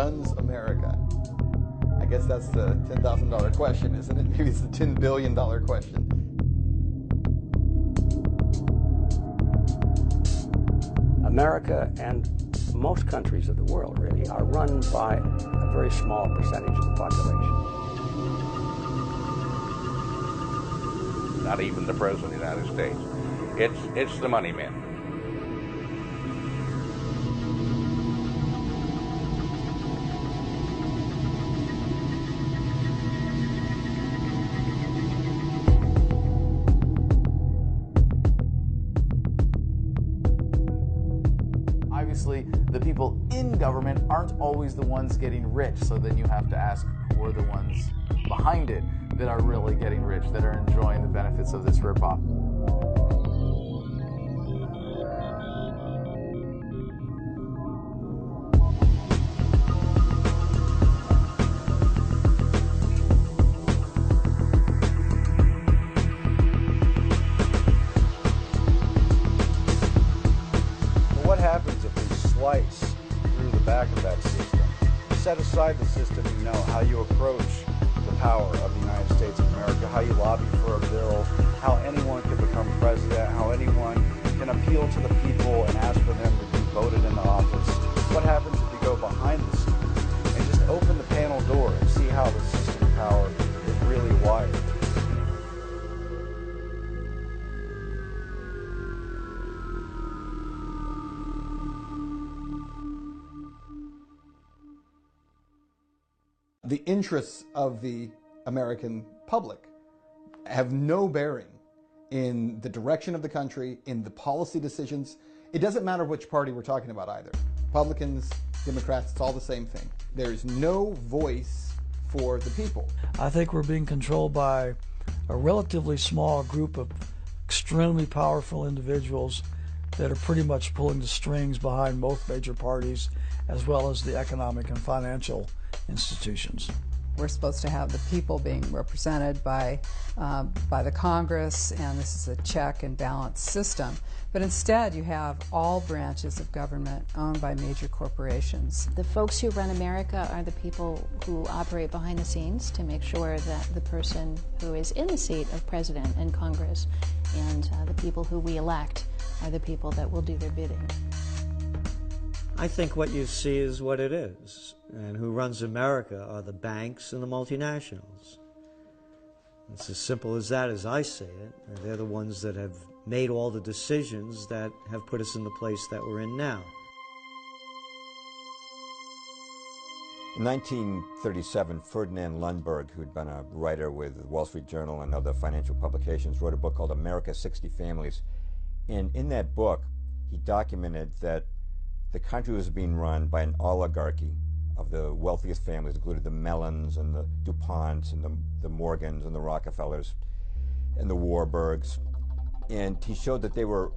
runs America? I guess that's the $10,000 question, isn't it? Maybe it's the $10 billion question. America and most countries of the world really are run by a very small percentage of the population. Not even the President of the United States. It's the money men. Obviously, the people in government aren't always the ones getting rich, so then you have to ask who are the ones behind it that are really getting rich, that are enjoying the benefits of this ripoff. What happens if we slice through the back of that system? Set aside the system, you know, how you approach the power of the United States of America, how you lobby for a bill, how anyone can become president, how anyone can appeal to the people and ask for them to be voted into office. What happens if you go behind the scenes and just open the panel door and see how the system of power is really wired? The interests of the American public have no bearing in the direction of the country, in the policy decisions. It doesn't matter which party we're talking about either. Republicans, Democrats, it's all the same thing. There is no voice for the people. I think we're being controlled by a relatively small group of extremely powerful individuals that are pretty much pulling the strings behind both major parties, as well as the economic and financial institutions. We're supposed to have the people being represented by the Congress, and this is a check and balance system. But instead, you have all branches of government owned by major corporations. The folks who run America are the people who operate behind the scenes to make sure that the person who is in the seat of president and Congress and the people who we elect are the people that will do their bidding. I think what you see is what it is. And who runs America are the banks and the multinationals. It's as simple as that as I see it. And they're the ones that have made all the decisions that have put us in the place that we're in now. In 1937, Ferdinand Lundberg, who'd been a writer with the Wall Street Journal and other financial publications, wrote a book called America's 60 Families. And in that book, he documented that the country was being run by an oligarchy of the wealthiest families, including the Mellons and the DuPonts and the Morgans and the Rockefellers and the Warburgs. And he showed that they were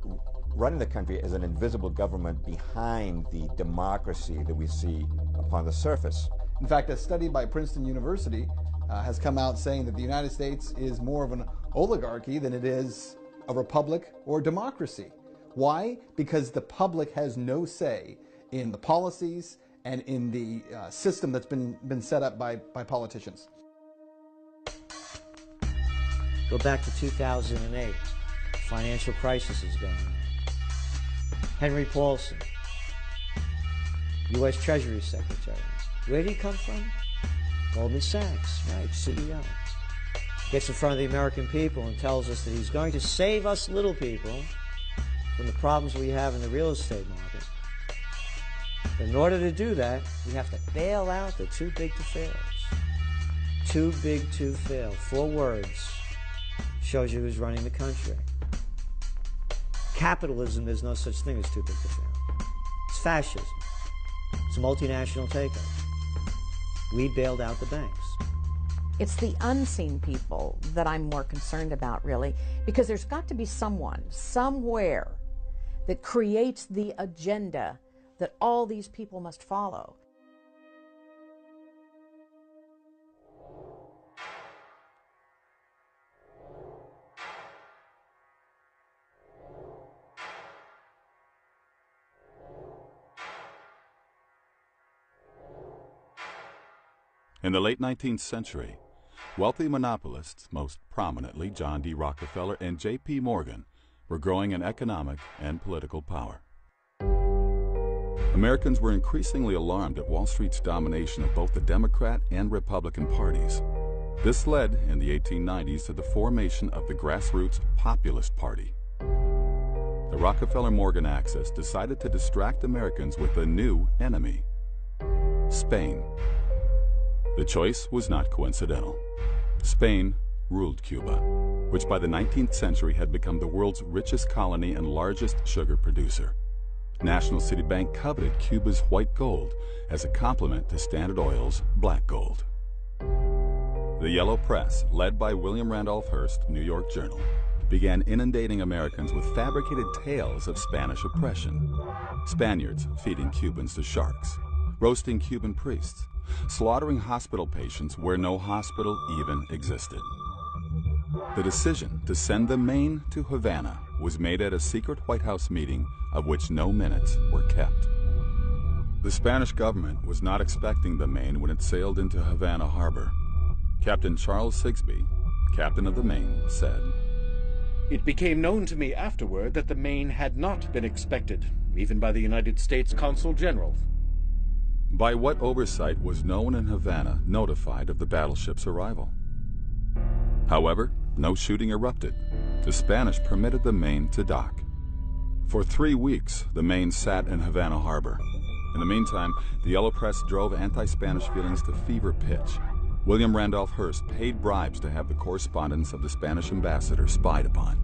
running the country as an invisible government behind the democracy that we see upon the surface. In fact, a study by Princeton University has come out saying that the United States is more of an oligarchy than it is a republic or democracy. Why? Because the public has no say in the policies and in the system that's been set up by politicians. Go back to 2008. Financial crisis is going on. Henry Paulson, U.S. Treasury Secretary. Where did he come from? Goldman Sachs, right, CEO. Gets in front of the American people and tells us that he's going to save us little people from the problems we have in the real estate market. But in order to do that, we have to bail out the too big to fails. Too big to fail. 4 words. Shows you who's running the country. Capitalism, there's no such thing as too big to fail. It's fascism. It's a multinational takeover. We bailed out the banks. It's the unseen people that I'm more concerned about, really, because there's got to be someone, somewhere, that creates the agenda that all these people must follow. In the late 19th century, wealthy monopolists, most prominently John D. Rockefeller and J.P. Morgan, were growing in economic and political power. Americans were increasingly alarmed at Wall Street's domination of both the Democrat and Republican parties. This led, in the 1890s, to the formation of the grassroots Populist Party. The Rockefeller-Morgan axis decided to distract Americans with a new enemy: Spain. The choice was not coincidental. Spain ruled Cuba, which by the 19th century had become the world's richest colony and largest sugar producer. National City Bank coveted Cuba's white gold as a complement to Standard Oil's black gold. The Yellow Press, led by William Randolph Hearst, New York Journal, began inundating Americans with fabricated tales of Spanish oppression. Spaniards feeding Cubans to sharks, roasting Cuban priests, slaughtering hospital patients where no hospital even existed. The decision to send the Maine to Havana was made at a secret White House meeting of which no minutes were kept. The Spanish government was not expecting the Maine when it sailed into Havana Harbor. Captain Charles Sigsbee, captain of the Maine, said, "It became known to me afterward that the Maine had not been expected, even by the United States Consul General." By what oversight was no one in Havana notified of the battleship's arrival? However, no shooting erupted. The Spanish permitted the Maine to dock. For 3 weeks, the Maine sat in Havana Harbor. In the meantime, the Yellow Press drove anti-Spanish feelings to fever pitch. William Randolph Hearst paid bribes to have the correspondence of the Spanish ambassador spied upon.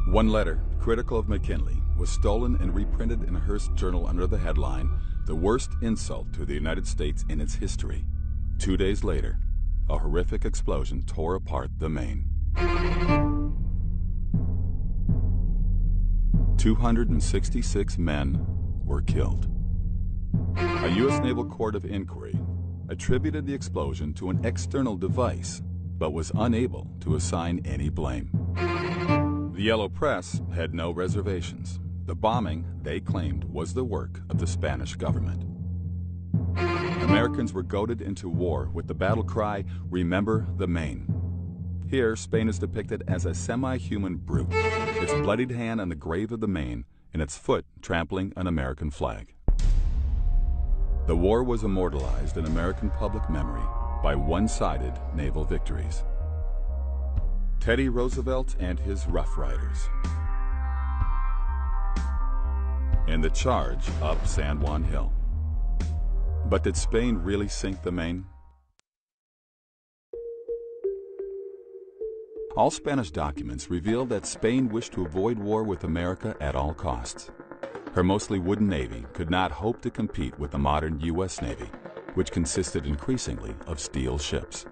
One letter, critical of McKinley, was stolen and reprinted in Hearst's journal under the headline, "The Worst Insult to the United States in Its History." 2 days later, a horrific explosion tore apart the Maine. 266 men were killed. A U.S. Naval Court of Inquiry attributed the explosion to an external device, but was unable to assign any blame. The Yellow Press had no reservations. The bombing, they claimed, was the work of the Spanish government. Americans were goaded into war with the battle cry, "Remember the Maine." Here, Spain is depicted as a semi-human brute, its bloodied hand on the grave of the Maine, and its foot trampling an American flag. The war was immortalized in American public memory by one-sided naval victories. Teddy Roosevelt and his Rough Riders. And the charge up San Juan Hill. But did Spain really sink the Maine? All Spanish documents reveal that Spain wished to avoid war with America at all costs. Her mostly wooden navy could not hope to compete with the modern U.S. Navy, which consisted increasingly of steel ships.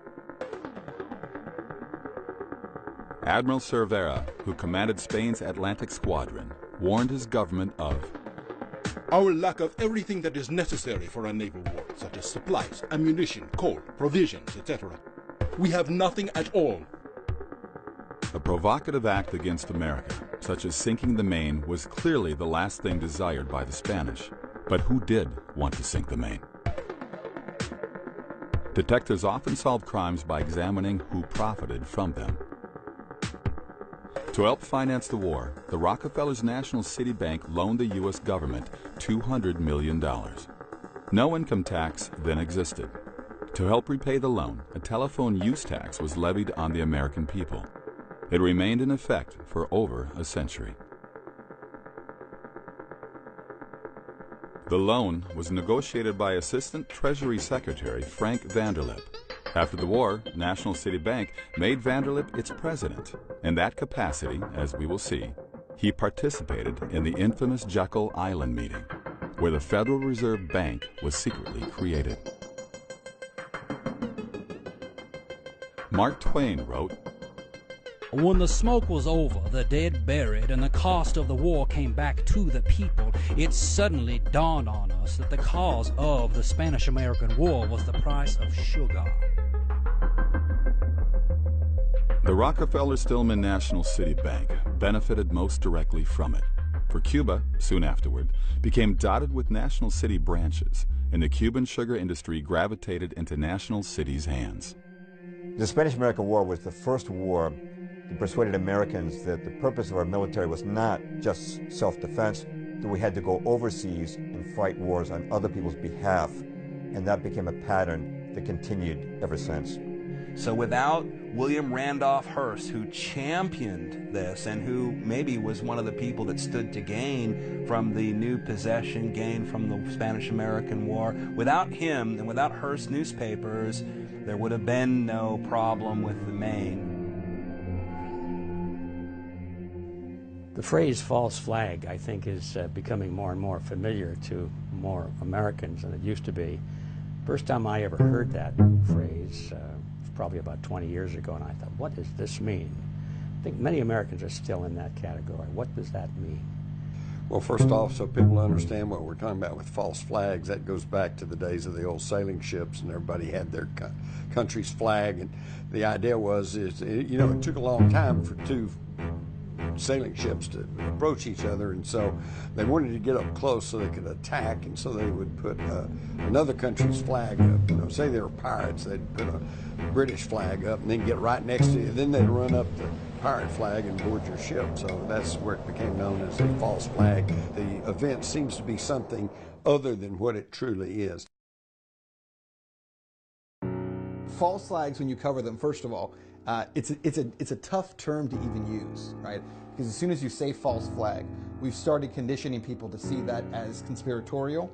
Admiral Cervera, who commanded Spain's Atlantic Squadron, warned his government of our lack of everything that is necessary for a naval war, such as supplies, ammunition, coal, provisions, etc. We have nothing at all. A provocative act against America, such as sinking the Maine, was clearly the last thing desired by the Spanish. But who did want to sink the Maine? Detectives often solved crimes by examining who profited from them. To help finance the war, the Rockefellers' National City Bank loaned the U.S. government $200 million. No income tax then existed. To help repay the loan, a telephone use tax was levied on the American people. It remained in effect for over a century. The loan was negotiated by Assistant Treasury Secretary Frank Vanderlip. After the war, National City Bank made Vanderlip its president. In that capacity, as we will see, he participated in the infamous Jekyll Island meeting, where the Federal Reserve Bank was secretly created. Mark Twain wrote, "When the smoke was over, the dead buried, and the cost of the war came back to the people, it suddenly dawned on us that the cause of the Spanish-American War was the price of sugar." The Rockefeller-Stillman National City Bank benefited most directly from it, for Cuba, soon afterward, became dotted with National City branches, and the Cuban sugar industry gravitated into national cities' hands. The Spanish-American War was the first war that persuaded Americans that the purpose of our military was not just self-defense, that we had to go overseas and fight wars on other people's behalf, and that became a pattern that continued ever since. So without William Randolph Hearst, who championed this and who maybe was one of the people that stood to gain from the new possession, gain from the Spanish-American War, without him and without Hearst newspapers, there would have been no problem with the Maine. The phrase false flag, I think, is becoming more and more familiar to more Americans than it used to be. First time I ever heard that phrase was probably about 20 years ago, and I thought, what does this mean? I think many Americans are still in that category. What does that mean? Well, first off, so people understand what we're talking about with false flags, that goes back to the days of the old sailing ships, and everybody had their country's flag. And the idea was, it took a long time for two sailing ships to approach each other, and so they wanted to get up close so they could attack, and so they would put another country's flag up. Say they were pirates, they'd put a British flag up and then get right next to you. Then they'd run up the pirate flag and board your ship. So that's where it became known as a false flag. The event seems to be something other than what it truly is. False flags, when you cover them, first of all, it's a tough term to even use, right? Because as soon as you say false flag, we've started conditioning people to see that as conspiratorial.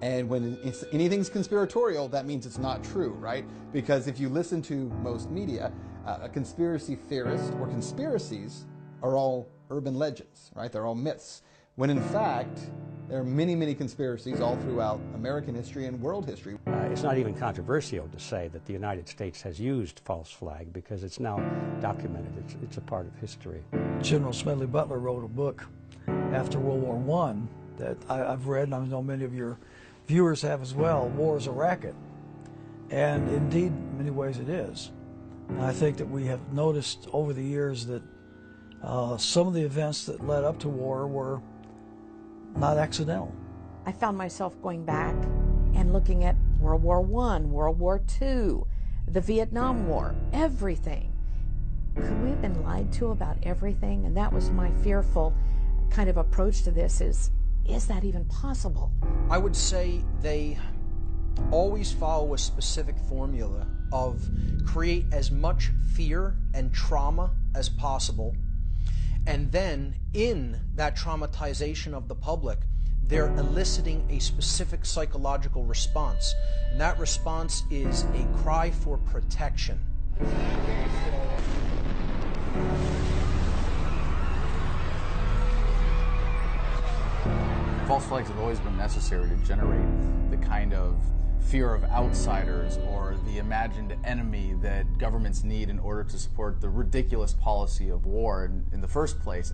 And when anything's conspiratorial, that means it's not true, right? Because if you listen to most media, a conspiracy theorist or conspiracies are all urban legends, right? They're all myths. When in fact, there are many, many conspiracies all throughout American history and world history. It's not even controversial to say that the United States has used false flag because it's now documented. It's a part of history. General Smedley Butler wrote a book after World War I that I've read, and I know many of your viewers have as well. War is a racket. And indeed, in many ways it is. And I think that we have noticed over the years that some of the events that led up to war were not accidental. I found myself going back and looking at World War I, World War II, the Vietnam War, everything. Could we have been lied to about everything? And that was my fearful kind of approach to this is that even possible? I would say they always follow a specific formula of create as much fear and trauma as possible, and then in that traumatization of the public, they're eliciting a specific psychological response, and that response is a cry for protection. False flags have always been necessary to generate the kind of fear of outsiders or the imagined enemy that governments need in order to support the ridiculous policy of war in the first place.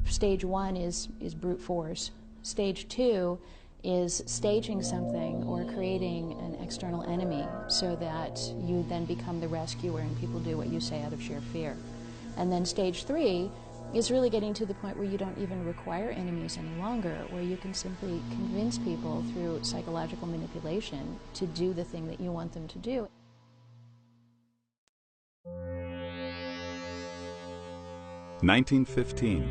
Stage one is brute force. Stage two is staging something or creating an external enemy so that you then become the rescuer and people do what you say out of sheer fear. And then stage three is really getting to the point where you don't even require enemies any longer, where you can simply convince people through psychological manipulation to do the thing that you want them to do. (1915).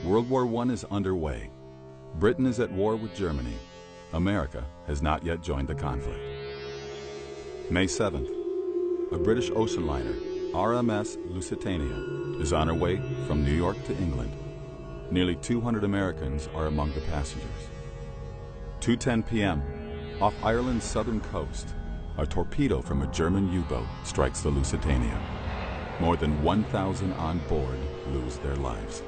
World War I is underway. Britain is at war with Germany. America has not yet joined the conflict. May 7th. A British ocean liner, RMS Lusitania, is on her way from New York to England. Nearly 200 Americans are among the passengers. 2:10 p.m., off Ireland's southern coast, a torpedo from a German U-boat strikes the Lusitania. More than 1,000 on board lose their lives.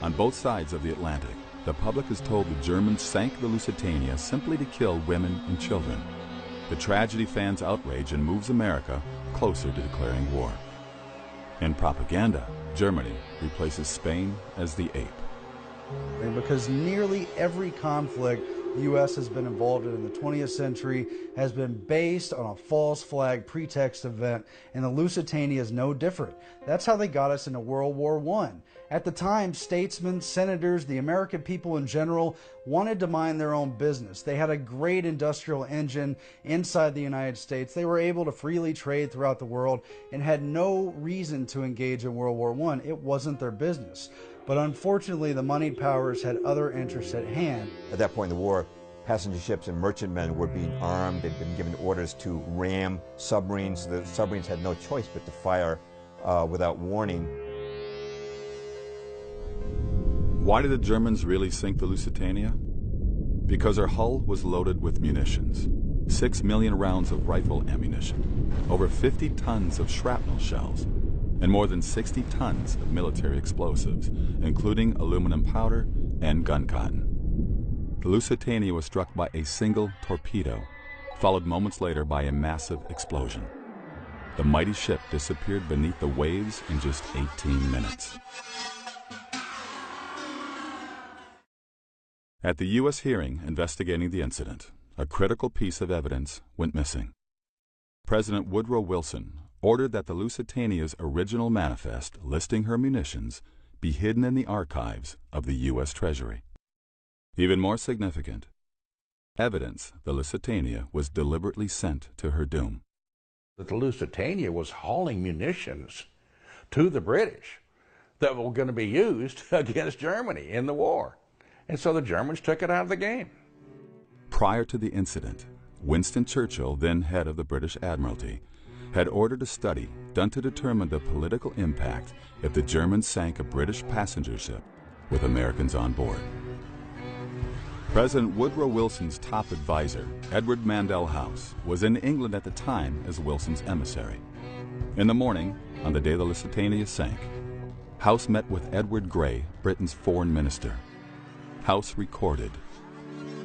On both sides of the Atlantic, the public is told the Germans sank the Lusitania simply to kill women and children. The tragedy fans outrage and moves America closer to declaring war. In propaganda, Germany replaces Spain as the ape. Because nearly every conflict the U.S. has been involved in the 20th century has been based on a false flag pretext event, and the Lusitania is no different. That's how they got us into World War I. At the time, statesmen, senators, the American people in general wanted to mind their own business. They had a great industrial engine inside the United States. They were able to freely trade throughout the world and had no reason to engage in World War I. It wasn't their business. But unfortunately, the moneyed powers had other interests at hand. At that point in the war, passenger ships and merchantmen were being armed. They'd been given orders to ram submarines. The submarines had no choice but to fire without warning. Why did the Germans really sink the Lusitania? Because her hull was loaded with munitions. 6 million rounds of rifle ammunition, over 50 tons of shrapnel shells, and more than 60 tons of military explosives, including aluminum powder and gun cotton. The Lusitania was struck by a single torpedo, followed moments later by a massive explosion. The mighty ship disappeared beneath the waves in just 18 minutes. At the U.S. hearing investigating the incident, a critical piece of evidence went missing. President Woodrow Wilson ordered that the Lusitania's original manifest listing her munitions be hidden in the archives of the U.S. Treasury. Even more significant, evidence the Lusitania was deliberately sent to her doom. That the Lusitania was hauling munitions to the British that were going to be used against Germany in the war. And so the Germans took it out of the game. Prior to the incident, Winston Churchill, then head of the British Admiralty, had ordered a study done to determine the political impact if the Germans sank a British passenger ship with Americans on board. President Woodrow Wilson's top advisor, Edward Mandell House, was in England at the time as Wilson's emissary. In the morning, on the day the Lusitania sank, House met with Edward Grey, Britain's foreign minister. House recorded.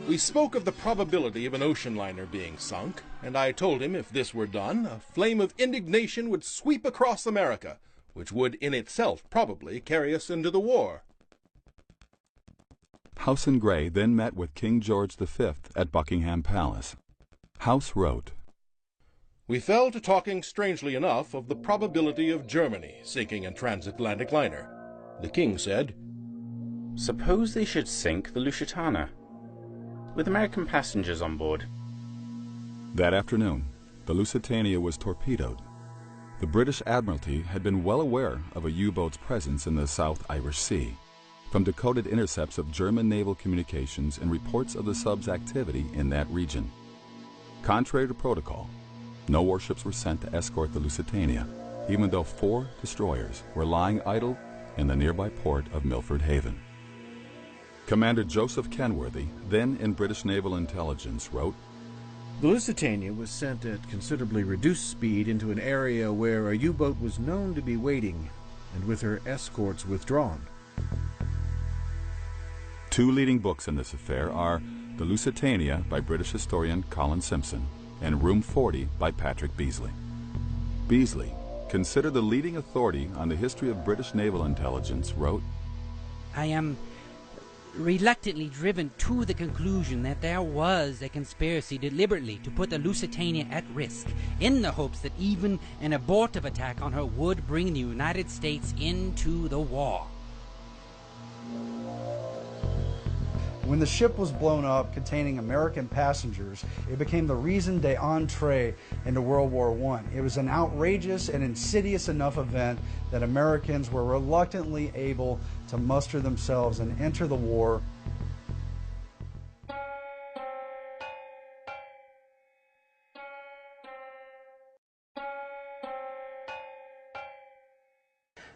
We spoke of the probability of an ocean liner being sunk, and I told him if this were done, a flame of indignation would sweep across America, which would in itself probably carry us into the war. House and Grey then met with King George V at Buckingham Palace. House wrote, We fell to talking strangely enough of the probability of Germany sinking a transatlantic liner. The king said, Suppose they should sink the Lusitania, with American passengers on board. That afternoon, the Lusitania was torpedoed. The British Admiralty had been well aware of a U-boat's presence in the South Irish Sea, from decoded intercepts of German naval communications and reports of the sub's activity in that region. Contrary to protocol, no warships were sent to escort the Lusitania, even though 4 destroyers were lying idle in the nearby port of Milford Haven. Commander Joseph Kenworthy, then in British Naval Intelligence, wrote, The Lusitania was sent at considerably reduced speed into an area where a U-boat was known to be waiting, and with her escorts withdrawn. 2 leading books in this affair are The Lusitania by British historian Colin Simpson and Room 40 by Patrick Beasley. Beasley, considered the leading authority on the history of British naval intelligence, wrote, I am reluctantly driven to the conclusion that there was a conspiracy deliberately to put the Lusitania at risk, in the hopes that even an abortive attack on her would bring the United States into the war. When the ship was blown up containing American passengers, it became the raison d'entrée into World War I. It was an outrageous and insidious enough event that Americans were reluctantly able to muster themselves and enter the war.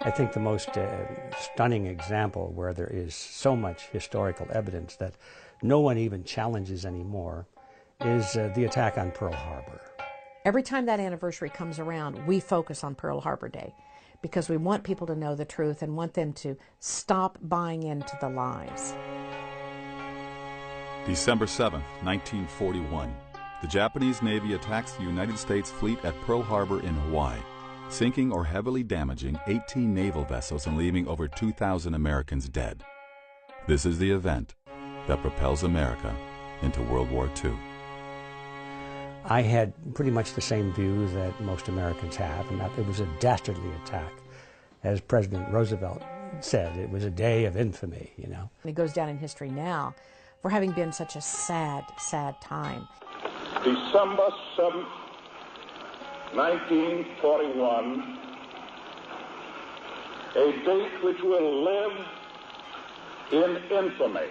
I think the most stunning example where there is so much historical evidence that no one even challenges anymore is the attack on Pearl Harbor. Every time that anniversary comes around, we focus on Pearl Harbor Day because we want people to know the truth and want them to stop buying into the lies. December 7th, 1941. The Japanese Navy attacks the United States fleet at Pearl Harbor in Hawaii, sinking or heavily damaging 18 naval vessels and leaving over 2,000 Americans dead. This is the event that propels America into World War II. I had pretty much the same view that most Americans have, and that it was a dastardly attack. As President Roosevelt said, it was a day of infamy, you know. It goes down in history now for having been such a sad, sad time. December 7th, 1941, a date which will live in infamy.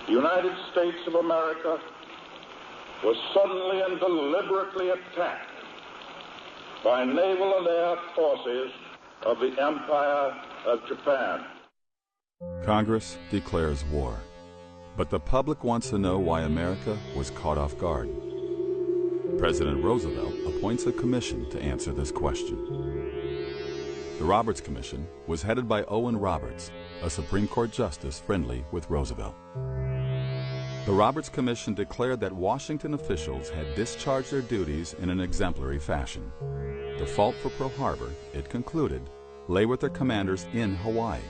The United States of America was suddenly and deliberately attacked by naval and air forces of the Empire of Japan. Congress declares war, but the public wants to know why America was caught off guard. President Roosevelt appoints a commission to answer this question. The Roberts Commission was headed by Owen Roberts, a Supreme Court justice friendly with Roosevelt. The Roberts Commission declared that Washington officials had discharged their duties in an exemplary fashion. The fault for Pearl Harbor, it concluded, lay with their commanders in Hawaii,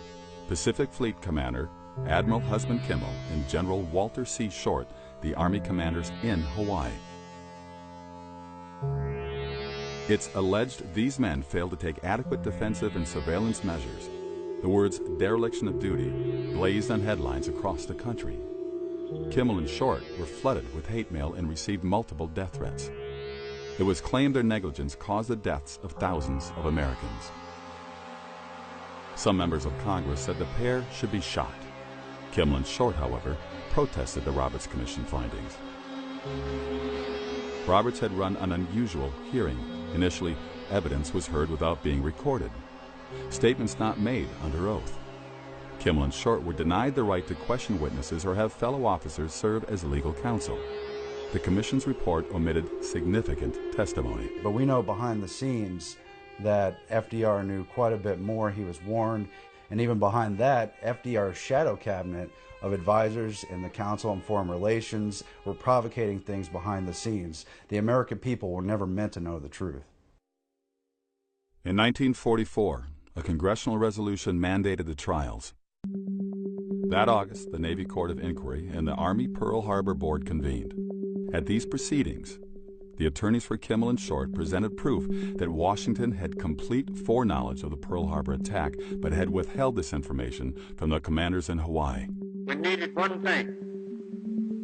Pacific Fleet Commander Admiral Husband Kimmel and General Walter C. Short, the Army commanders in Hawaii. It's alleged these men failed to take adequate defensive and surveillance measures. The words dereliction of duty blazed on headlines across the country. Kimmel and Short were flooded with hate mail and received multiple death threats. It was claimed their negligence caused the deaths of thousands of Americans. Some members of Congress said the pair should be shot. Kimmel and Short, however, protested the Roberts Commission findings. Roberts had run an unusual hearing. Initially, evidence was heard without being recorded. Statements not made under oath. Kimmel and Short were denied the right to question witnesses or have fellow officers serve as legal counsel. The Commission's report omitted significant testimony. But we know behind the scenes that FDR knew quite a bit more. He was warned. And even behind that, FDR's shadow cabinet of advisors in the Council on Foreign Relations were provocating things behind the scenes. The American people were never meant to know the truth. In 1944, a congressional resolution mandated the trials. That August, the Navy Court of Inquiry and the Army Pearl Harbor Board convened. At these proceedings, the attorneys for Kimmel and Short presented proof that Washington had complete foreknowledge of the Pearl Harbor attack, but had withheld this information from the commanders in Hawaii. We needed one thing,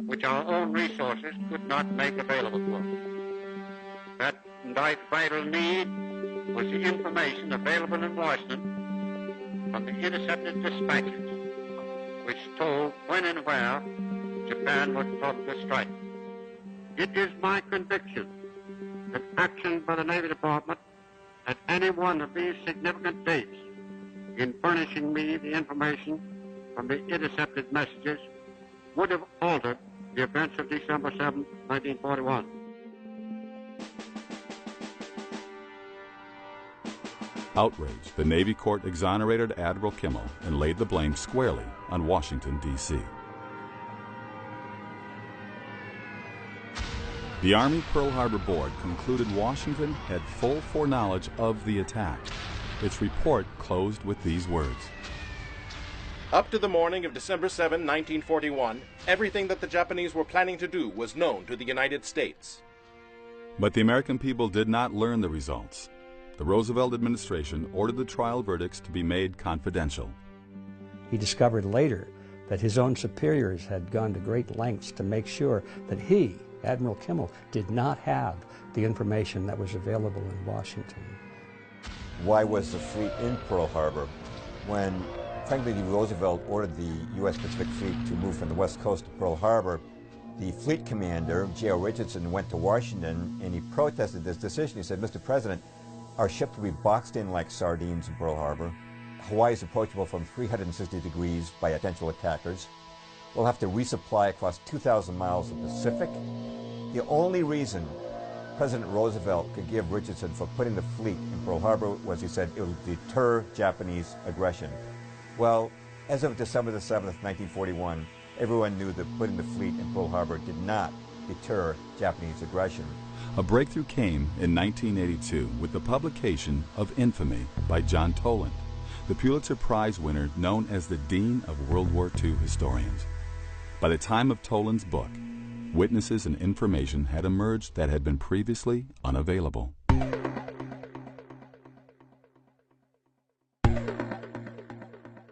which our own resources could not make available to us. That vital need was the information available in Washington from the intercepted dispatches, which told when and where Japan would probably strike. It is my conviction that action by the Navy Department at any one of these significant dates in furnishing me the information from the intercepted messages would have altered the events of December 7, 1941. Outraged, the Navy Court exonerated Admiral Kimmel and laid the blame squarely on Washington, D.C. The Army Pearl Harbor Board concluded Washington had full foreknowledge of the attack. Its report closed with these words. Up to the morning of December 7, 1941, everything that the Japanese were planning to do was known to the United States. But the American people did not learn the results. The Roosevelt administration ordered the trial verdicts to be made confidential. He discovered later that his own superiors had gone to great lengths to make sure that he, Admiral Kimmel, did not have the information that was available in Washington. Why was the fleet in Pearl Harbor when Franklin D. Roosevelt ordered the U.S. Pacific Fleet to move from the west coast to Pearl Harbor? The fleet commander, J.O. Richardson, went to Washington and he protested this decision. He said, Mr. President, our ships will be boxed in like sardines in Pearl Harbor. Hawaii is approachable from 360 degrees by potential attackers. We'll have to resupply across 2,000 miles of the Pacific. The only reason President Roosevelt could give Richardson for putting the fleet in Pearl Harbor was, he said, it would deter Japanese aggression. Well, as of December the 7th, 1941, everyone knew that putting the fleet in Pearl Harbor did not deter Japanese aggression. A breakthrough came in 1982 with the publication of Infamy by John Toland, the Pulitzer Prize winner known as the Dean of World War II historians. By the time of Toland's book, witnesses and information had emerged that had been previously unavailable.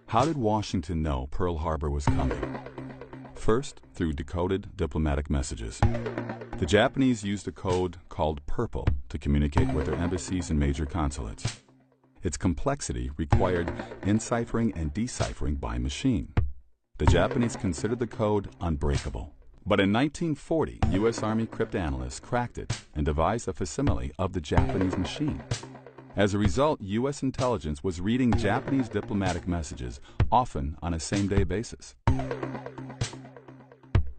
How did Washington know Pearl Harbor was coming? First, through decoded diplomatic messages. The Japanese used a code called Purple to communicate with their embassies and major consulates. Its complexity required enciphering and deciphering by machine. The Japanese considered the code unbreakable. But in 1940, U.S. Army cryptanalysts cracked it and devised a facsimile of the Japanese machine. As a result, U.S. intelligence was reading Japanese diplomatic messages, often on a same-day basis.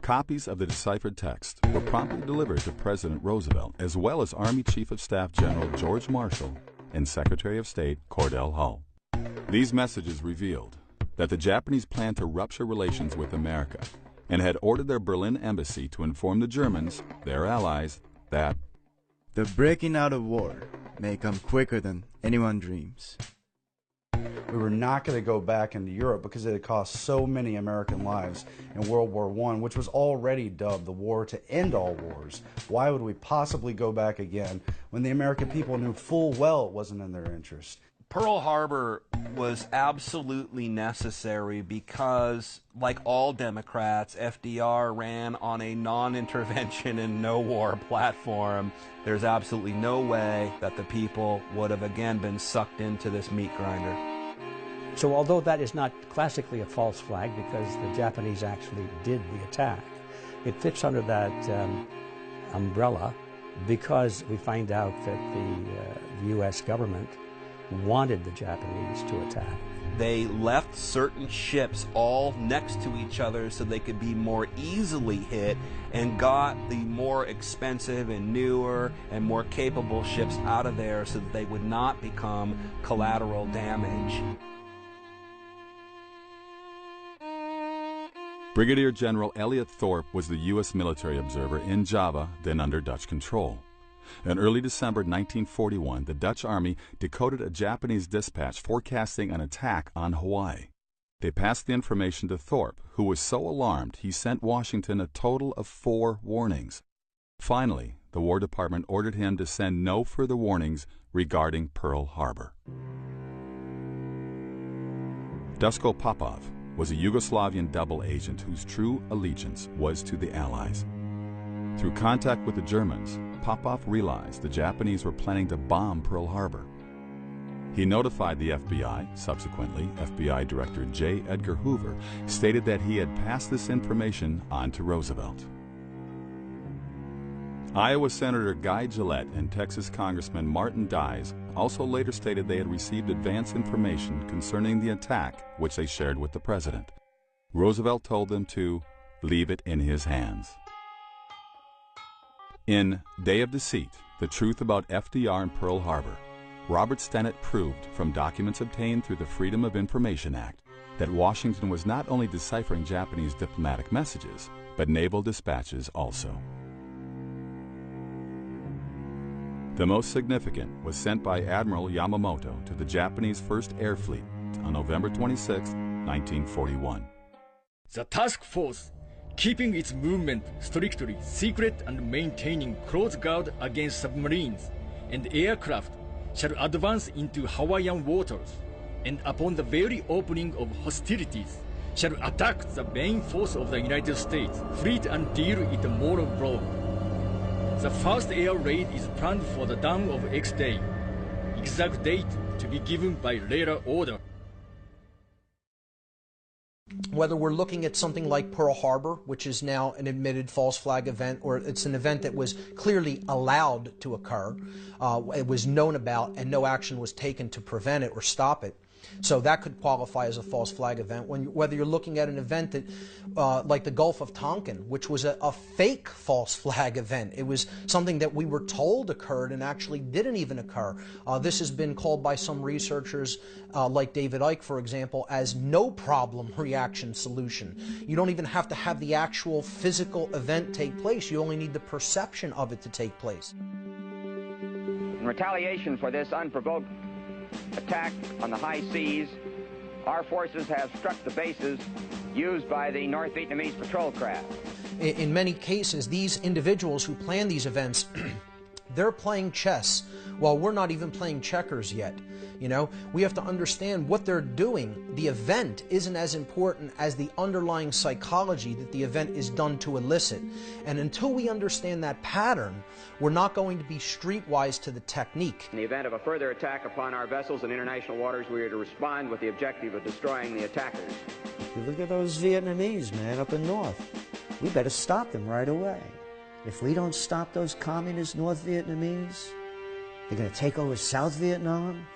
Copies of the deciphered text were promptly delivered to President Roosevelt, as well as Army Chief of Staff General George Marshall and Secretary of State Cordell Hull. These messages revealed that the Japanese planned to rupture relations with America and had ordered their Berlin embassy to inform the Germans, their allies, that the breaking out of war may come quicker than anyone dreams. We were not going to go back into Europe because it had cost so many American lives in World War I, which was already dubbed the war to end all wars. Why would we possibly go back again when the American people knew full well it wasn't in their interest? Pearl Harbor was absolutely necessary because, like all Democrats, FDR ran on a non-intervention and no-war platform. There's absolutely no way that the people would have again been sucked into this meat grinder. So although that is not classically a false flag because the Japanese actually did the attack, it fits under that umbrella because we find out that the U.S. government wanted the Japanese to attack. They left certain ships all next to each other so they could be more easily hit and got the more expensive and newer and more capable ships out of there so that they would not become collateral damage. Brigadier General Elliot Thorpe was the U.S. military observer in Java, then under Dutch control. In early December 1941, the Dutch Army decoded a Japanese dispatch forecasting an attack on Hawaii. They passed the information to Thorpe, who was so alarmed he sent Washington a total of 4 warnings. Finally, the War Department ordered him to send no further warnings regarding Pearl Harbor. Duško Popov was a Yugoslavian double agent whose true allegiance was to the Allies. Through contact with the Germans, Popov realized the Japanese were planning to bomb Pearl Harbor. He notified the FBI. Subsequently, FBI Director J. Edgar Hoover stated that he had passed this information on to Roosevelt. Iowa Senator Guy Gillette and Texas Congressman Martin Dies also later stated they had received advance information concerning the attack, which they shared with the president. Roosevelt told them to leave it in his hands. In Day of Deceit, The Truth About FDR and Pearl Harbor, Robert Stennett proved from documents obtained through the Freedom of Information Act that Washington was not only deciphering Japanese diplomatic messages, but naval dispatches also. The most significant was sent by Admiral Yamamoto to the Japanese First Air Fleet on November 26, 1941. The task force, keeping its movement strictly secret and maintaining close guard against submarines and aircraft, shall advance into Hawaiian waters, and upon the very opening of hostilities, shall attack the main force of the United States fleet and deal it a mortal blow. The first air raid is planned for the dawn of X day. Exact date to be given by later order. Whether we're looking at something like Pearl Harbor, which is now an admitted false flag event, or it's an event that was clearly allowed to occur, it was known about, and no action was taken to prevent it or stop it. So that could qualify as a false flag event. Whether you're looking at an event that, like the Gulf of Tonkin, which was a fake false flag event. It was something that we were told occurred and actually didn't even occur. This has been called by some researchers, like David Icke, for example, as no problem reaction solution. You don't even have to have the actual physical event take place. You only need the perception of it to take place. In retaliation for this unprovoked attack on the high seas, our forces have struck the bases used by the North Vietnamese patrol craft. In many cases, these individuals who plan these events, they're playing chess while we're not even playing checkers yet. You know, we have to understand what they're doing. The event isn't as important as the underlying psychology that the event is done to elicit. And until we understand that pattern, we're not going to be streetwise to the technique. In the event of a further attack upon our vessels in international waters, we are to respond with the objective of destroying the attackers. You look at those Vietnamese, man, up in north. We better stop them right away. If we don't stop those communist North Vietnamese, they're going to take over South Vietnam,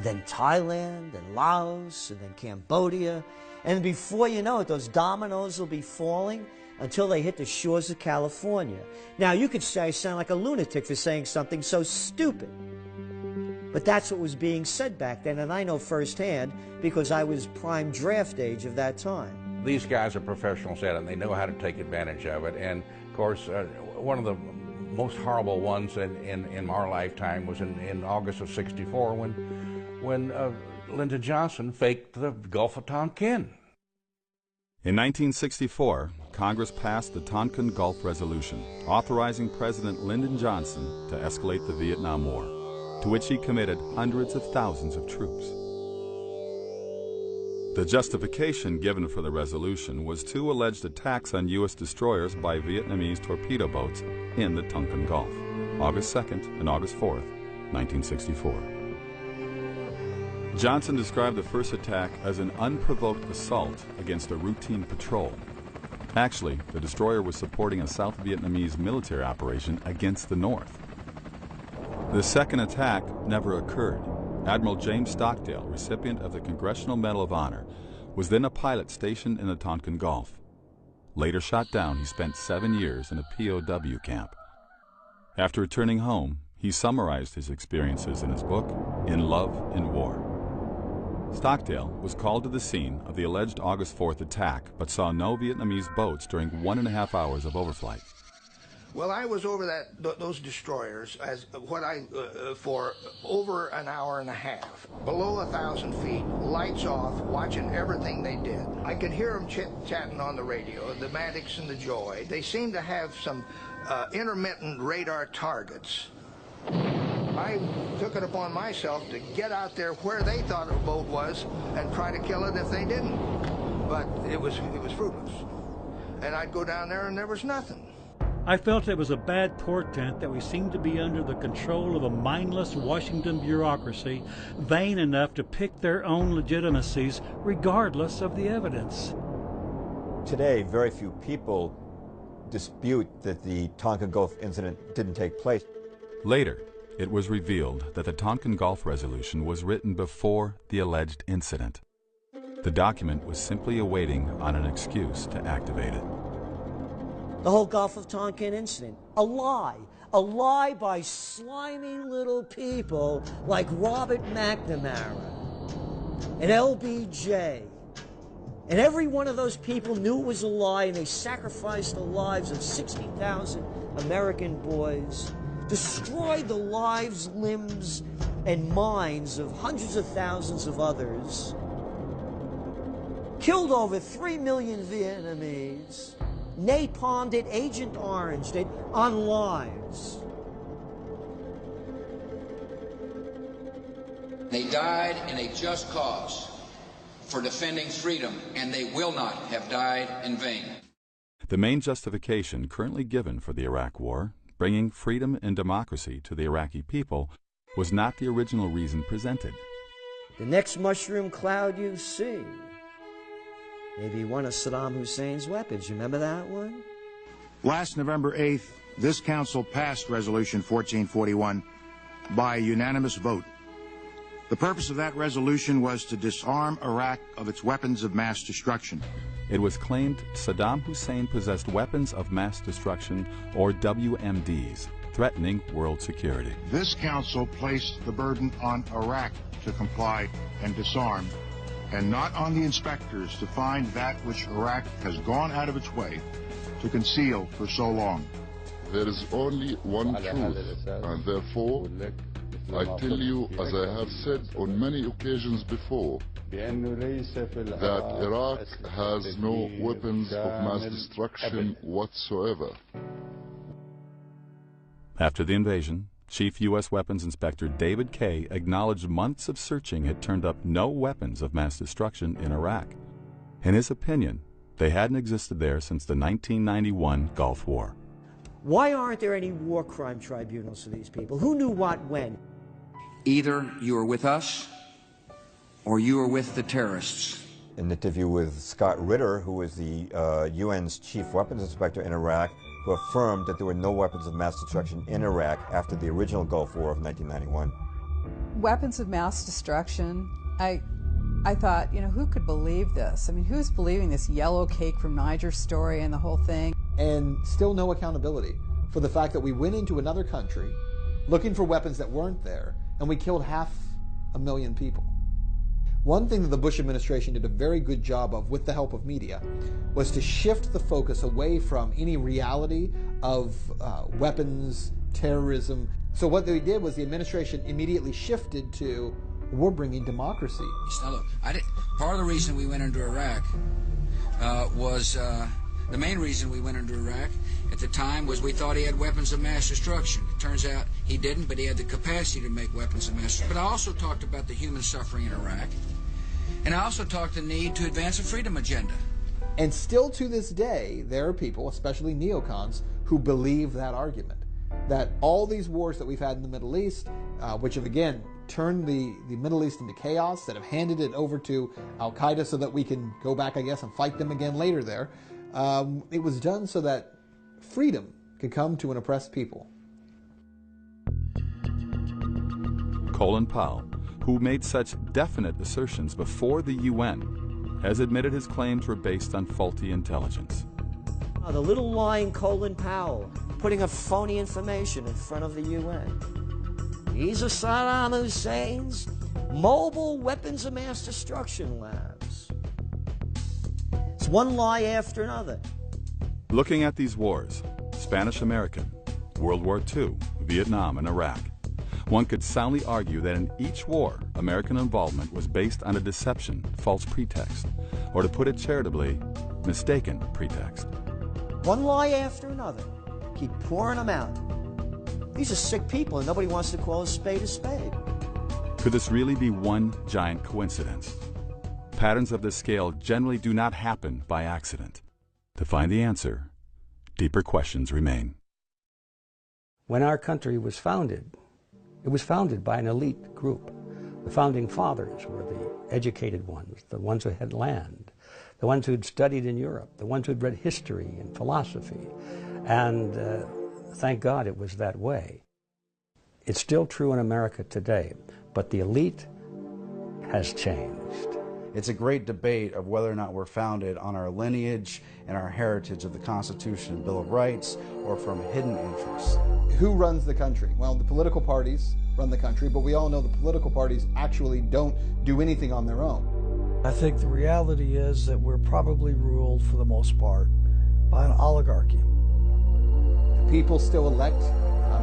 then Thailand, then Laos, and then Cambodia. And before you know it, those dominoes will be falling until they hit the shores of California. Now, you could say I sound like a lunatic for saying something so stupid. But that's what was being said back then, and I know firsthand because I was prime draft age of that time. These guys are professionals at it, and they know how to take advantage of it. And, of course, one of the most horrible ones in our lifetime was in August of '64 when Lyndon Johnson faked the Gulf of Tonkin. In 1964, Congress passed the Tonkin Gulf Resolution, authorizing President Lyndon Johnson to escalate the Vietnam War, to which he committed hundreds of thousands of troops. The justification given for the resolution was two alleged attacks on U.S. destroyers by Vietnamese torpedo boats in the Tonkin Gulf, August 2nd and August 4th, 1964. Johnson described the first attack as an unprovoked assault against a routine patrol. Actually, the destroyer was supporting a South Vietnamese military operation against the North. The second attack never occurred. Admiral James Stockdale, recipient of the Congressional Medal of Honor, was then a pilot stationed in the Tonkin Gulf. Later shot down, he spent 7 years in a POW camp. After returning home, he summarized his experiences in his book, In Love in War. Stockdale was called to the scene of the alleged August 4th attack, but saw no Vietnamese boats during 1.5 hours of overflight. Well, I was over those destroyers for over an hour and a half, below 1,000 feet, lights off, watching everything they did. I could hear them chit-chatting on the radio, the Maddox and the Joy. They seemed to have some intermittent radar targets. I took it upon myself to get out there where they thought a boat was and try to kill it if they didn't. But it was fruitless. And I'd go down there and there was nothing. I felt it was a bad portent that we seemed to be under the control of a mindless Washington bureaucracy, vain enough to pick their own legitimacies regardless of the evidence. Today, very few people dispute that the Tonkin Gulf incident didn't take place. Later, it was revealed that the Tonkin Gulf Resolution was written before the alleged incident. The document was simply awaiting on an excuse to activate it. The whole Gulf of Tonkin incident, a lie by slimy little people like Robert McNamara and LBJ. And every one of those people knew it was a lie, and they sacrificed the lives of 60,000 American boys, destroyed the lives, limbs, and minds of hundreds of thousands of others, killed over 3 million Vietnamese, napalmed it, Agent Oranged it on lives. They died in a just cause for defending freedom, and they will not have died in vain. The main justification currently given for the Iraq War, bringing freedom and democracy to the Iraqi people, was not the original reason presented. The next mushroom cloud you see, maybe one of Saddam Hussein's weapons. You remember that one? Last November 8th, this council passed Resolution 1441 by a unanimous vote. The purpose of that resolution was to disarm Iraq of its weapons of mass destruction. It was claimed Saddam Hussein possessed weapons of mass destruction, or WMDs, threatening world security. This council placed the burden on Iraq to comply and disarm, and not on the inspectors to find that which Iraq has gone out of its way to conceal for so long. There is only one truth, and therefore I tell you, as I have said on many occasions before, that Iraq has no weapons of mass destruction whatsoever. After the invasion, Chief U.S. Weapons Inspector David Kay acknowledged months of searching had turned up no weapons of mass destruction in Iraq. In his opinion, they hadn't existed there since the 1991 Gulf War. Why aren't there any war crime tribunals for these people? Who knew what when? Either you are with us or you are with the terrorists. An interview with Scott Ritter, who was the UN's chief weapons inspector in Iraq, who affirmed that there were no weapons of mass destruction in Iraq after the original Gulf War of 1991. Weapons of mass destruction, I thought, you know, who could believe this? I mean, who's believing this yellow cake from Niger story and the whole thing? And still no accountability for the fact that we went into another country looking for weapons that weren't there, and we killed 500,000 people. One thing that the Bush administration did a very good job of, with the help of media, was to shift the focus away from any reality of weapons, terrorism. So what they did was the administration immediately shifted to, we're bringing democracy. Now look, part of the reason we went into Iraq was, the main reason we went into Iraq at the time was we thought he had weapons of mass destruction. It turns out he didn't, but he had the capacity to make weapons of mass destruction. But I also talked about the human suffering in Iraq. And I also talked the need to advance a freedom agenda. And still to this day, there are people, especially neocons, who believe that argument. That all these wars that we've had in the Middle East, which have again turned the Middle East into chaos, that have handed it over to Al-Qaeda so that we can go back, I guess, and fight them again later there, it was done so that freedom could come to an oppressed people. Colin Powell, who made such definite assertions before the UN, has admitted his claims were based on faulty intelligence. The little lying Colin Powell putting up phony information in front of the UN. These are Saddam Hussein's mobile weapons of mass destruction labs. It's one lie after another. Looking at these wars, Spanish-American, World War II, Vietnam, and Iraq, one could soundly argue that in each war, American involvement was based on a deception, false pretext, or to put it charitably, mistaken pretext. One lie after another. Keep pouring them out. These are sick people and nobody wants to call a spade a spade. Could this really be one giant coincidence? Patterns of this scale generally do not happen by accident. To find the answer, deeper questions remain. When our country was founded, it was founded by an elite group. The founding fathers were the educated ones, the ones who had land, the ones who'd studied in Europe, the ones who'd read history and philosophy. And thank God it was that way. It's still true in America today, but the elite has changed. It's a great debate of whether or not we're founded on our lineage and our heritage of the Constitution and Bill of Rights or from hidden interests. Who runs the country? Well, the political parties run the country, but we all know the political parties actually don't do anything on their own. I think the reality is that we're probably ruled, for the most part, by an oligarchy. People still elect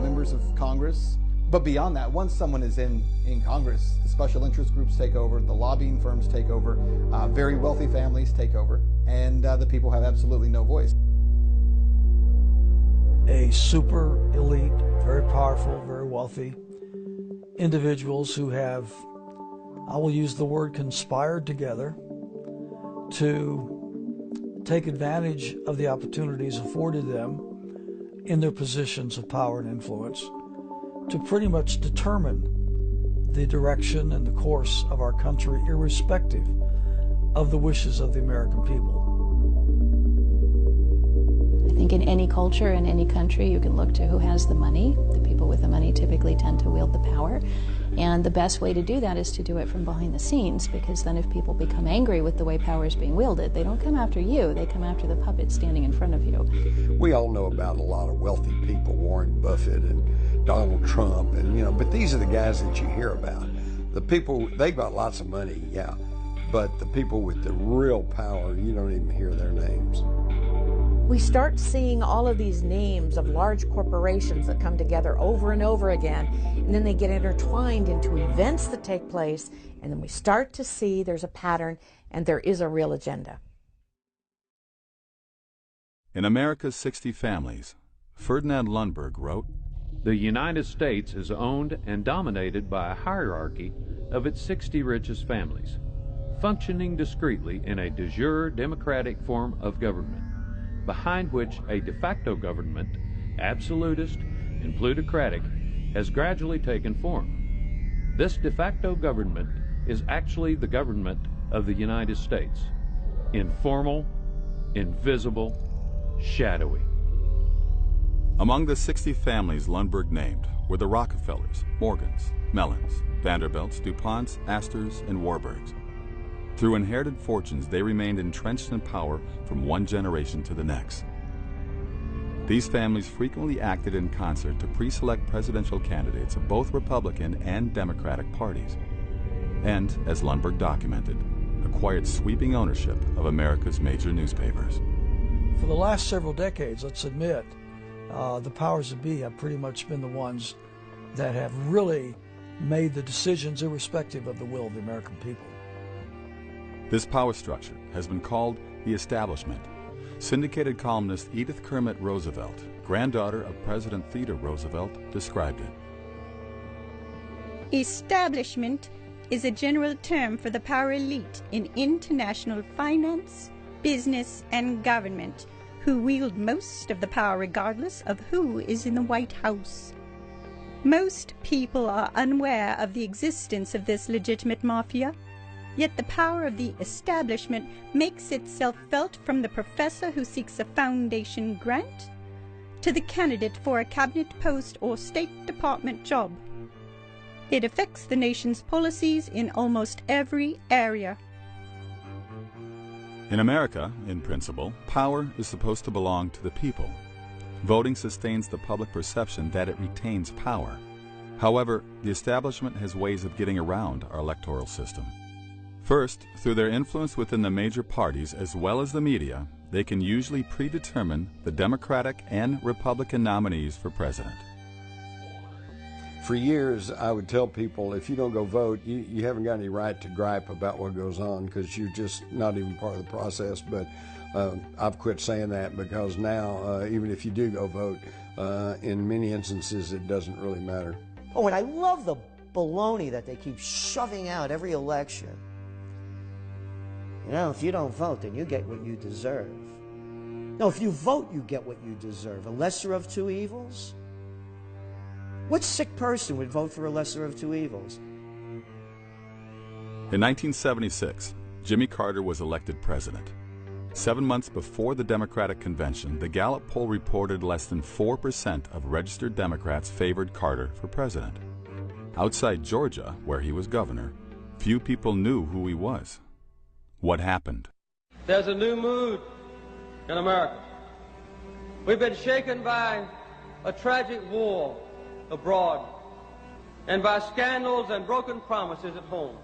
members of Congress, but beyond that, once someone is in Congress, the special interest groups take over, the lobbying firms take over, very wealthy families take over, and the people have absolutely no voice. A super elite, very powerful, very wealthy individuals who have, I will use the word, conspired together to take advantage of the opportunities afforded them in their positions of power and influence to pretty much determine the direction and the course of our country, irrespective of the wishes of the American people. I think in any culture, in any country, you can look to who has the money. The people with the money typically tend to wield the power. And the best way to do that is to do it from behind the scenes, because then if people become angry with the way power is being wielded, they don't come after you, they come after the puppet standing in front of you. We all know about a lot of wealthy people, Warren Buffett and Donald Trump, and but these are the guys that you hear about. The people, they've got lots of money, yeah, but the people with the real power, you don't even hear their names. we start seeing all of these names of large corporations that come together over and over again, and then they get intertwined into events that take place, and then we start to see there's a pattern and there is a real agenda. In America's 60 Families, Ferdinand Lundberg wrote, "The United States is owned and dominated by a hierarchy of its 60 richest families, functioning discreetly in a de jure democratic form of government, behind which a de facto government, absolutist and plutocratic, has gradually taken form. This de facto government is actually the government of the United States, informal, invisible, shadowy." Among the 60 families Lundberg named were the Rockefellers, Morgans, Mellons, Vanderbilts, DuPonts, Astors, and Warburgs. Through inherited fortunes, they remained entrenched in power from one generation to the next. These families frequently acted in concert to pre-select presidential candidates of both Republican and Democratic parties, and, as Lundberg documented, acquired sweeping ownership of America's major newspapers. For the last several decades, let's admit, the powers that be have pretty much been the ones that have really made the decisions irrespective of the will of the American people. This power structure has been called the establishment. Syndicated columnist Edith Kermit Roosevelt, granddaughter of President Theodore Roosevelt, described it. Establishment is a general term for the power elite in international finance, business, and government, who wield most of the power regardless of who is in the White House. Most people are unaware of the existence of this legitimate mafia, yet the power of the establishment makes itself felt from the professor who seeks a foundation grant to the candidate for a cabinet post or State Department job. It affects the nation's policies in almost every area. In America, in principle, power is supposed to belong to the people. Voting sustains the public perception that it retains power. However, the establishment has ways of getting around our electoral system. First, through their influence within the major parties as well as the media, they can usually predetermine the Democratic and Republican nominees for president. For years, I would tell people, if you don't go vote, you haven't got any right to gripe about what goes on because you're just not even part of the process. But I've quit saying that because now, even if you do go vote, in many instances, it doesn't really matter. Oh, and I love the baloney that they keep shoving out every election. You know, if you don't vote, then you get what you deserve. No, if you vote, you get what you deserve. A lesser of two evils? What sick person would vote for a lesser of two evils? In 1976, Jimmy Carter was elected president. 7 months before the Democratic convention, the Gallup poll reported less than 4% of registered Democrats favored Carter for president. Outside Georgia, where he was governor, few people knew who he was. What happened? There's a new mood in America. We've been shaken by a tragic war abroad and by scandals and broken promises at home.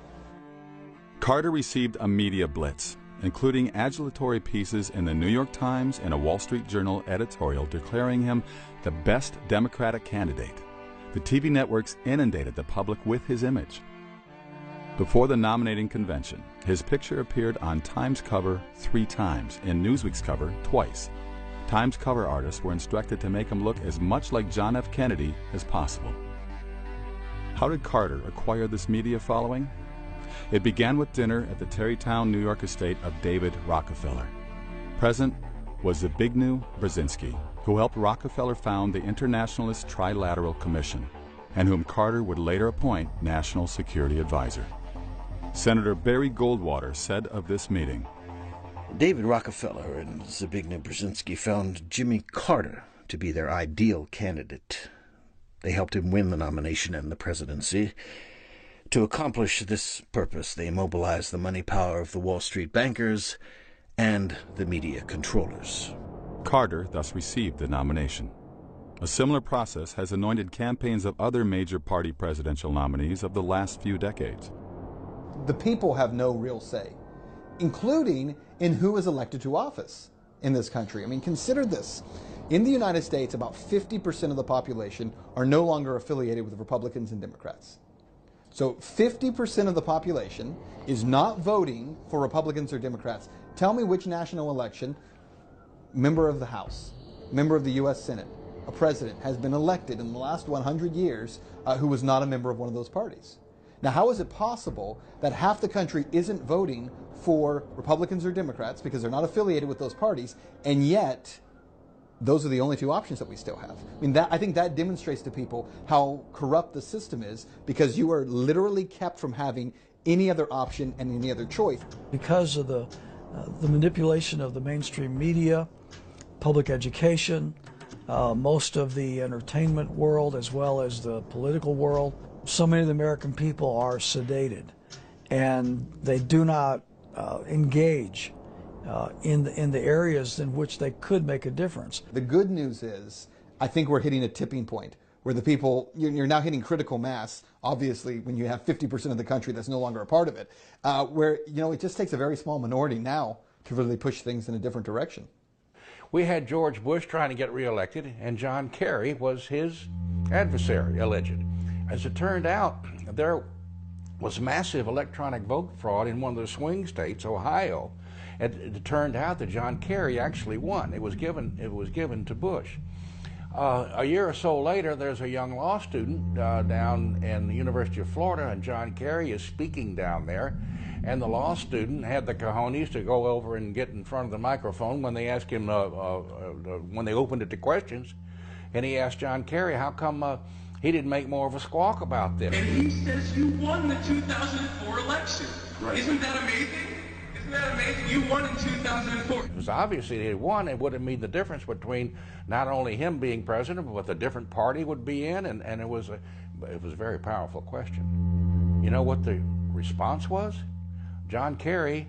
Carter received a media blitz, including adulatory pieces in the New York Times and a Wall Street Journal editorial declaring him the best Democratic candidate. The TV networks inundated the public with his image. Before the nominating convention, his picture appeared on Time's cover 3 times, and Newsweek's cover twice. Time's cover artists were instructed to make him look as much like John F. Kennedy as possible. How did Carter acquire this media following? It began with dinner at the Tarrytown, New York estate of David Rockefeller. Present was Zbigniew Brzezinski, who helped Rockefeller found the Internationalist Trilateral Commission, and whom Carter would later appoint National Security Advisor. Senator Barry Goldwater said of this meeting, David Rockefeller and Zbigniew Brzezinski found Jimmy Carter to be their ideal candidate. They helped him win the nomination and the presidency. To accomplish this purpose, they mobilized the money power of the Wall Street bankers and the media controllers. Carter thus received the nomination. A similar process has anointed campaigns of other major party presidential nominees of the last few decades. The people have no real say, including in who is elected to office. in this country. I mean, consider this. In the United States, about 50% of the population are no longer affiliated with Republicans and Democrats. So 50% of the population is not voting for Republicans or Democrats. Tell me which national election, member of the House, member of the U.S. Senate, a president has been elected in the last 100 years who was not a member of one of those parties. Now, how is it possible that half the country isn't voting for Republicans or Democrats because they're not affiliated with those parties, and yet those are the only two options that we still have? I mean, I think that demonstrates to people how corrupt the system is, because you are literally kept from having any other option and any other choice. Because of the manipulation of the mainstream media, public education, most of the entertainment world as well as the political world, so many of the American people are sedated, and they do not engage in the areas in which they could make a difference. The good news is, I think we're hitting a tipping point where the people, you're now hitting critical mass, obviously, when you have 50% of the country that's no longer a part of it, where, it just takes a very small minority now to really push things in a different direction. We had George Bush trying to get reelected, and John Kerry was his adversary, alleged. As it turned out, there was massive electronic vote fraud in one of the swing states, Ohio. It turned out that John Kerry actually won. It was given to Bush. A year or so later, there's a young law student down in the University of Florida, and John Kerry is speaking down there. And the law student had the cojones to go over and get in front of the microphone when they asked him, when they opened it to questions. And he asked John Kerry, how come he didn't make more of a squawk about this? And he says you won the 2004 election. Right. Isn't that amazing? Isn't that amazing? You won in 2004. It was obvious he had won. It would have made the difference between not only him being president, but a different party would be in, and it was a very powerful question. You know what the response was? John Kerry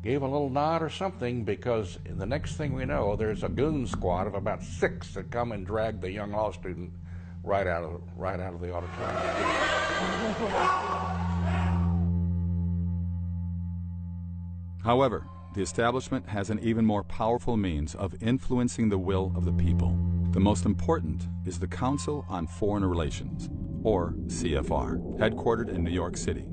gave a little nod or something, because the next thing we know, there's a goon squad of about 6 that come and drag the young law student right out of the auditorium. However, the establishment has an even more powerful means of influencing the will of the people. The most important is the Council on Foreign Relations, or CFR, headquartered in New York City.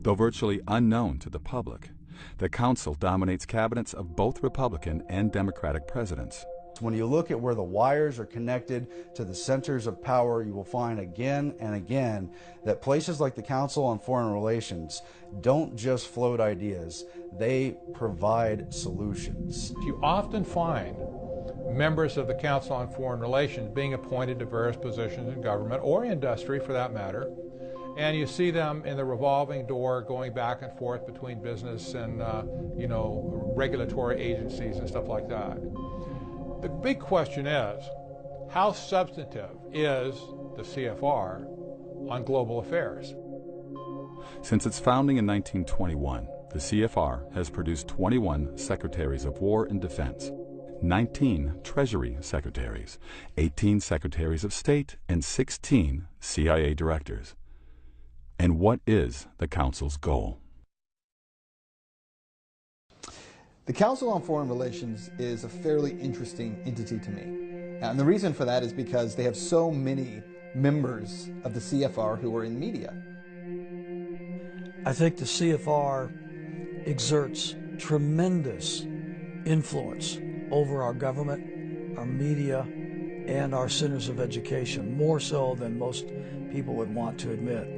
Though virtually unknown to the public, the Council dominates cabinets of both Republican and Democratic presidents. When you look at where the wires are connected to the centers of power, you will find again and again that places like the Council on Foreign Relations don't just float ideas, they provide solutions. You often find members of the Council on Foreign Relations being appointed to various positions in government or industry, for that matter, and you see them in the revolving door going back and forth between business and regulatory agencies and stuff like that. The big question is, how substantive is the CFR on global affairs? Since its founding in 1921, the CFR has produced 21 Secretaries of War and Defense, 19 Treasury Secretaries, 18 Secretaries of State, and 16 CIA Directors. And what is the Council's goal? The Council on Foreign Relations is a fairly interesting entity to me. And the reason for that is because they have so many members of the CFR who are in media. I think the CFR exerts tremendous influence over our government, our media, and our centers of education, more so than most people would want to admit.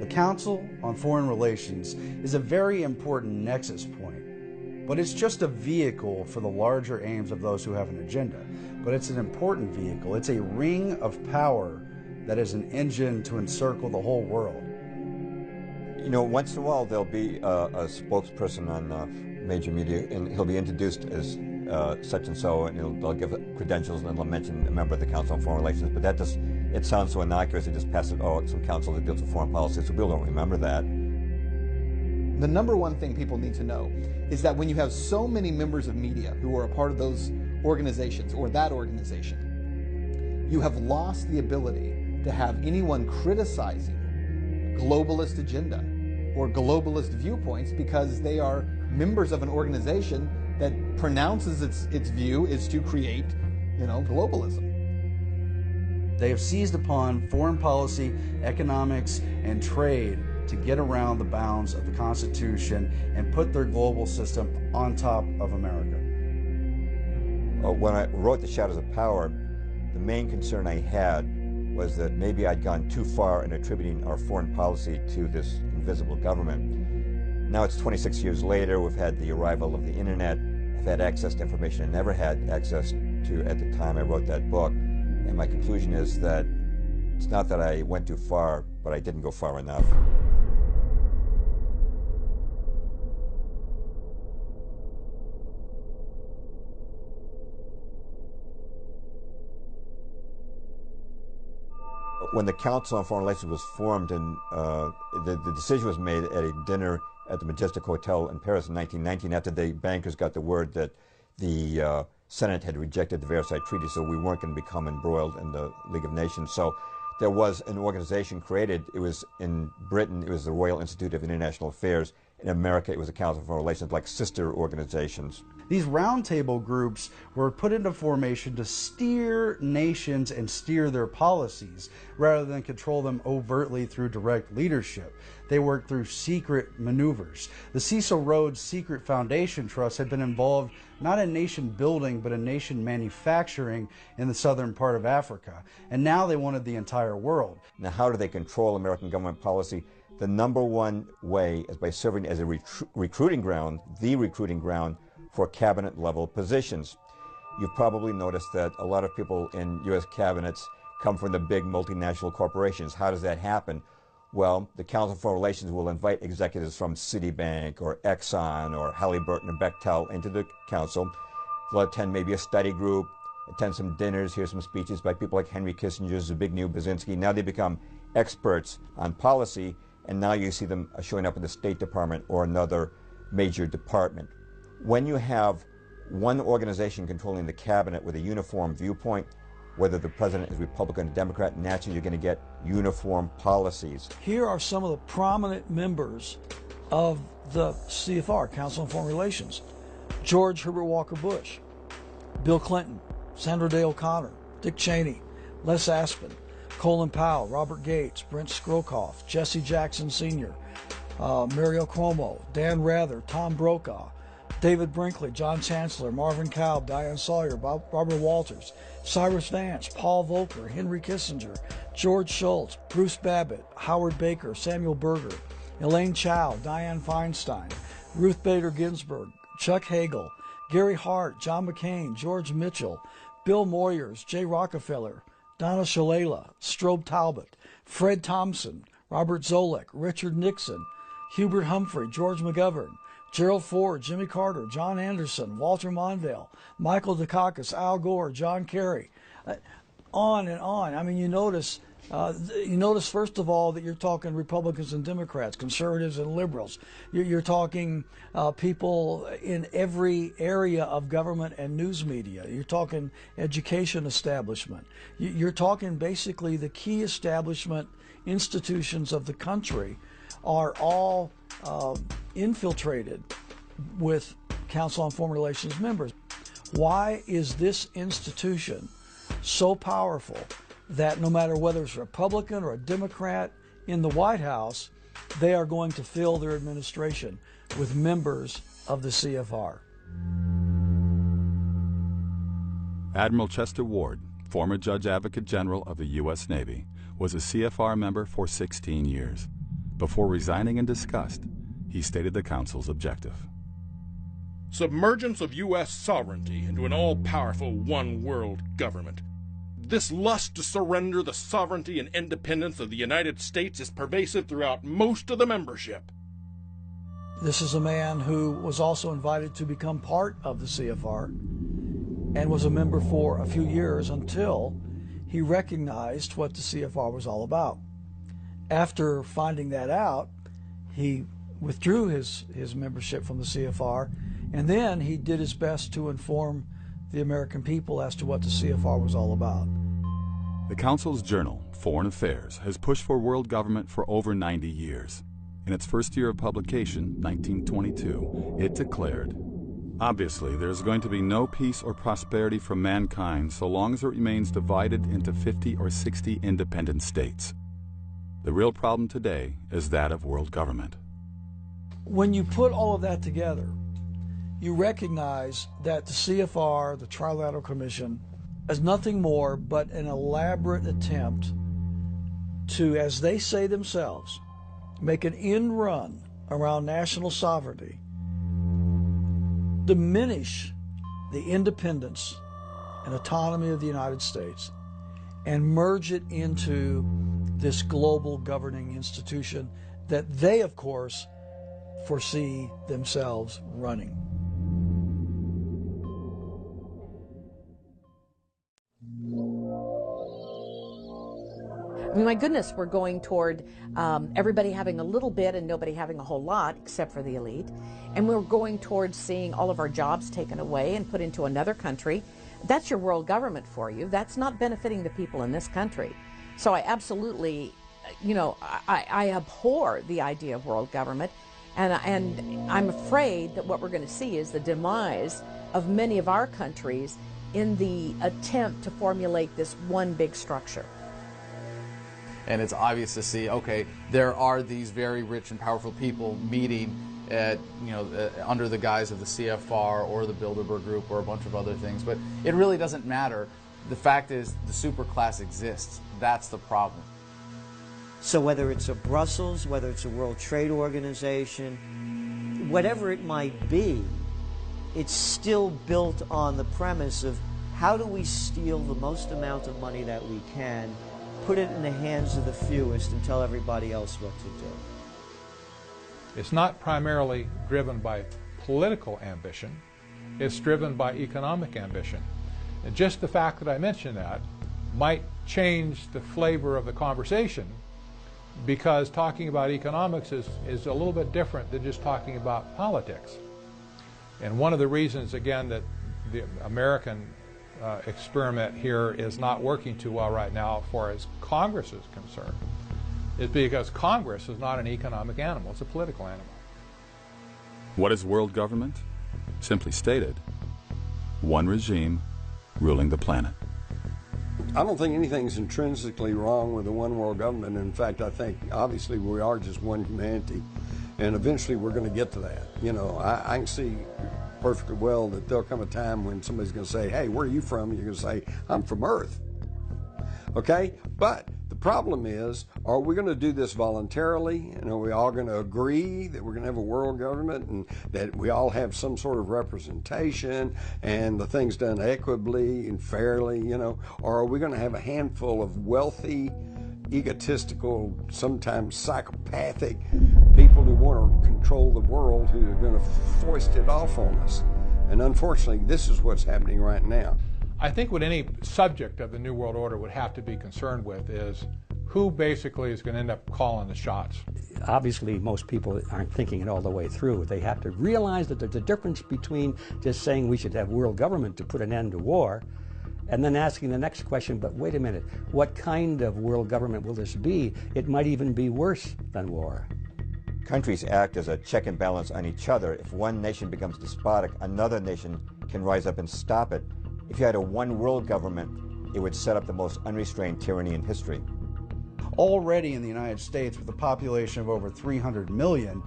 The Council on Foreign Relations is a very important nexus point, but it's just a vehicle for the larger aims of those who have an agenda. But it's an important vehicle. It's a ring of power that is an engine to encircle the whole world. Once in a while there'll be a spokesperson on major media, and he'll be introduced as such and so, and they'll give credentials, and then they'll mention a member of the Council on Foreign Relations. But that just, it sounds so innocuous, it just passes, it's some council that deals with foreign policy, so people don't remember that. The number one thing people need to know is that when you have so many members of media who are a part of those organizations or that organization, you have lost the ability to have anyone criticizing globalist agenda or globalist viewpoints, because they are members of an organization that pronounces its view is to create, globalism. They have seized upon foreign policy, economics, and trade to get around the bounds of the Constitution and put their global system on top of America. When I wrote The Shadows of Power, the main concern I had was that maybe I'd gone too far in attributing our foreign policy to this invisible government. Now it's 26 years later, we've had the arrival of the internet, I've had access to information I never had access to at the time I wrote that book, and my conclusion is that it's not that I went too far, but I didn't go far enough. When the Council on Foreign Relations was formed and the decision was made at a dinner at the Majestic Hotel in Paris in 1919 after the bankers got the word that the Senate had rejected the Versailles Treaty, so we weren't going to become embroiled in the League of Nations. So there was an organization created. It was in Britain, it was the Royal Institute of International Affairs. In America, it was the Council on Foreign Relations, like sister organizations. These roundtable groups were put into formation to steer nations and steer their policies rather than control them overtly through direct leadership. They worked through secret maneuvers. The Cecil Rhodes Secret Foundation Trust had been involved not in nation building but in nation manufacturing in the southern part of Africa. And now they wanted the entire world. Now, how do they control American government policy? The number one way is by serving as a recruiting ground, the recruiting ground for cabinet-level positions. You've probably noticed that a lot of people in U.S. cabinets come from the big multinational corporations. How does that happen? Well, the Council on Foreign Relations will invite executives from Citibank or Exxon or Halliburton or Bechtel into the council. They'll attend maybe a study group, attend some dinners, hear some speeches by people like Henry Kissinger, Zbigniew Brzezinski. Now they become experts on policy, and now you see them showing up in the State Department or another major department. When you have one organization controlling the cabinet with a uniform viewpoint, whether the president is Republican or Democrat, naturally you're going to get uniform policies. Here are some of the prominent members of the CFR, Council on Foreign Relations. George Herbert Walker Bush, Bill Clinton, Sandra Day O'Connor, Dick Cheney, Les Aspin, Colin Powell, Robert Gates, Brent Scowcroft, Jesse Jackson Sr., Mario Cuomo, Dan Rather, Tom Brokaw, David Brinkley, John Chancellor, Marvin Cobb, Diane Sawyer, Barbara Walters, Cyrus Vance, Paul Volcker, Henry Kissinger, George Shultz, Bruce Babbitt, Howard Baker, Samuel Berger, Elaine Chao, Dianne Feinstein, Ruth Bader Ginsburg, Chuck Hagel, Gary Hart, John McCain, George Mitchell, Bill Moyers, Jay Rockefeller, Donna Shalala, Strobe Talbot, Fred Thompson, Robert Zoellick, Richard Nixon, Hubert Humphrey, George McGovern, Gerald Ford, Jimmy Carter, John Anderson, Walter Mondale, Michael Dukakis, Al Gore, John Kerry, on and on. I mean, you notice first of all that you're talking Republicans and Democrats, conservatives and liberals. You're talking people in every area of government and news media. You're talking education establishment. You're talking basically the key establishment institutions of the country are all infiltrated with Council on Foreign Relations members. Why is this institution so powerful that no matter whether it's a Republican or a Democrat in the White House, they are going to fill their administration with members of the CFR? Admiral Chester Ward, former Judge Advocate General of the U.S. Navy, was a CFR member for 16 years. Before resigning in disgust, he stated the Council's objective. Submergence of U.S. sovereignty into an all-powerful one-world government. This lust to surrender the sovereignty and independence of the United States is pervasive throughout most of the membership. This is a man who was also invited to become part of the CFR and was a member for a few years until he recognized what the CFR was all about. After finding that out, he withdrew his membership from the CFR, and then he did his best to inform the American people as to what the CFR was all about. The Council's journal, Foreign Affairs, has pushed for world government for over 90 years. In its first year of publication, 1922, it declared, Obviously, there's going to be no peace or prosperity for mankind so long as it remains divided into 50 or 60 independent states. The real problem today is that of world government. When you put all of that together, you recognize that the CFR, the Trilateral Commission, is nothing more but an elaborate attempt to, as they say themselves, make an end run around national sovereignty, diminish the independence and autonomy of the United States, and merge it into this global governing institution that they, of course, foresee themselves running. I mean, my goodness, we're going toward everybody having a little bit and nobody having a whole lot, except for the elite. And we're going towards seeing all of our jobs taken away and put into another country. That's your world government for you. That's not benefiting the people in this country. So I absolutely, you know, I abhor the idea of world government. And I'm afraid that what we're going to see is the demise of many of our countries in the attempt to formulate this one big structure. And it's obvious to see, okay, there are these very rich and powerful people meeting at, under the guise of the CFR or the Bilderberg Group or a bunch of other things. But it really doesn't matter. The fact is the superclass exists. That's the problem. So whether it's a Brussels, whether it's a World Trade Organization, whatever it might be, it's still built on the premise of how do we steal the most amount of money that we can, put it in the hands of the fewest, and tell everybody else what to do. It's not primarily driven by political ambition. It's driven by economic ambition. And just the fact that I mentioned that might change the flavor of the conversation, because talking about economics is a little bit different than just talking about politics. And one of the reasons, again, that the American experiment here is not working too well right now as far as Congress is concerned is because Congress is not an economic animal, it's a political animal. What is world government? Simply stated, one regime ruling the planet. I don't think anything's intrinsically wrong with the one world government. In fact, I think obviously we are just one humanity, and eventually we're going to get to that. I can see perfectly well that there'll come a time when somebody's going to say, hey, where are you from? And you're going to say, I'm from Earth. Okay? But the problem is, are we going to do this voluntarily? And are we all going to agree that we're going to have a world government and that we all have some sort of representation and the thing's done equitably and fairly, Or are we going to have a handful of wealthy, egotistical, sometimes psychopathic people who want to control the world, who are going to foist it off on us? And unfortunately, this is what's happening right now. I think what any subject of the New World Order would have to be concerned with is who basically is going to end up calling the shots. Obviously, most people aren't thinking it all the way through. They have to realize that there's a difference between just saying we should have world government to put an end to war, and then asking the next question, but wait a minute, what kind of world government will this be? It might even be worse than war. Countries act as a check and balance on each other. If one nation becomes despotic, another nation can rise up and stop it. If you had a one world government, it would set up the most unrestrained tyranny in history. Already in the United States, with a population of over 300 million,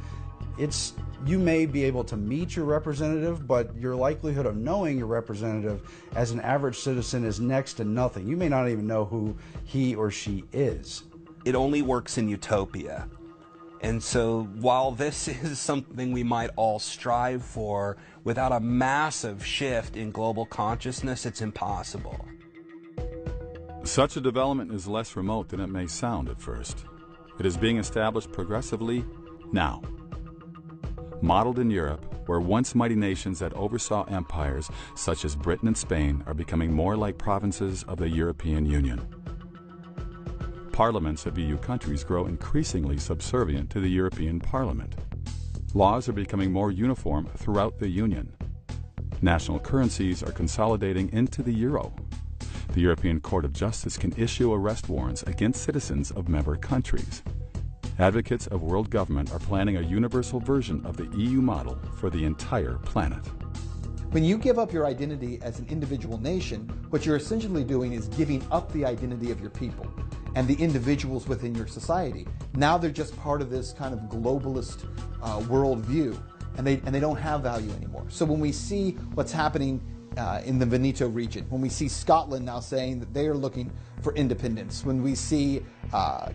you may be able to meet your representative, but your likelihood of knowing your representative as an average citizen is next to nothing. You may not even know who he or she is. It only works in utopia. And so while this is something we might all strive for, without a massive shift in global consciousness, it's impossible. Such a development is less remote than it may sound at first. It is being established progressively now. Modeled in Europe, where once mighty nations that oversaw empires such as Britain and Spain are becoming more like provinces of the European Union. Parliaments of EU countries grow increasingly subservient to the European Parliament. Laws are becoming more uniform throughout the Union. National currencies are consolidating into the euro. The European Court of Justice can issue arrest warrants against citizens of member countries. Advocates of world government are planning a universal version of the EU model for the entire planet. When you give up your identity as an individual nation, what you're essentially doing is giving up the identity of your people and the individuals within your society. Now they're just part of this kind of globalist worldview, and they don't have value anymore. So when we see what's happening in the Veneto region, when we see Scotland now saying that they are looking for independence, when we see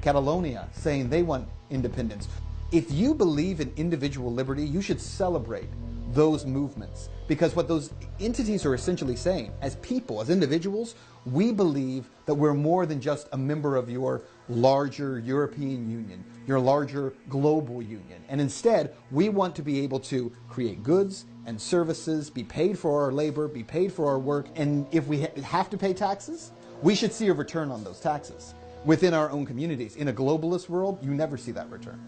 Catalonia saying they want independence, if you believe in individual liberty, you should celebrate those movements, because what those entities are essentially saying, as people, as individuals, we believe that we're more than just a member of your larger European Union, your larger global union, and instead we want to be able to create goods and services, be paid for our labor, be paid for our work, and if we have to pay taxes, we should see a return on those taxes within our own communities. In a globalist world, you never see that return.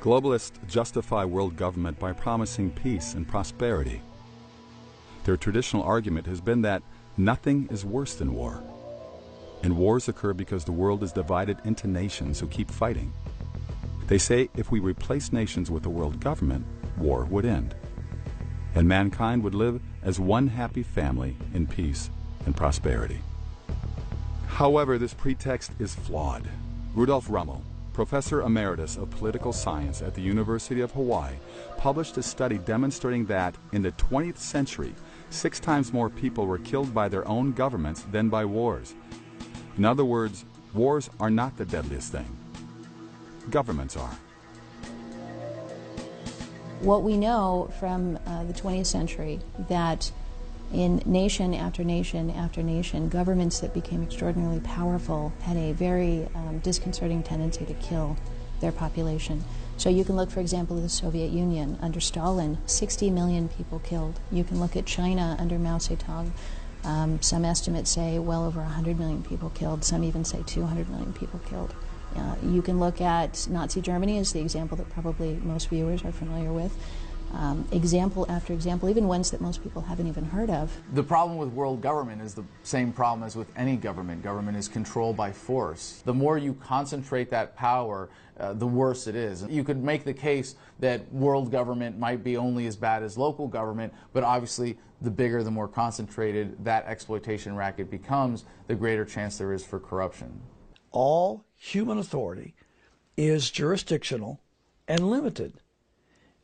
Globalists justify world government by promising peace and prosperity. Their traditional argument has been that nothing is worse than war. And wars occur because the world is divided into nations who keep fighting. They say if we replace nations with a world government, war would end. And mankind would live as one happy family in peace and prosperity. However, this pretext is flawed. Rudolf Rummel, Professor Emeritus of Political Science at the University of Hawaii, published a study demonstrating that in the 20th century, 6 times more people were killed by their own governments than by wars. In other words, wars are not the deadliest thing. Governments are. What we know from the 20th century, that in nation after nation after nation, governments that became extraordinarily powerful had a very disconcerting tendency to kill their population. So you can look, for example, at the Soviet Union. Under Stalin, 60 million people killed. You can look at China under Mao Zedong. Some estimates say well over 100 million people killed. Some even say 200 million people killed. You can look at Nazi Germany as the example that probably most viewers are familiar with. Example after example, even ones that most people haven't even heard of. The problem with world government is the same problem as with any government. Government is controlled by force. The more you concentrate that power, the worse it is. You could make the case that world government might be only as bad as local government, but obviously the bigger, the more concentrated that exploitation racket becomes, the greater chance there is for corruption. All human authority is jurisdictional and limited.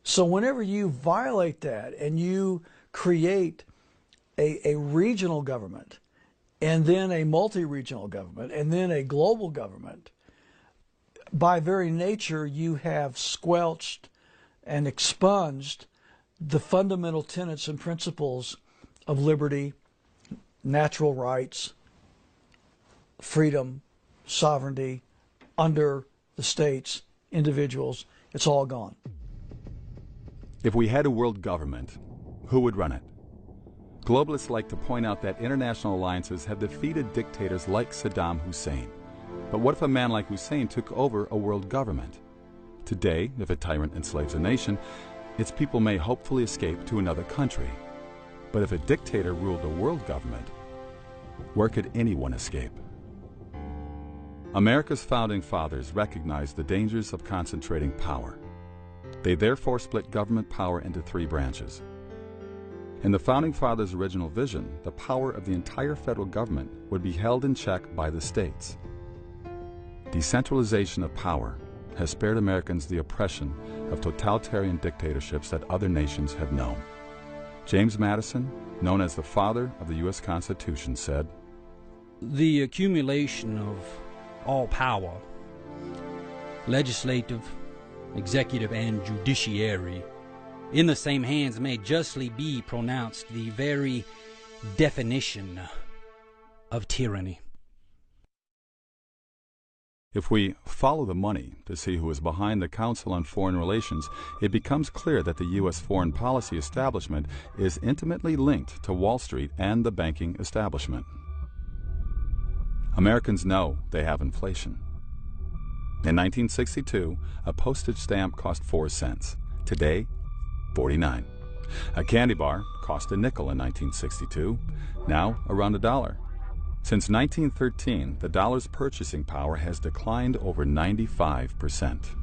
So whenever you violate that and you create a regional government and then a multi-regional government and then a global government, by very nature you have squelched and expunged the fundamental tenets and principles of liberty, natural rights, freedom, sovereignty under the states, individuals. It's all gone. If we had a world government, who would run it? Globalists like to point out that international alliances have defeated dictators like Saddam Hussein. But what if a man like Hussein took over a world government? Today, if a tyrant enslaves a nation, its people may hopefully escape to another country. But if a dictator ruled a world government, where could anyone escape? America's founding fathers recognized the dangers of concentrating power. They therefore split government power into 3 branches. In the Founding Fathers' original vision, the power of the entire federal government would be held in check by the states. Decentralization of power has spared Americans the oppression of totalitarian dictatorships that other nations have known. James Madison, known as the father of the U.S. Constitution, said, "The accumulation of all power, legislative, executive, and judiciary, in the same hands may justly be pronounced the very definition of tyranny." If we follow the money to see who is behind the Council on Foreign Relations, it becomes clear that the U.S. foreign policy establishment is intimately linked to Wall Street and the banking establishment. Americans know they have inflation. In 1962, a postage stamp cost 4 cents. Today, 49. A candy bar cost a nickel in 1962, now around $1. Since 1913, the dollar's purchasing power has declined over 95%.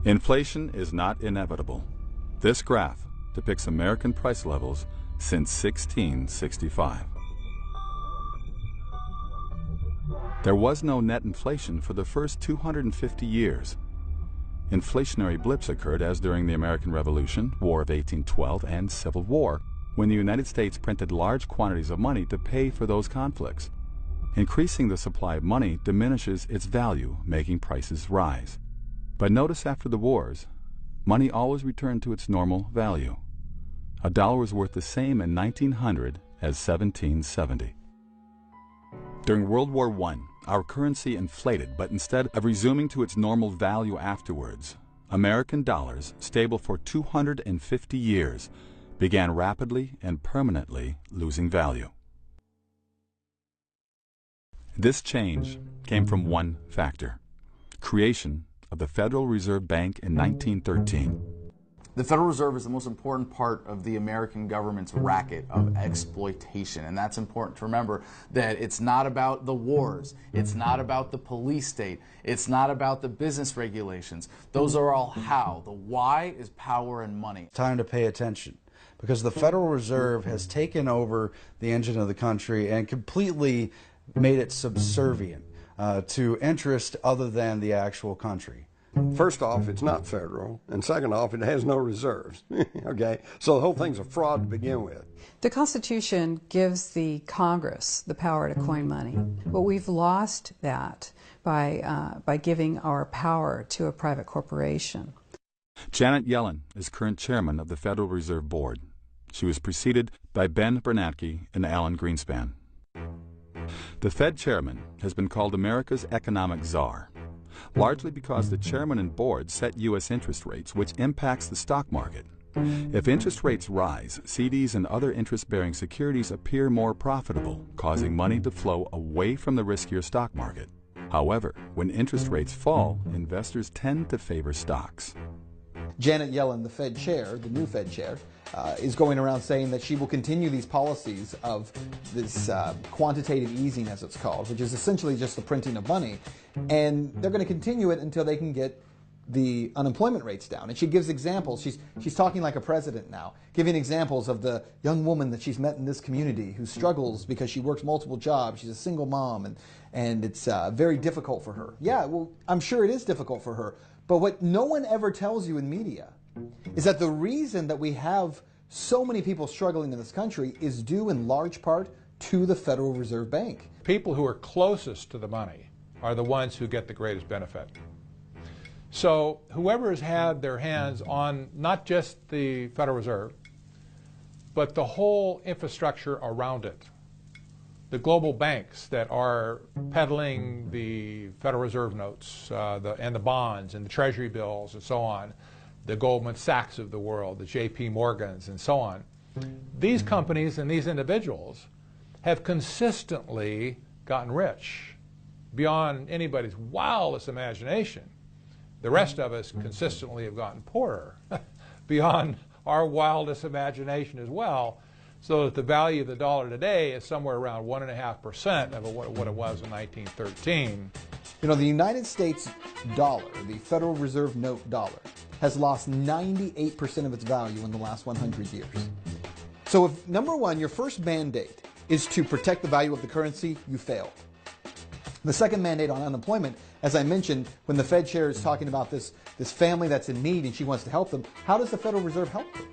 Inflation is not inevitable. This graph, depicts American price levels since 1665. There was no net inflation for the first 250 years. Inflationary blips occurred as during the American Revolution, War of 1812, and Civil War, when the United States printed large quantities of money to pay for those conflicts. Increasing the supply of money diminishes its value, making prices rise. But notice after the wars, money always returned to its normal value. A dollar was worth the same in 1900 as 1770. During World War I, our currency inflated, but instead of resuming to its normal value afterwards, American dollars, stable for 250 years, began rapidly and permanently losing value. This change came from one factor: creation of the Federal Reserve Bank in 1913. The Federal Reserve is the most important part of the American government's racket of exploitation, and that's important to remember, that it's not about the wars, it's not about the police state, it's not about the business regulations. Those are all how. The why is power and money. Time to pay attention, because the Federal Reserve has taken over the engine of the country and completely made it subservient to interest other than the actual country. First off, it's not federal, and second off, it has no reserves. Okay, so the whole thing's a fraud to begin with. The Constitution gives the Congress the power to coin money, but we've lost that by giving our power to a private corporation. Janet Yellen is current chairman of the Federal Reserve Board. She was preceded by Ben Bernanke and Alan Greenspan. The Fed chairman has been called America's economic czar, largely because the chairman and board set U.S. interest rates, which impacts the stock market. If interest rates rise, CDs and other interest-bearing securities appear more profitable, causing money to flow away from the riskier stock market. However, when interest rates fall, investors tend to favor stocks. Janet Yellen, the Fed chair, the new Fed chair, is going around saying that she will continue these policies of this quantitative easing, as it's called, which is essentially just the printing of money, and they're going to continue it until they can get the unemployment rates down. And she gives examples. She's talking like a president now, giving examples of the young woman that she's met in this community who struggles because she works multiple jobs. She's a single mom, and it's very difficult for her. Yeah, well, I'm sure it is difficult for her. But what no one ever tells you in media is that the reason that we have so many people struggling in this country is due in large part to the Federal Reserve Bank. People who are closest to the money are the ones who get the greatest benefit. So whoever has had their hands on not just the Federal Reserve, but the whole infrastructure around it, the global banks that are peddling the Federal Reserve notes and the bonds and the Treasury bills and so on, the Goldman Sachs of the world, the JP Morgans and so on. These companies and these individuals have consistently gotten rich beyond anybody's wildest imagination. The rest of us consistently have gotten poorer beyond our wildest imagination as well, so that the value of the dollar today is somewhere around 1.5% of what it was in 1913. You know, the United States dollar, the Federal Reserve note dollar, has lost 98% of its value in the last 100 years. So if, number one, your first mandate is to protect the value of the currency, you failed. The second mandate on unemployment, as I mentioned, when the Fed chair is talking about this family that's in need and she wants to help them, how does the Federal Reserve help them?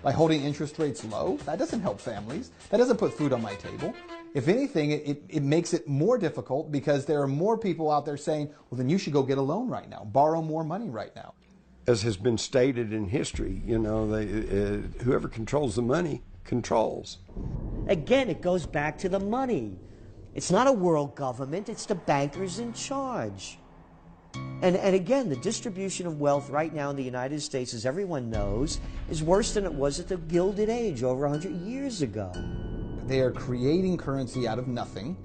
By holding interest rates low? That doesn't help families. That doesn't put food on my table. If anything, it makes it more difficult because there are more people out there saying, well, then you should go get a loan right now, borrow more money right now. As has been stated in history, you know, whoever controls the money controls. Again, it goes back to the money. It's not a world government, it's the bankers in charge. And again, the distribution of wealth right now in the United States, as everyone knows, is worse than it was at the Gilded Age over 100 years ago. They are creating currency out of nothing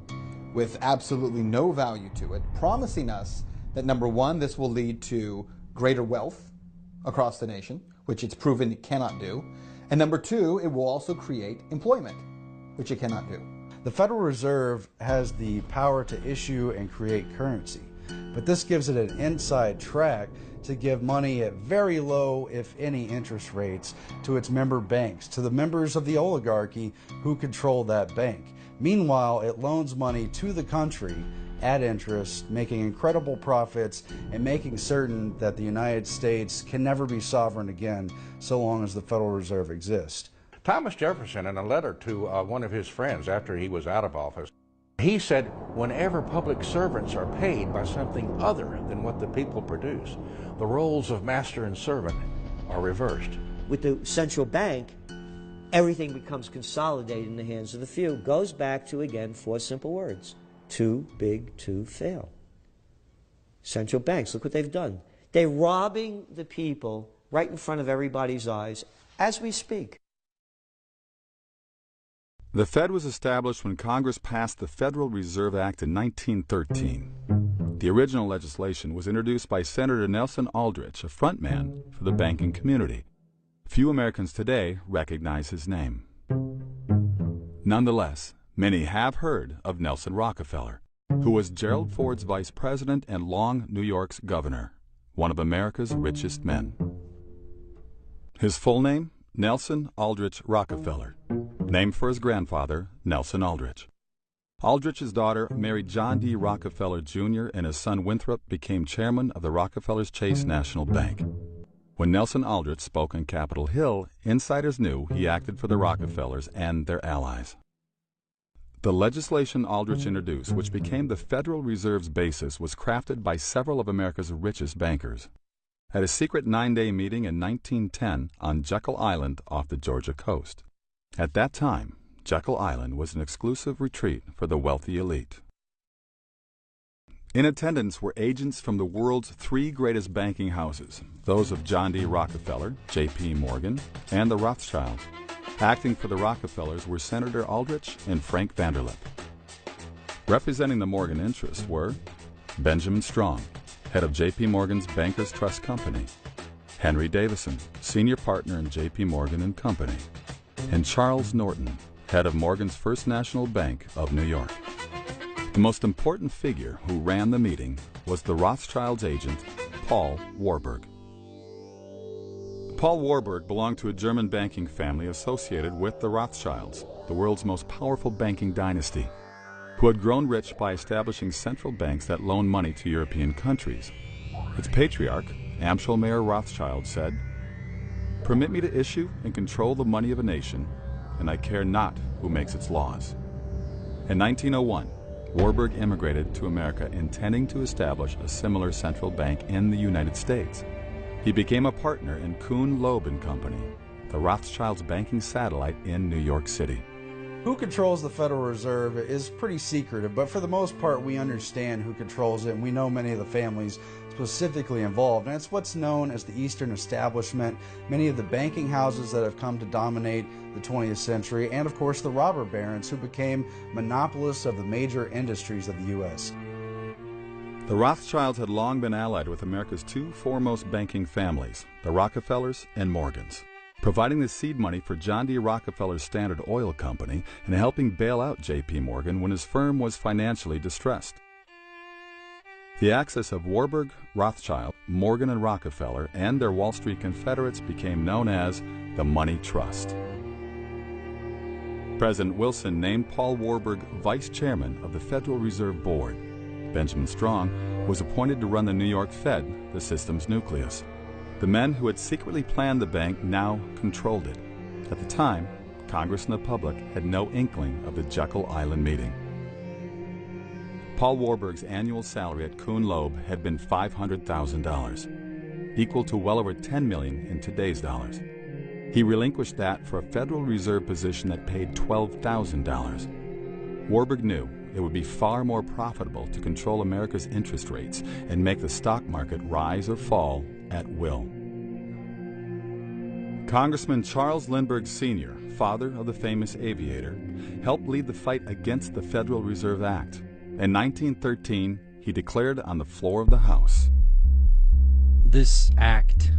with absolutely no value to it, promising us that, number one, this will lead to greater wealth across the nation, which it's proven it cannot do. And number two, it will also create employment, which it cannot do. The Federal Reserve has the power to issue and create currency, but but this gives it an inside track to give money at very low, if any, interest rates to its member banks, to the members of the oligarchy who control that bank. Meanwhile, it loans money to the country at interest, making incredible profits and making certain that the United States can never be sovereign again so long as the Federal Reserve exists. Thomas Jefferson, in a letter to one of his friends after he was out of office, he said, whenever public servants are paid by something other than what the people produce, the roles of master and servant are reversed. With the central bank, everything becomes consolidated in the hands of the few. Goes back to, again, 4 simple words. Too big to fail. Central banks, look what they've done. They're robbing the people right in front of everybody's eyes as we speak. The Fed was established when Congress passed the Federal Reserve Act in 1913. The original legislation was introduced by Senator Nelson Aldrich, a frontman for the banking community. Few Americans today recognize his name. Nonetheless, many have heard of Nelson Rockefeller, who was Gerald Ford's vice president and long New York's governor, one of America's richest men. His full name? Nelson Aldrich Rockefeller, named for his grandfather, Nelson Aldrich. Aldrich's daughter married John D. Rockefeller Jr., and his son Winthrop became chairman of the Rockefeller's Chase National Bank. When Nelson Aldrich spoke on Capitol Hill, insiders knew he acted for the Rockefellers and their allies. The legislation Aldrich introduced, which became the Federal Reserve's basis, was crafted by several of America's richest bankers. At a secret 9-day meeting in 1910 on Jekyll Island off the Georgia coast. At that time, Jekyll Island was an exclusive retreat for the wealthy elite. In attendance were agents from the world's 3 greatest banking houses, those of John D. Rockefeller, J.P. Morgan, and the Rothschilds. Acting for the Rockefellers were Senator Aldrich and Frank Vanderlip. Representing the Morgan interests were Benjamin Strong, head of J.P. Morgan's Bankers Trust Company, Henry Davison, senior partner in J.P. Morgan & Company, and Charles Norton, head of Morgan's First National Bank of New York. The most important figure who ran the meeting was the Rothschilds' agent, Paul Warburg. Paul Warburg belonged to a German banking family associated with the Rothschilds, the world's most powerful banking dynasty, who had grown rich by establishing central banks that loaned money to European countries. Its patriarch, Amschel Mayer Rothschild, said, "Permit me to issue and control the money of a nation, and I care not who makes its laws." In 1901, Warburg immigrated to America intending to establish a similar central bank in the United States. He became a partner in Kuhn, Loeb & Company, the Rothschilds' banking satellite in New York City. Who controls the Federal Reserve is pretty secretive, but for the most part we understand who controls it, and we know many of the families specifically involved, and it's what's known as the Eastern Establishment, many of the banking houses that have come to dominate the 20th century, and of course the robber barons who became monopolists of the major industries of the U.S. The Rothschilds had long been allied with America's 2 foremost banking families, the Rockefellers and Morgans, providing the seed money for John D. Rockefeller's Standard Oil Company and helping bail out J.P. Morgan when his firm was financially distressed. The axis of Warburg, Rothschild, Morgan, and Rockefeller and their Wall Street confederates became known as the Money Trust. President Wilson named Paul Warburg vice chairman of the Federal Reserve Board. Benjamin Strong was appointed to run the New York Fed, the system's nucleus. The men who had secretly planned the bank now controlled it. At the time, Congress and the public had no inkling of the Jekyll Island meeting. Paul Warburg's annual salary at Kuhn Loeb had been $500,000, equal to well over $10 million in today's dollars. He relinquished that for a Federal Reserve position that paid $12,000. Warburg knew it would be far more profitable to control America's interest rates and make the stock market rise or fall at will. Congressman Charles Lindbergh Sr., father of the famous aviator, helped lead the fight against the Federal Reserve Act. In 1913, he declared on the floor of the House, "This act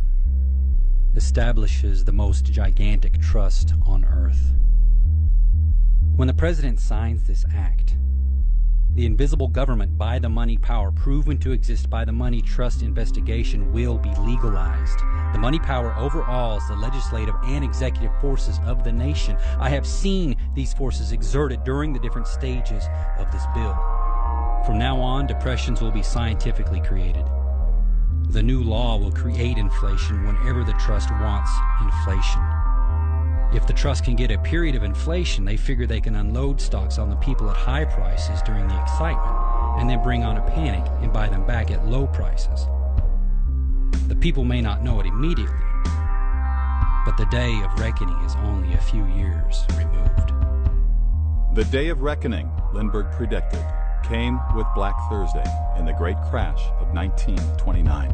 establishes the most gigantic trust on earth. When the President signs this act, The invisible government by the money power proven to exist by the money trust investigation will be legalized. The money power overawes the legislative and executive forces of the nation. I have seen these forces exerted during the different stages of this bill. From now on, depressions will be scientifically created. The new law will create inflation whenever the trust wants inflation. If the trust can get a period of inflation, they figure they can unload stocks on the people at high prices during the excitement, and then bring on a panic and buy them back at low prices. The people may not know it immediately, but the day of reckoning is only a few years removed. The day of reckoning, Lindbergh predicted, came with Black Thursday in the great crash of 1929.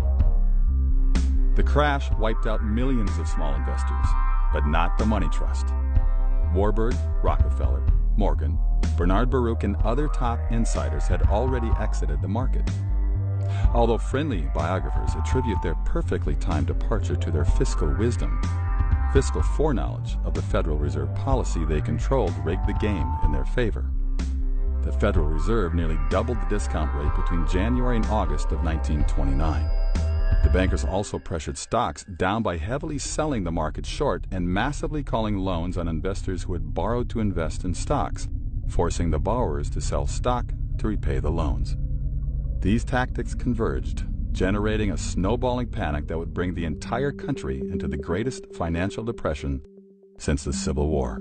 The crash wiped out millions of small investors, but not the money trust. Warburg, Rockefeller, Morgan, Bernard Baruch, and other top insiders had already exited the market. Although friendly biographers attribute their perfectly timed departure to their fiscal wisdom, fiscal foreknowledge of the Federal Reserve policy they controlled rigged the game in their favor. The Federal Reserve nearly doubled the discount rate between January and August of 1929. The bankers also pressured stocks down by heavily selling the market short and massively calling loans on investors who had borrowed to invest in stocks, forcing the borrowers to sell stock to repay the loans. These tactics converged, generating a snowballing panic that would bring the entire country into the greatest financial depression since the Civil War.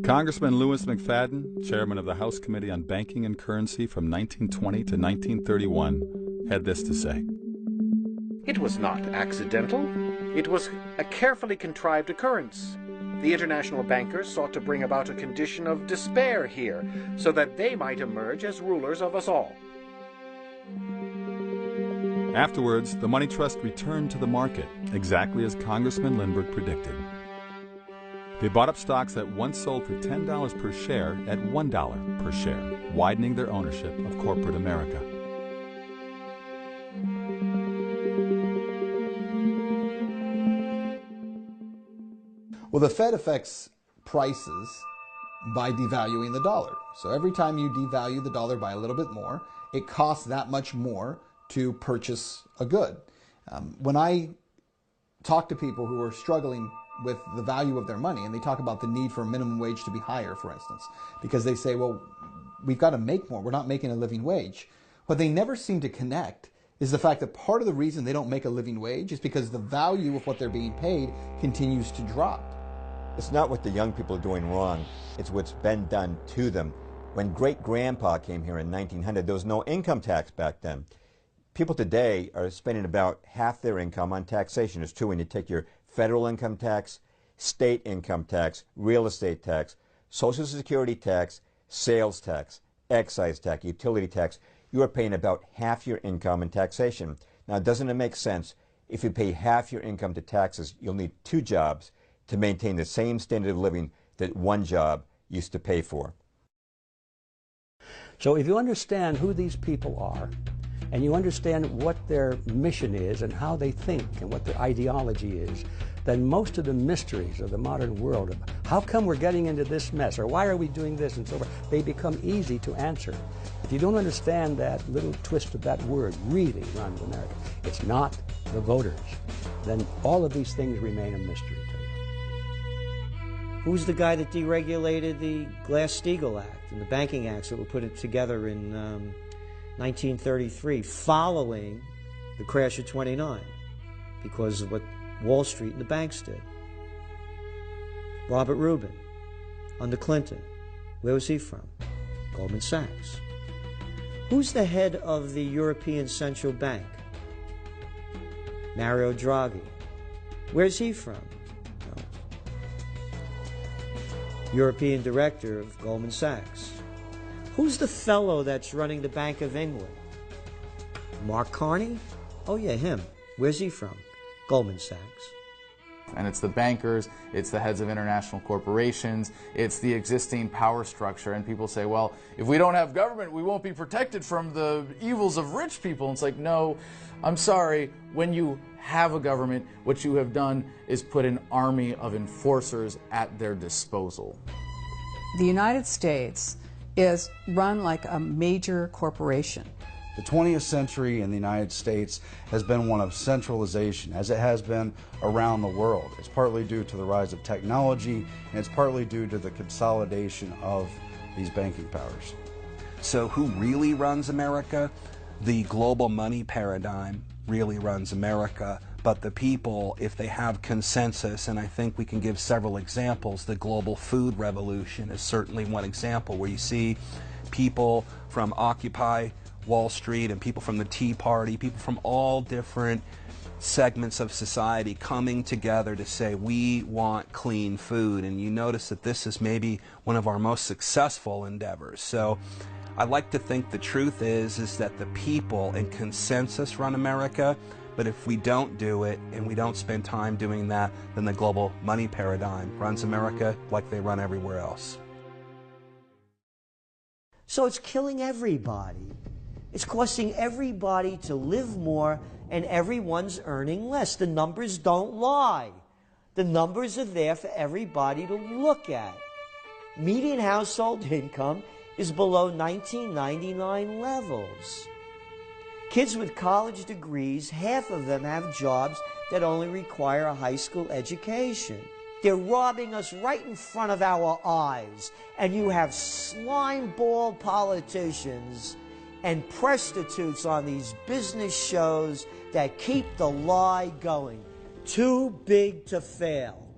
Congressman Louis McFadden, chairman of the House Committee on Banking and Currency from 1920 to 1931, had this to say. It was not accidental. It was a carefully contrived occurrence. The international bankers sought to bring about a condition of despair here, so that they might emerge as rulers of us all. Afterwards, the money trust returned to the market, exactly as Congressman Lindbergh predicted. They bought up stocks that once sold for $10 per share at $1 per share, widening their ownership of corporate America. Well, the Fed affects prices by devaluing the dollar. So every time you devalue the dollar by a little bit more, it costs that much more to purchase a good. When I talk to people who are struggling with the value of their money, and they talk about the need for a minimum wage to be higher, for instance, because they say, well, we've got to make more. We're not making a living wage. What they never seem to connect is the fact that part of the reason they don't make a living wage is because the value of what they're being paid continues to drop. It's not what the young people are doing wrong. It's what's been done to them. When great-grandpa came here in 1900, there was no income tax back then. People today are spending about half their income on taxation. It's true when you take your federal income tax, state income tax, real estate tax, Social Security tax, sales tax, excise tax, utility tax, you are paying about half your income in taxation. Now, doesn't it make sense? If you pay half your income to taxes, you'll need 2 jobs to maintain the same standard of living that 1 job used to pay for. So if you understand who these people are, and you understand what their mission is and how they think and what their ideology is, then most of the mysteries of the modern world, of how come we're getting into this mess, or why are we doing this, and so forth, they become easy to answer. If you don't understand that little twist of that word really runs America, it's not the voters, then all of these things remain a mystery to you. Who's the guy that deregulated the Glass-Steagall Act and the banking acts that were put together in 1933, following the crash of '29, because of what Wall Street and the banks did? Robert Rubin, under Clinton. Where was he from? Goldman Sachs. Who's the head of the European Central Bank? Mario Draghi. Where's he from? European director of Goldman Sachs. Who's the fellow that's running the Bank of England? Mark Carney? Oh yeah, him. Where's he from? Goldman Sachs. And it's the bankers, it's the heads of international corporations, it's the existing power structure. And people say, well, if we don't have government, we won't be protected from the evils of rich people. And it's like, no, I'm sorry. When you have a government, what you have done is put an army of enforcers at their disposal. The United States is run like a major corporation. The 20th century in the United States has been one of centralization, as it has been around the world. It's partly due to the rise of technology, and it's partly due to the consolidation of these banking powers. So who really runs America? The global money paradigm really runs America, but the people, if they have consensus, and I think we can give several examples, the global food revolution is certainly one example where you see people from Occupy Wall Street and people from the Tea Party, people from all different segments of society coming together to say we want clean food. And you notice that this is maybe one of our most successful endeavors. So I like to think the truth is that the people and consensus run America, but if we don't do it and we don't spend time doing that, then the global money paradigm runs America like they run everywhere else. So it's killing everybody. It's costing everybody to live more, and everyone's earning less. The numbers don't lie. The numbers are there for everybody to look at. Median household income is below 1999 levels. Kids with college degrees, half of them have jobs that only require a high school education. They're robbing us right in front of our eyes, and you have slime-ball politicians and prostitutes on these business shows that keep the lie going. Too big to fail.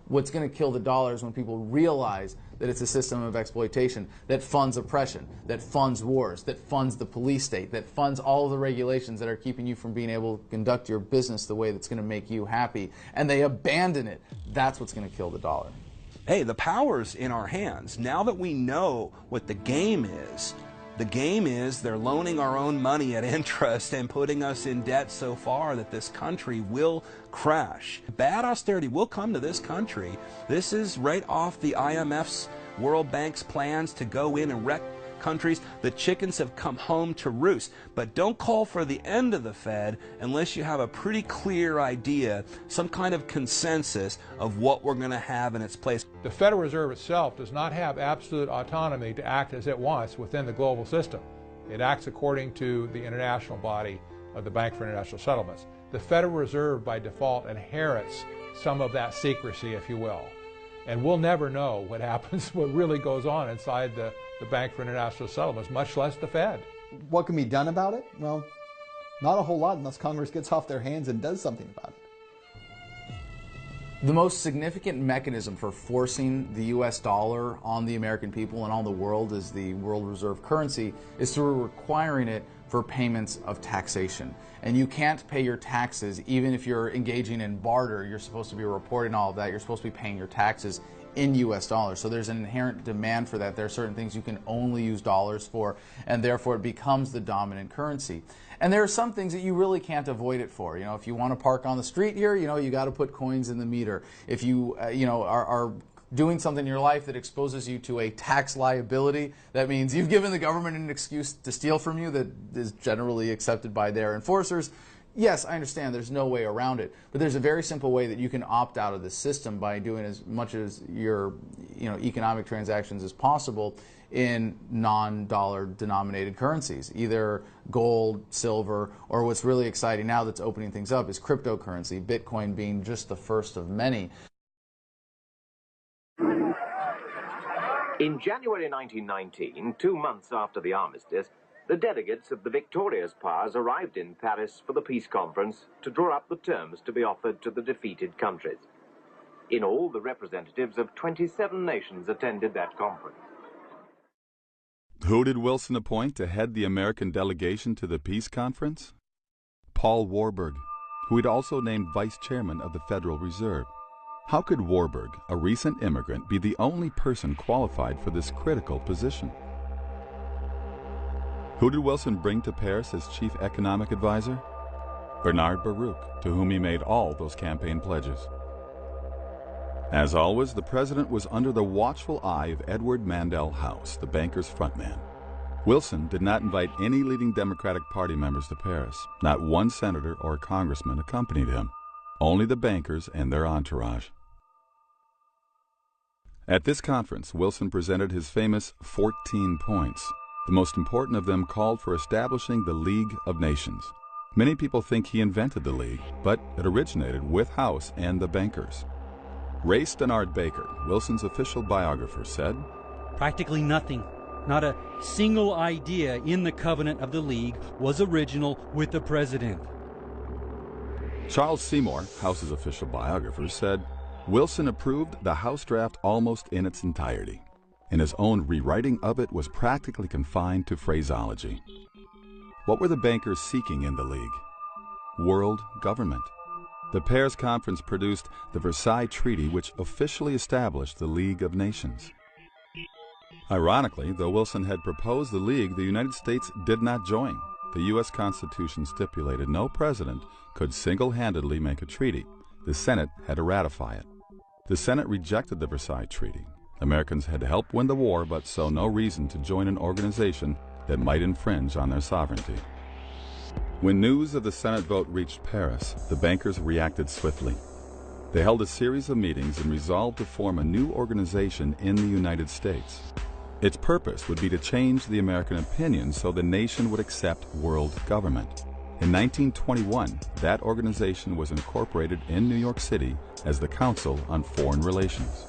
What's going to kill the dollar is when people realize that it's a system of exploitation that funds oppression, that funds wars, that funds the police state, that funds all of the regulations that are keeping you from being able to conduct your business the way that's going to make you happy, and they abandon it. That's what's going to kill the dollar. Hey, the power's in our hands. Now that we know what the game is they're loaning our own money at interest and putting us in debt so far that this country will crash. Bad austerity will come to this country. This is right off the IMF's, World Bank's plans to go in and wreck countries. The chickens have come home to roost. But don't call for the end of the Fed unless you have a pretty clear idea, some kind of consensus of what we're going to have in its place. The Federal Reserve itself does not have absolute autonomy to act as it wants within the global system. It acts according to the international body of the Bank for International Settlements. The Federal Reserve, by default, inherits some of that secrecy, if you will. And we'll never know what happens, what really goes on inside the Bank for International Settlements, much less the Fed. What can be done about it? Well, not a whole lot unless Congress gets off their hands and does something about it. The most significant mechanism for forcing the U.S. dollar on the American people and on the world as the world reserve currency is through requiring it for payments of taxation. And you can't pay your taxes even if you're engaging in barter. You're supposed to be reporting all of that. You're supposed to be paying your taxes in U.S. dollars. So there's an inherent demand for that. There are certain things you can only use dollars for, and therefore it becomes the dominant currency. And there are some things that you really can't avoid it for. You know, if you want to park on the street here, you know, you got to put coins in the meter. If you, are doing something in your life that exposes you to a tax liability, that means you've given the government an excuse to steal from you that is generally accepted by their enforcers. Yes, I understand there's no way around it, but there's a very simple way that you can opt out of the system by doing as much as your economic transactions as possible in non-dollar denominated currencies, either gold, silver, or what's really exciting now that's opening things up is cryptocurrency, Bitcoin being just the first of many. In January 1919, 2 months after the armistice, the delegates of the victorious powers arrived in Paris for the peace conference to draw up the terms to be offered to the defeated countries. In all, the representatives of 27 nations attended that conference. Who did Wilson appoint to head the American delegation to the peace conference? Paul Warburg, who he'd also named vice chairman of the Federal Reserve. How could Warburg, a recent immigrant, be the only person qualified for this critical position? Who did Wilson bring to Paris as chief economic advisor? Bernard Baruch, to whom he made all those campaign pledges. As always, the president was under the watchful eye of Edward Mandell House, the banker's frontman. Wilson did not invite any leading Democratic Party members to Paris. Not one senator or congressman accompanied him. Only the bankers and their entourage. At this conference, Wilson presented his famous 14 points. The most important of them called for establishing the League of Nations. Many people think he invented the League, but it originated with House and the bankers. Ray Stannard Baker, Wilson's official biographer, said, "Practically nothing, not a single idea in the covenant of the League was original with the president." Charles Seymour, House's official biographer, said, "Wilson approved the House draft almost in its entirety, and his own rewriting of it was practically confined to phraseology." What were the bankers seeking in the League? World government. The Paris Conference produced the Versailles Treaty, which officially established the League of Nations. Ironically, though Wilson had proposed the League, the United States did not join. The U.S. Constitution stipulated no president could single-handedly make a treaty. The Senate had to ratify it. The Senate rejected the Versailles Treaty. Americans had helped win the war, but saw no reason to join an organization that might infringe on their sovereignty. When news of the Senate vote reached Paris, the bankers reacted swiftly. They held a series of meetings and resolved to form a new organization in the United States. Its purpose would be to change the American opinion so the nation would accept world government. In 1921, that organization was incorporated in New York City as the Council on Foreign Relations.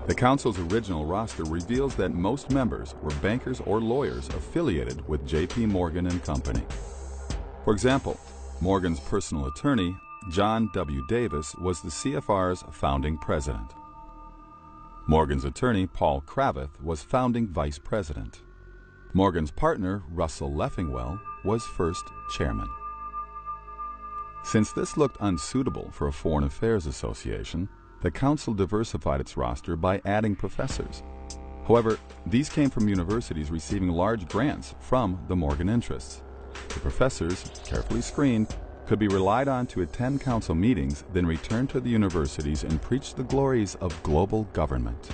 The Council's original roster reveals that most members were bankers or lawyers affiliated with J.P. Morgan and Company. For example, Morgan's personal attorney, John W. Davis, was the CFR's founding president. Morgan's attorney, Paul Cravath, was founding vice president. Morgan's partner, Russell Leffingwell, was first chairman. Since this looked unsuitable for a Foreign Affairs Association, the Council diversified its roster by adding professors. However, these came from universities receiving large grants from the Morgan interests. The professors, carefully screened, could be relied on to attend Council meetings, then return to the universities and preach the glories of global government.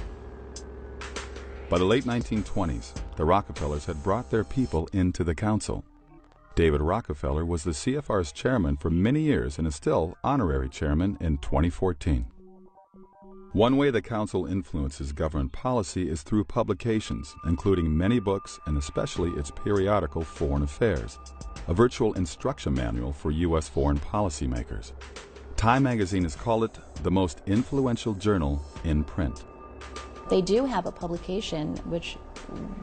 By the late 1920s, the Rockefellers had brought their people into the Council. David Rockefeller was the CFR's chairman for many years and is still honorary chairman in 2014. One way the Council influences government policy is through publications, including many books and especially its periodical Foreign Affairs, a virtual instruction manual for U.S. foreign policymakers. Time magazine has called it the most influential journal in print. They do have a publication which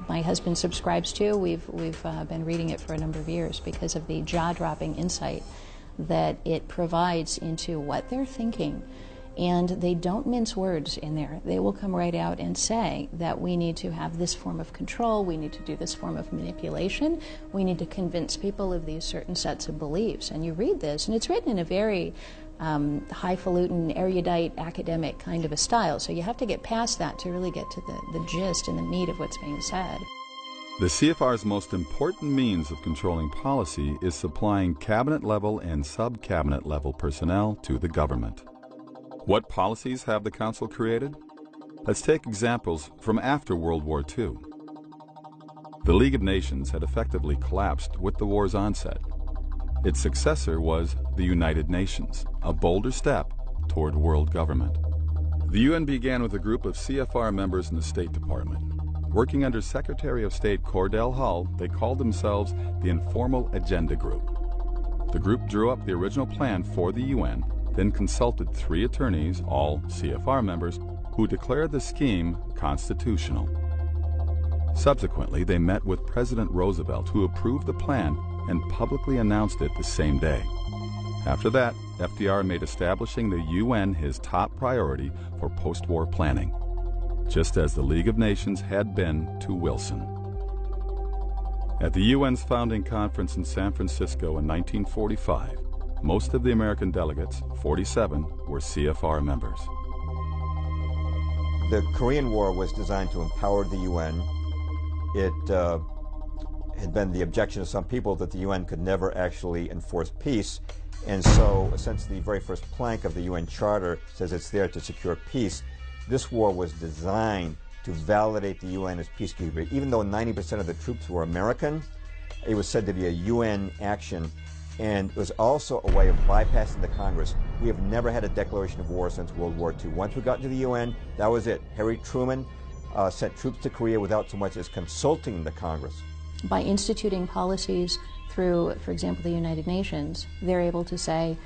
my husband subscribes to. We've been reading it for a number of years because of the jaw-dropping insight that it provides into what they're thinking. And they don't mince words in there. They will come right out and say that we need to have this form of control, we need to do this form of manipulation, we need to convince people of these certain sets of beliefs. And you read this, and it's written in a very highfalutin, erudite, academic kind of a style. So you have to get past that to really get to the gist and the meat of what's being said. The CFR's most important means of controlling policy is supplying cabinet-level and sub-cabinet-level personnel to the government. What policies have the Council created? Let's take examples from after World War II. The League of Nations had effectively collapsed with the war's onset. Its successor was the United Nations, a bolder step toward world government. The UN began with a group of CFR members in the State Department. Working under Secretary of State Cordell Hull, they called themselves the Informal Agenda Group. The group drew up the original plan for the UN, then consulted 3 attorneys, all CFR members, who declared the scheme constitutional. Subsequently, they met with President Roosevelt, who approved the plan and publicly announced it the same day. After that, FDR made establishing the UN his top priority for post-war planning, just as the League of Nations had been to Wilson. At the UN's founding conference in San Francisco in 1945, most of the American delegates, 47, were CFR members. The Korean War was designed to empower the UN. It had been the objection of some people that the UN could never actually enforce peace, and so essentially the very first plank of the UN Charter says it's there to secure peace. This war was designed to validate the UN as peacekeeper. Even though 90% of the troops were American, it was said to be a UN action And it was also a way of bypassing the Congress. We have never had a declaration of war since World War II. Once we got into the UN, that was it. Harry Truman sent troops to Korea without so much as consulting the Congress. By instituting policies through, for example, the United Nations, they're able to say,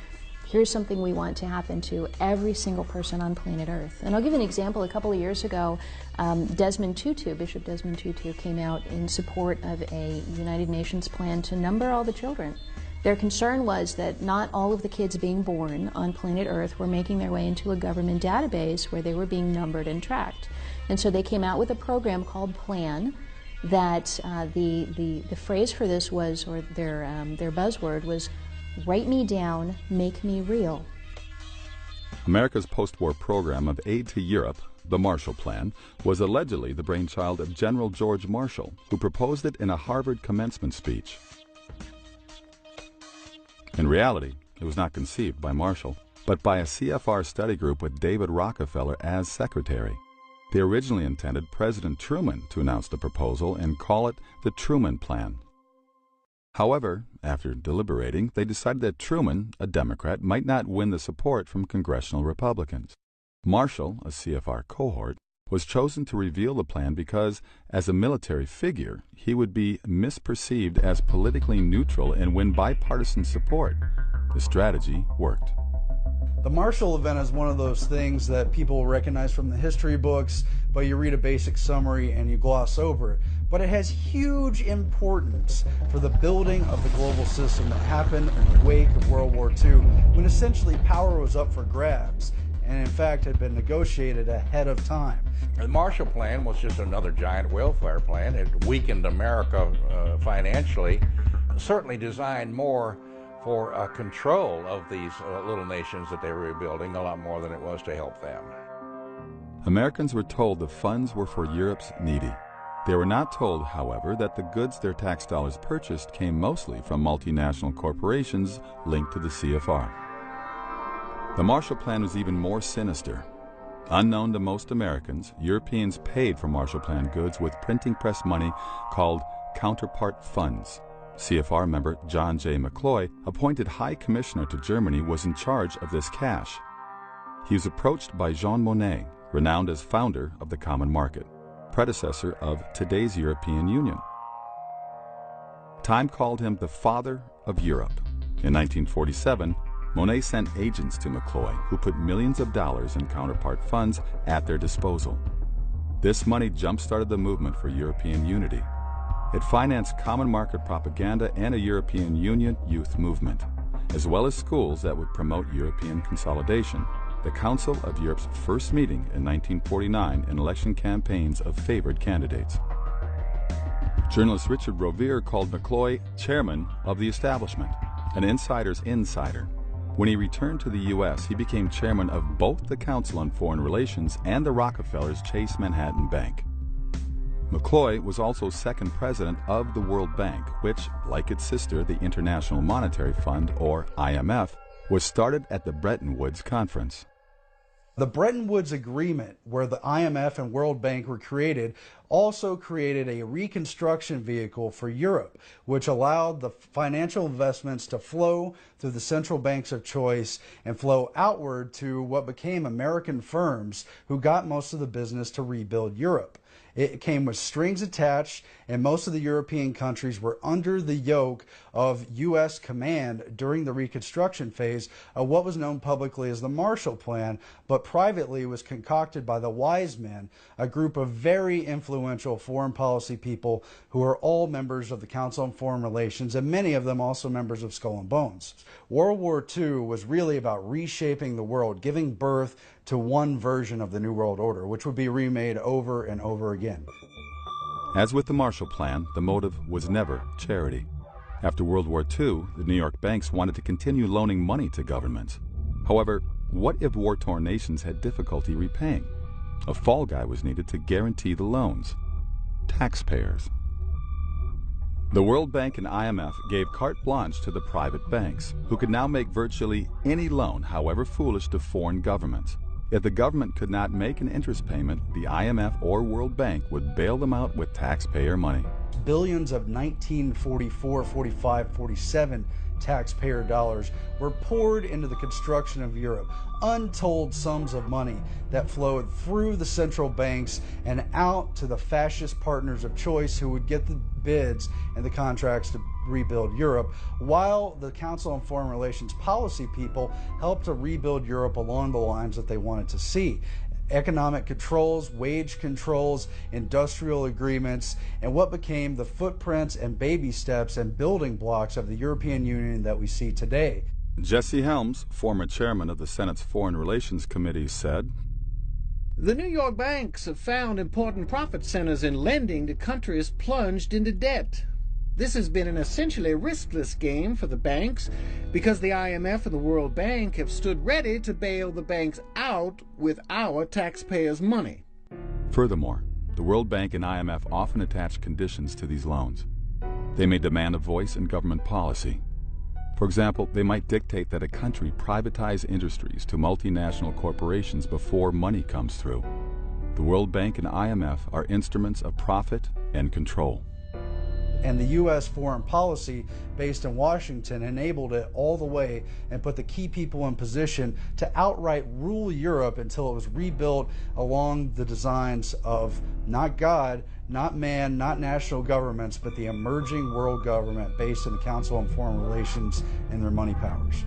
here's something we want to happen to every single person on planet Earth. And I'll give you an example. A couple of years ago, Desmond Tutu, Bishop Desmond Tutu, came out in support of a United Nations plan to number all the children. Their concern was that not all of the kids being born on planet Earth were making their way into a government database where they were being numbered and tracked. And so they came out with a program called PLAN that the phrase for this was, or their buzzword was, write me down, make me real. America's post-war program of aid to Europe, the Marshall Plan, was allegedly the brainchild of General George Marshall, who proposed it in a Harvard commencement speech. In reality, it was not conceived by Marshall, but by a CFR study group with David Rockefeller as secretary. They originally intended President Truman to announce the proposal and call it the Truman Plan. However, after deliberating, they decided that Truman, a Democrat, might not win the support from congressional Republicans. Marshall, a CFR cohort, was chosen to reveal the plan because, as a military figure, he would be misperceived as politically neutral and win bipartisan support. The strategy worked. The Marshall Event is one of those things that people recognize from the history books, but you read a basic summary and you gloss over it. But it has huge importance for the building of the global system that happened in the wake of World War II, when essentially power was up for grabs, and in fact had been negotiated ahead of time. The Marshall Plan was just another giant welfare plan. It weakened America financially, certainly designed more for control of these little nations that they were rebuilding, a lot more than it was to help them. Americans were told the funds were for Europe's needy. They were not told, however, that the goods their tax dollars purchased came mostly from multinational corporations linked to the CFR. The Marshall Plan was even more sinister. Unknown to most Americans, Europeans paid for Marshall Plan goods with printing press money called counterpart funds. CFR member John J. McCloy, appointed High Commissioner to Germany, was in charge of this cash. He was approached by Jean Monnet, renowned as founder of the Common Market, predecessor of today's European Union. Time called him the father of Europe. In 1947, Monnet sent agents to McCloy who put millions of dollars in counterpart funds at their disposal. This money jump-started the movement for European unity. It financed common market propaganda and a European Union youth movement, as well as schools that would promote European consolidation. The Council of Europe's first meeting in 1949 in election campaigns of favored candidates. Journalist Richard Rovere called McCloy chairman of the establishment, an insider's insider. When he returned to the U.S., he became chairman of both the Council on Foreign Relations and the Rockefellers' Chase Manhattan Bank. McCloy was also second president of the World Bank, which, like its sister, the International Monetary Fund, or IMF, was started at the Bretton Woods Conference. The Bretton Woods Agreement, where the IMF and World Bank were created, also created a reconstruction vehicle for Europe, which allowed the financial investments to flow through the central banks of choice and flow outward to what became American firms who got most of the business to rebuild Europe. It came with strings attached, and most of the European countries were under the yoke of U.S. command during the Reconstruction phase of what was known publicly as the Marshall Plan, but privately was concocted by the Wise Men, a group of very influential foreign policy people who are all members of the Council on Foreign Relations, and many of them also members of Skull and Bones. World War II was really about reshaping the world, giving birth to one version of the New World Order, which would be remade over and over again. As with the Marshall Plan, the motive was never charity. After World War II, the New York banks wanted to continue loaning money to governments. However, what if war-torn nations had difficulty repaying? A fall guy was needed to guarantee the loans: taxpayers. The World Bank and IMF gave carte blanche to the private banks, who could now make virtually any loan, however foolish, to foreign governments. If the government could not make an interest payment, the IMF or World Bank would bail them out with taxpayer money. Billions of 1944, 45, 47 taxpayer dollars were poured into the construction of Europe. Untold sums of money that flowed through the central banks and out to the fascist partners of choice who would get the bids and the contracts to rebuild Europe, while the Council on Foreign Relations policy people helped to rebuild Europe along the lines that they wanted to see. Economic controls, wage controls, industrial agreements, and what became the footprints and baby steps and building blocks of the European Union that we see today. Jesse Helms, former chairman of the Senate's Foreign Relations Committee, said, "The New York banks have found important profit centers in lending to countries plunged into debt. This has been an essentially riskless game for the banks because the IMF and the World Bank have stood ready to bail the banks out with our taxpayers' money." Furthermore, the World Bank and IMF often attach conditions to these loans. They may demand a voice in government policy. For example, they might dictate that a country privatize industries to multinational corporations before money comes through. The World Bank and IMF are instruments of profit and control. And the U.S. foreign policy based in Washington enabled it all the way and put the key people in position to outright rule Europe until it was rebuilt along the designs of not God, not man, not national governments, but the emerging world government based in the Council on Foreign Relations and their money powers.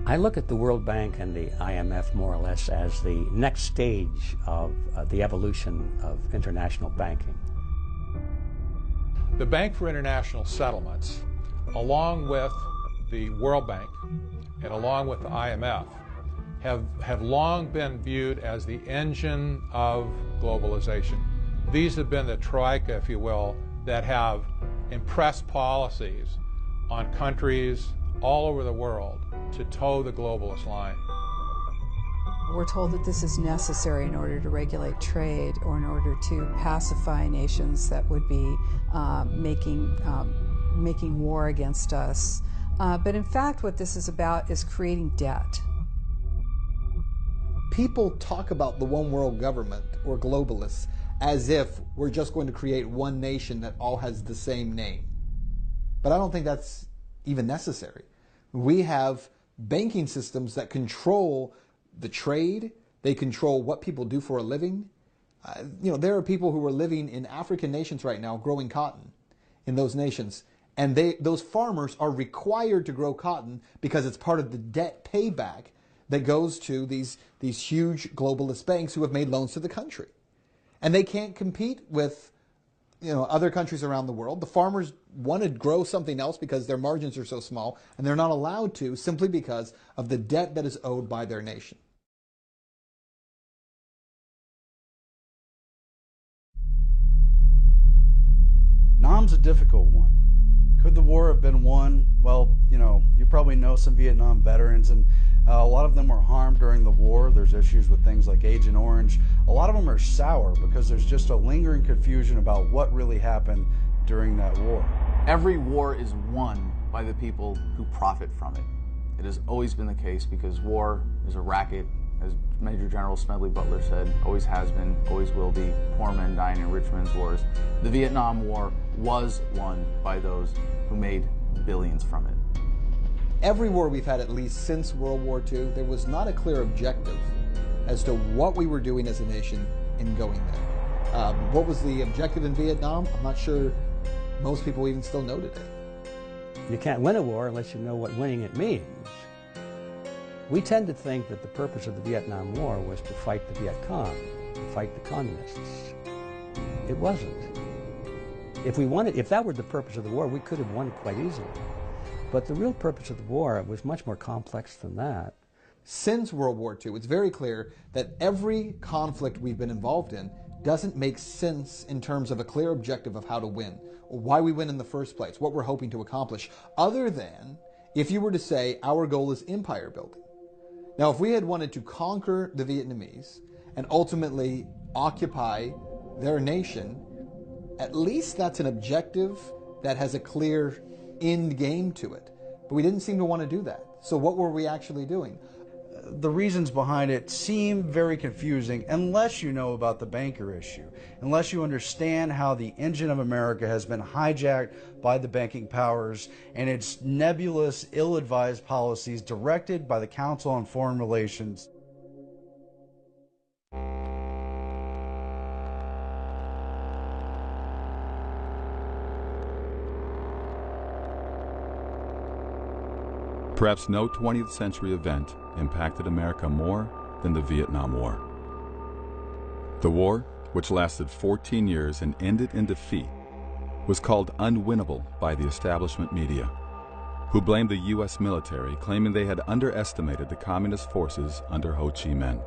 I look at the World Bank and the IMF more or less as the next stage of the evolution of international banking. The Bank for International Settlements, along with the World Bank and along with the IMF, have long been viewed as the engine of globalization. These have been the troika, if you will, that have impressed policies on countries all over the world to toe the globalist line. We're told that this is necessary in order to regulate trade or in order to pacify nations that would be making war against us. But in fact, what this is about is creating debt. People talk about the one world government or globalists as if we're just going to create one nation that all has the same name. But I don't think that's even necessary. We have banking systems that control the trade, they control what people do for a living. There are people who are living in African nations right now growing cotton in those nations, and those farmers are required to grow cotton because it's part of the debt payback that goes to these huge globalist banks who have made loans to the country. And they can't compete with other countries around the world. The farmers want to grow something else because their margins are so small, and they're not allowed to simply because of the debt that is owed by their nation. Nam's a difficult one. Could the war have been won? Well, you probably know some Vietnam veterans, and a lot of them were harmed during the war. There's issues with things like Agent Orange. A lot of them are sour because there's just a lingering confusion about what really happened during that war. Every war is won by the people who profit from it. It has always been the case because war is a racket, as Major General Smedley Butler said, always has been, always will be, poor men dying in rich men's wars. The Vietnam War was won by those who made billions from it. Every war we've had, at least since World War II, there was not a clear objective as to what we were doing as a nation in going there. What was the objective in Vietnam? I'm not sure most people even still know today. You can't win a war unless you know what winning it means. We tend to think that the purpose of the Vietnam War was to fight the Viet Cong, to fight the communists. It wasn't. If that were the purpose of the war, we could have won quite easily. But the real purpose of the war was much more complex than that. Since World War II, it's very clear that every conflict we've been involved in doesn't make sense in terms of a clear objective of how to win, or why we win in the first place, what we're hoping to accomplish, other than if you were to say our goal is empire building. Now, if we had wanted to conquer the Vietnamese and ultimately occupy their nation, at least that's an objective that has a clear end game to it. But we didn't seem to want to do that. So what were we actually doing? the reasons behind it seem very confusing unless you know about the banker issue, unless you understand how the engine of America has been hijacked by the banking powers and its nebulous, ill-advised policies directed by the Council on Foreign Relations. Perhaps no 20th century event impacted America more than the Vietnam War. The war, which lasted 14 years and ended in defeat, was called unwinnable by the establishment media, who blamed the U.S. military, claiming they had underestimated the communist forces under Ho Chi Minh.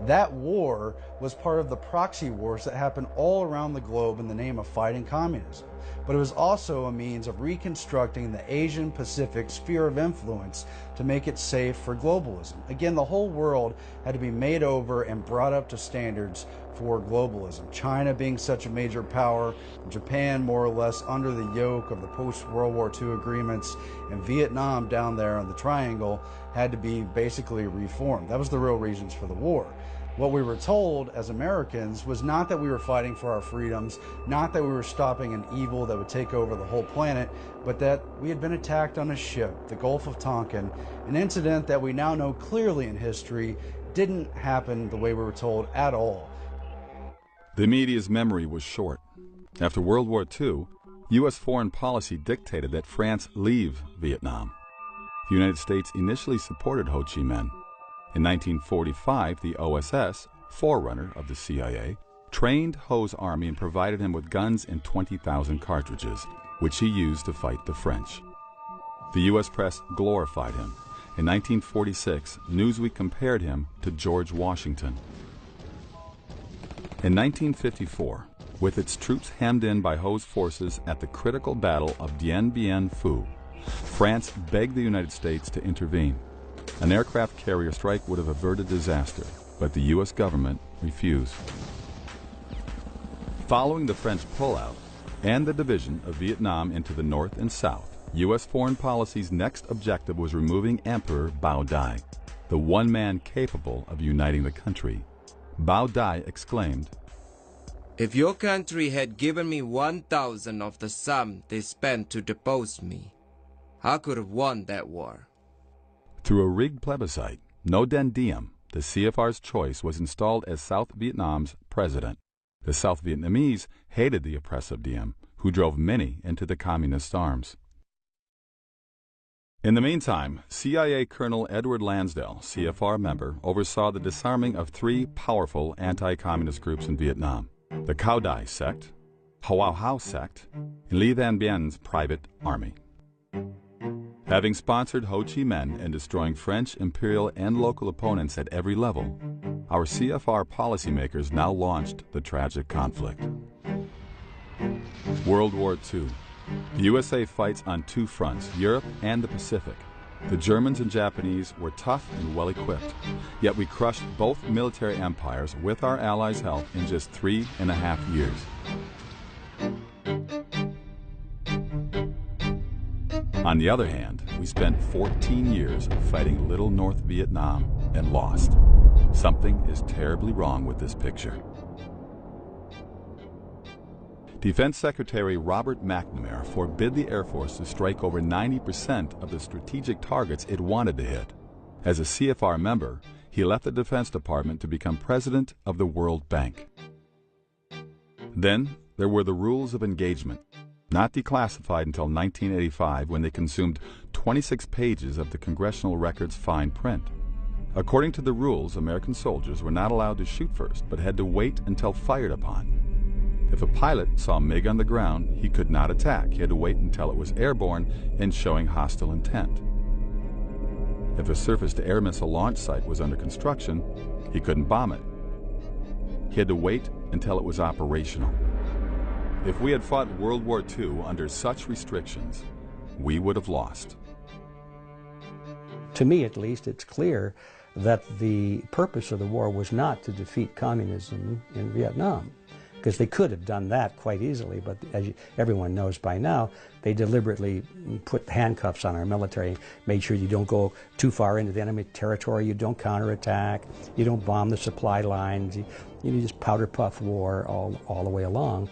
That war was part of the proxy wars that happened all around the globe in the name of fighting communism. But it was also a means of reconstructing the Asian Pacific sphere of influence to make it safe for globalism. Again, the whole world had to be made over and brought up to standards for globalism. China being such a major power, Japan more or less under the yoke of the post-World War II agreements, and Vietnam down there on the triangle had to be basically reformed. That was the real reasons for the war. What we were told as Americans was not that we were fighting for our freedoms, not that we were stopping an evil that would take over the whole planet, but that we had been attacked on a ship, the Gulf of Tonkin, an incident that we now know clearly in history didn't happen the way we were told at all. The media's memory was short. After World War II, U.S. foreign policy dictated that France leave Vietnam. The United States initially supported Ho Chi Minh. In 1945, the OSS, forerunner of the CIA, trained Ho's army and provided him with guns and 20,000 cartridges, which he used to fight the French. The U.S. press glorified him. In 1946, Newsweek compared him to George Washington. In 1954, with its troops hemmed in by Ho's forces at the critical battle of Dien Bien Phu, France begged the United States to intervene. An aircraft carrier strike would have averted disaster, but the U.S. government refused. Following the French pullout and the division of Vietnam into the North and South, U.S. foreign policy's next objective was removing Emperor Bao Dai, the one man capable of uniting the country. Bao Dai exclaimed, "If your country had given me 1,000 of the sum they spent to depose me, I could have won that war." Through a rigged plebiscite, No Den Diem, the CFR's choice, was installed as South Vietnam's president. The South Vietnamese hated the oppressive Diem, who drove many into the communist arms. In the meantime, CIA Colonel Edward Lansdale, CFR member, oversaw the disarming of three powerful anti-communist groups in Vietnam: the Cao Dai sect, Hua Hao sect, and Li Van Bien's private army. Having sponsored Ho Chi Minh and destroying French, imperial, and local opponents at every level, our CFR policymakers now launched the tragic conflict. World War II. The USA fights on two fronts, Europe and the Pacific. The Germans and Japanese were tough and well-equipped, yet we crushed both military empires with our allies' help in just 3.5 years. On the other hand, we spent 14 years fighting Little North Vietnam and lost. Something is terribly wrong with this picture. Defense Secretary Robert McNamara forbid the Air Force to strike over 90% of the strategic targets it wanted to hit. As a CFR member, he left the Defense Department to become president of the World Bank. Then there were the rules of engagement, not declassified until 1985, when they consumed 26 pages of the congressional record's fine print. According to the rules, American soldiers were not allowed to shoot first, but had to wait until fired upon. If a pilot saw a MiG on the ground, he could not attack. He had to wait until it was airborne and showing hostile intent. If a surface-to-air missile launch site was under construction, he couldn't bomb it. He had to wait until it was operational. If we had fought World War II under such restrictions, we would have lost. To me, at least, it's clear that the purpose of the war was not to defeat communism in Vietnam. because they could have done that quite easily, but as everyone knows by now, they deliberately put handcuffs on our military, made sure you don't go too far into the enemy territory, you don't counterattack, you don't bomb the supply lines, you just powder puff war all the way along.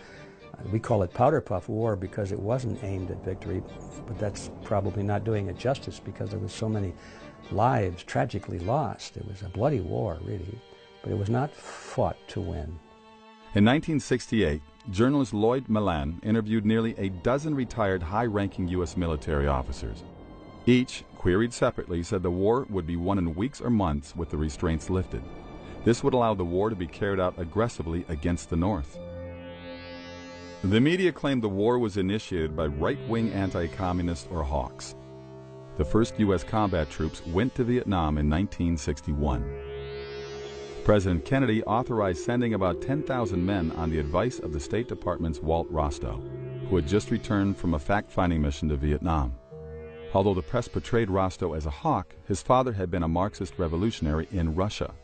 We call it powder puff war because it wasn't aimed at victory, but that's probably not doing it justice because there was so many lives tragically lost. It was a bloody war, really, but it was not fought to win. In 1968, journalist Lloyd Milan interviewed nearly a dozen retired high-ranking U.S. military officers. Each, queried separately, said the war would be won in weeks or months with the restraints lifted. This would allow the war to be carried out aggressively against the North. The media claimed the war was initiated by right-wing anti-communists or hawks. The first U.S. combat troops went to Vietnam in 1961. President Kennedy authorized sending about 10,000 men on the advice of the State Department's Walt Rostow, who had just returned from a fact-finding mission to Vietnam. Although the press portrayed Rostow as a hawk, his father had been a Marxist revolutionary in Russia.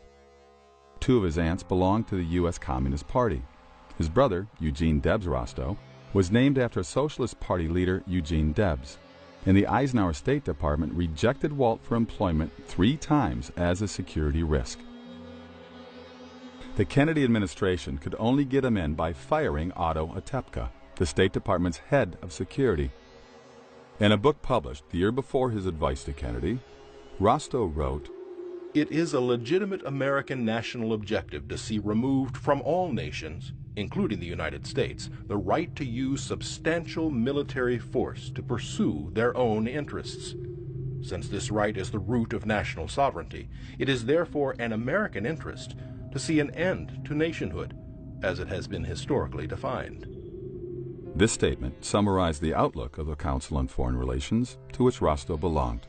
Two of his aunts belonged to the U.S. Communist Party. His brother, Eugene Debs Rostow, was named after Socialist Party leader Eugene Debs, and the Eisenhower State Department rejected Walt for employment 3 times as a security risk. The Kennedy administration could only get him in by firing Otto Otepka, the State Department's head of security. In a book published the year before his advice to Kennedy, Rostow wrote, "It is a legitimate American national objective to see removed from all nations, including the United States, the right to use substantial military force to pursue their own interests. Since this right is the root of national sovereignty, it is therefore an American interest to see an end to nationhood, as it has been historically defined." This statement summarized the outlook of the Council on Foreign Relations, to which Rostow belonged.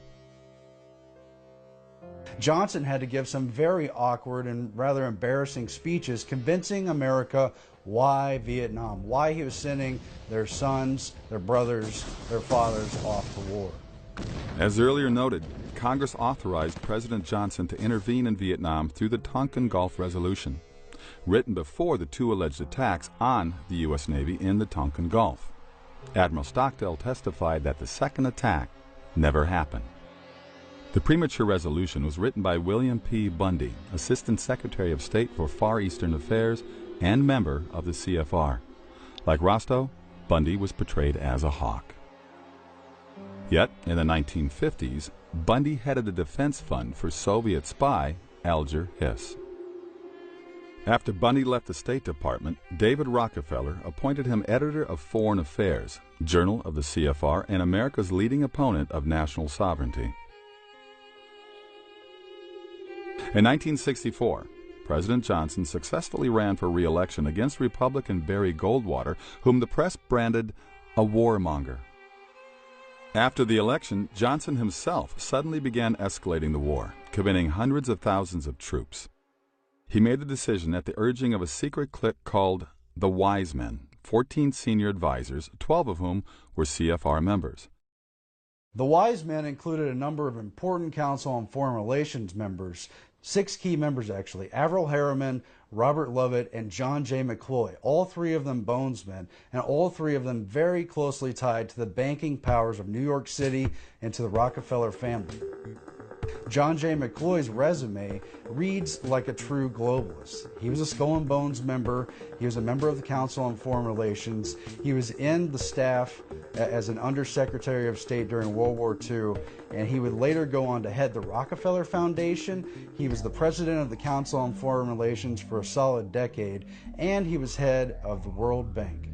Johnson had to give some very awkward and rather embarrassing speeches convincing America why Vietnam, why he was sending their sons, their brothers, their fathers off to war. As earlier noted, Congress authorized President Johnson to intervene in Vietnam through the Tonkin Gulf Resolution, written before the 2 alleged attacks on the U.S. Navy in the Tonkin Gulf. Admiral Stockdale testified that the second attack never happened. The premature resolution was written by William P. Bundy, Assistant Secretary of State for Far Eastern Affairs and member of the CFR. Like Rostow, Bundy was portrayed as a hawk. Yet, in the 1950s, Bundy headed the defense fund for Soviet spy Alger Hiss. After Bundy left the State Department, David Rockefeller appointed him editor of Foreign Affairs, journal of the CFR and America's leading opponent of national sovereignty. In 1964, President Johnson successfully ran for re-election against Republican Barry Goldwater, whom the press branded a warmonger. After the election, Johnson himself suddenly began escalating the war, committing hundreds of thousands of troops. He made the decision at the urging of a secret clique called the Wise Men, 14 senior advisors, 12 of whom were CFR members. The Wise Men included a number of important Council on Foreign Relations members, 6 key members actually: Averell Harriman, Robert Lovett, and John J. McCloy, all 3 of them Bonesmen, and all 3 of them very closely tied to the banking powers of New York City and to the Rockefeller family. John J. McCloy's resume reads like a true globalist. He was a Skull and Bones member. He was a member of the Council on Foreign Relations. He was in the staff as an Undersecretary of State during World War II, and he would later go on to head the Rockefeller Foundation. He was the president of the Council on Foreign Relations for a solid decade, and he was head of the World Bank.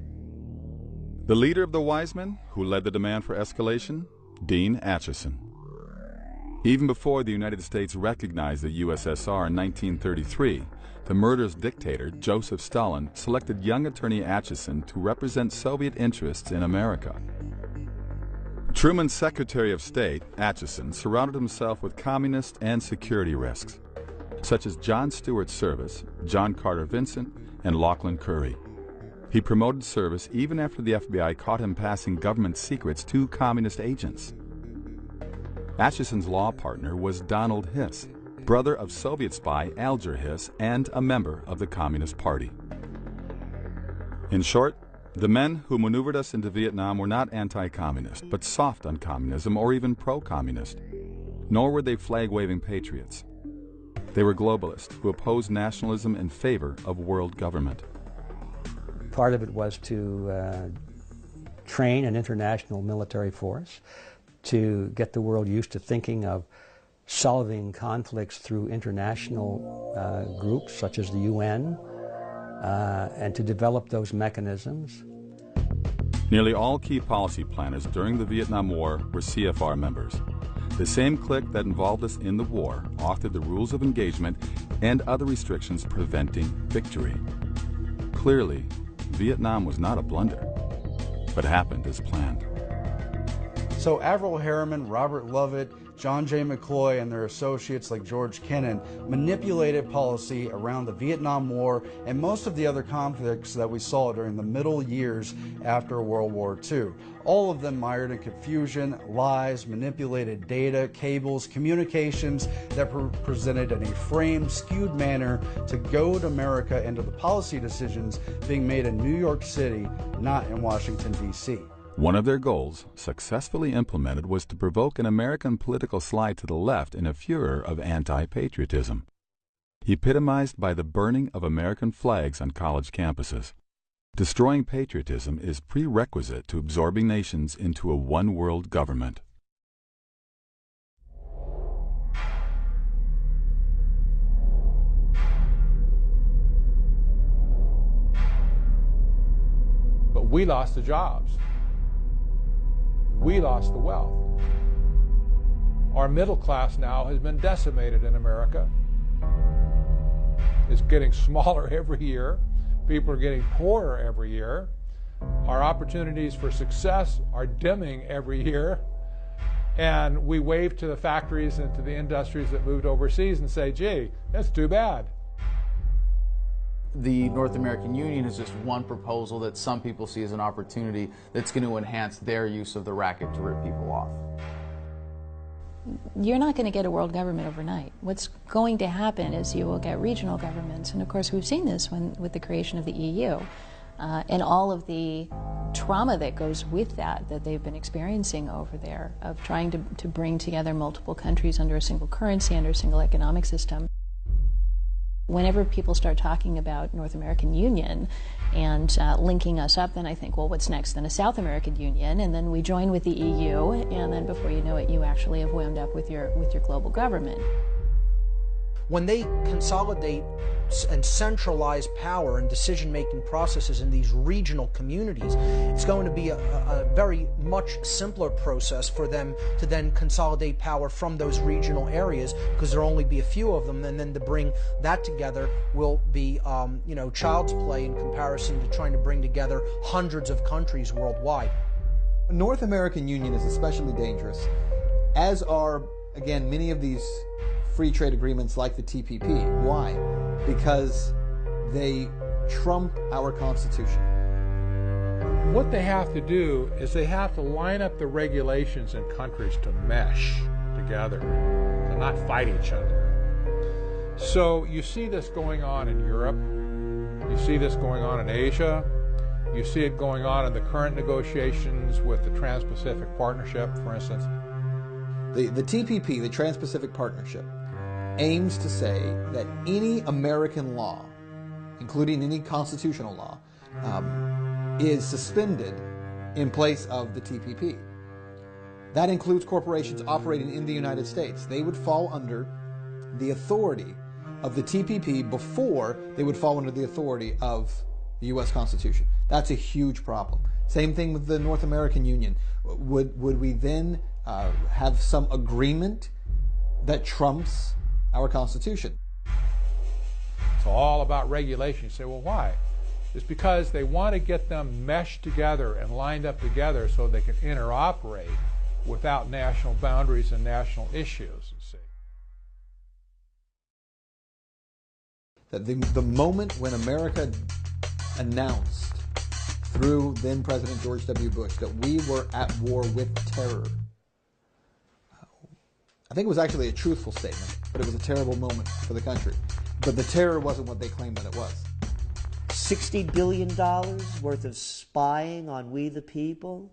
The leader of the Wise Men, who led the demand for escalation, Dean Acheson. Even before the United States recognized the USSR in 1933, the murderous dictator Joseph Stalin selected young attorney Acheson to represent Soviet interests in America. Truman's Secretary of State, Acheson, surrounded himself with communist and security risks, such as John Stewart Service, John Carter Vincent, and Lachlan Curry. He promoted Service even after the FBI caught him passing government secrets to communist agents. Acheson's law partner was Donald Hiss, brother of Soviet spy Alger Hiss and a member of the Communist Party. In short, the men who maneuvered us into Vietnam were not anti-communist, but soft on communism or even pro-communist. Nor were they flag-waving patriots. They were globalists who opposed nationalism in favor of world government. Part of it was to train an international military force, to get the world used to thinking of solving conflicts through international groups such as the UN, and to develop those mechanisms. Nearly all key policy planners during the Vietnam War were CFR members. The same clique that involved us in the war authored the rules of engagement and other restrictions preventing victory. Clearly, Vietnam was not a blunder, but happened as planned. So Averell Harriman, Robert Lovett, John J. McCloy, and their associates like George Kennan manipulated policy around the Vietnam War and most of the other conflicts that we saw during the middle years after World War II. All of them mired in confusion, lies, manipulated data, cables, communications that presented in a framed, skewed manner to goad America into the policy decisions being made in New York City, not in Washington, D.C. One of their goals, successfully implemented, was to provoke an American political slide to the left in a furor of anti-patriotism, epitomized by the burning of American flags on college campuses. Destroying patriotism is prerequisite to absorbing nations into a one-world government. But we lost the jobs. We lost the wealth. Our middle class now has been decimated in America. It's getting smaller every year. People are getting poorer every year. Our opportunities for success are dimming every year. And we wave to the factories and to the industries that moved overseas and say, gee, that's too bad. The North American Union is just one proposal that some people see as an opportunity that's going to enhance their use of the racket to rip people off. You're not going to get a world government overnight. What's going to happen is you will get regional governments, and of course we've seen this with the creation of the EU and all of the trauma that goes with that they've been experiencing over there, of trying to bring together multiple countries under a single currency, under a single economic system. Whenever people start talking about North American Union and linking us up, then I think, well, what's next? Then a South American Union, and then we join with the EU, and then before you know it, you actually have wound up with your global government. When they consolidate and centralize power and decision-making processes in these regional communities, it's going to be a very much simpler process for them to then consolidate power from those regional areas, because there'll only be a few of them, and then to bring that together will be, child's play in comparison to trying to bring together hundreds of countries worldwide. The North American Union is especially dangerous, as are, again, many of these free trade agreements like the TPP. Why? Because they trump our Constitution. What they have to do is they have to line up the regulations in countries to mesh together, to not fight each other. So you see this going on in Europe, you see this going on in Asia, you see it going on in the current negotiations with the Trans-Pacific Partnership, for instance. The TPP, the Trans-Pacific Partnership, aims to say that any American law, including any constitutional law, is suspended in place of the TPP. That includes corporations operating in the United States. They would fall under the authority of the TPP before they would fall under the authority of the U.S. Constitution. That's a huge problem. Same thing with the North American Union. Would we then have some agreement that trumps our Constitution? It's all about regulation. You say, well, why? It's because they want to get them meshed together and lined up together so they can interoperate without national boundaries and national issues, you see. That the moment when America announced through then President George W. Bush that we were at war with terror, I think it was actually a truthful statement, but it was a terrible moment for the country. But the terror wasn't what they claimed that it was. $60 billion worth of spying on we the people?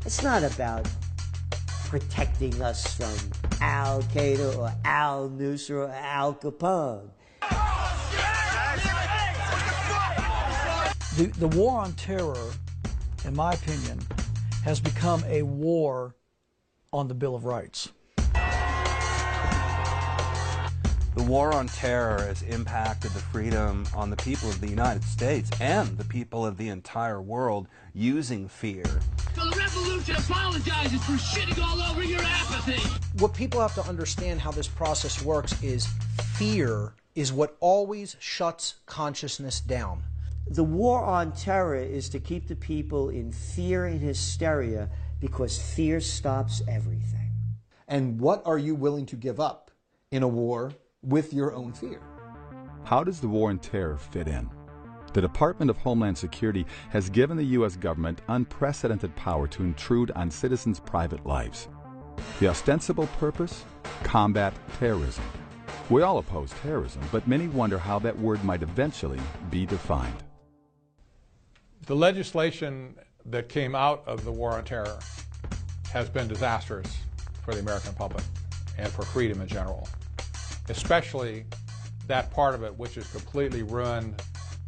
It's not about protecting us from Al Qaeda or Al Nusra or Al Capone. The war on terror, in my opinion, has become a war on the Bill of Rights. The war on terror has impacted the freedom on the people of the United States and the people of the entire world using fear. So the revolution apologizes for shitting all over your apathy. What people have to understand how this process works is fear is what always shuts consciousness down. The war on terror is to keep the people in fear and hysteria because fear stops everything. And what are you willing to give up in a war with your own fear? How does the war on terror fit in? The Department of Homeland Security has given the U.S. government unprecedented power to intrude on citizens' private lives. The ostensible purpose? Combat terrorism. We all oppose terrorism, but many wonder how that word might eventually be defined. The legislation that came out of the war on terror has been disastrous for the American public and for freedom in general, especially that part of it which has completely ruined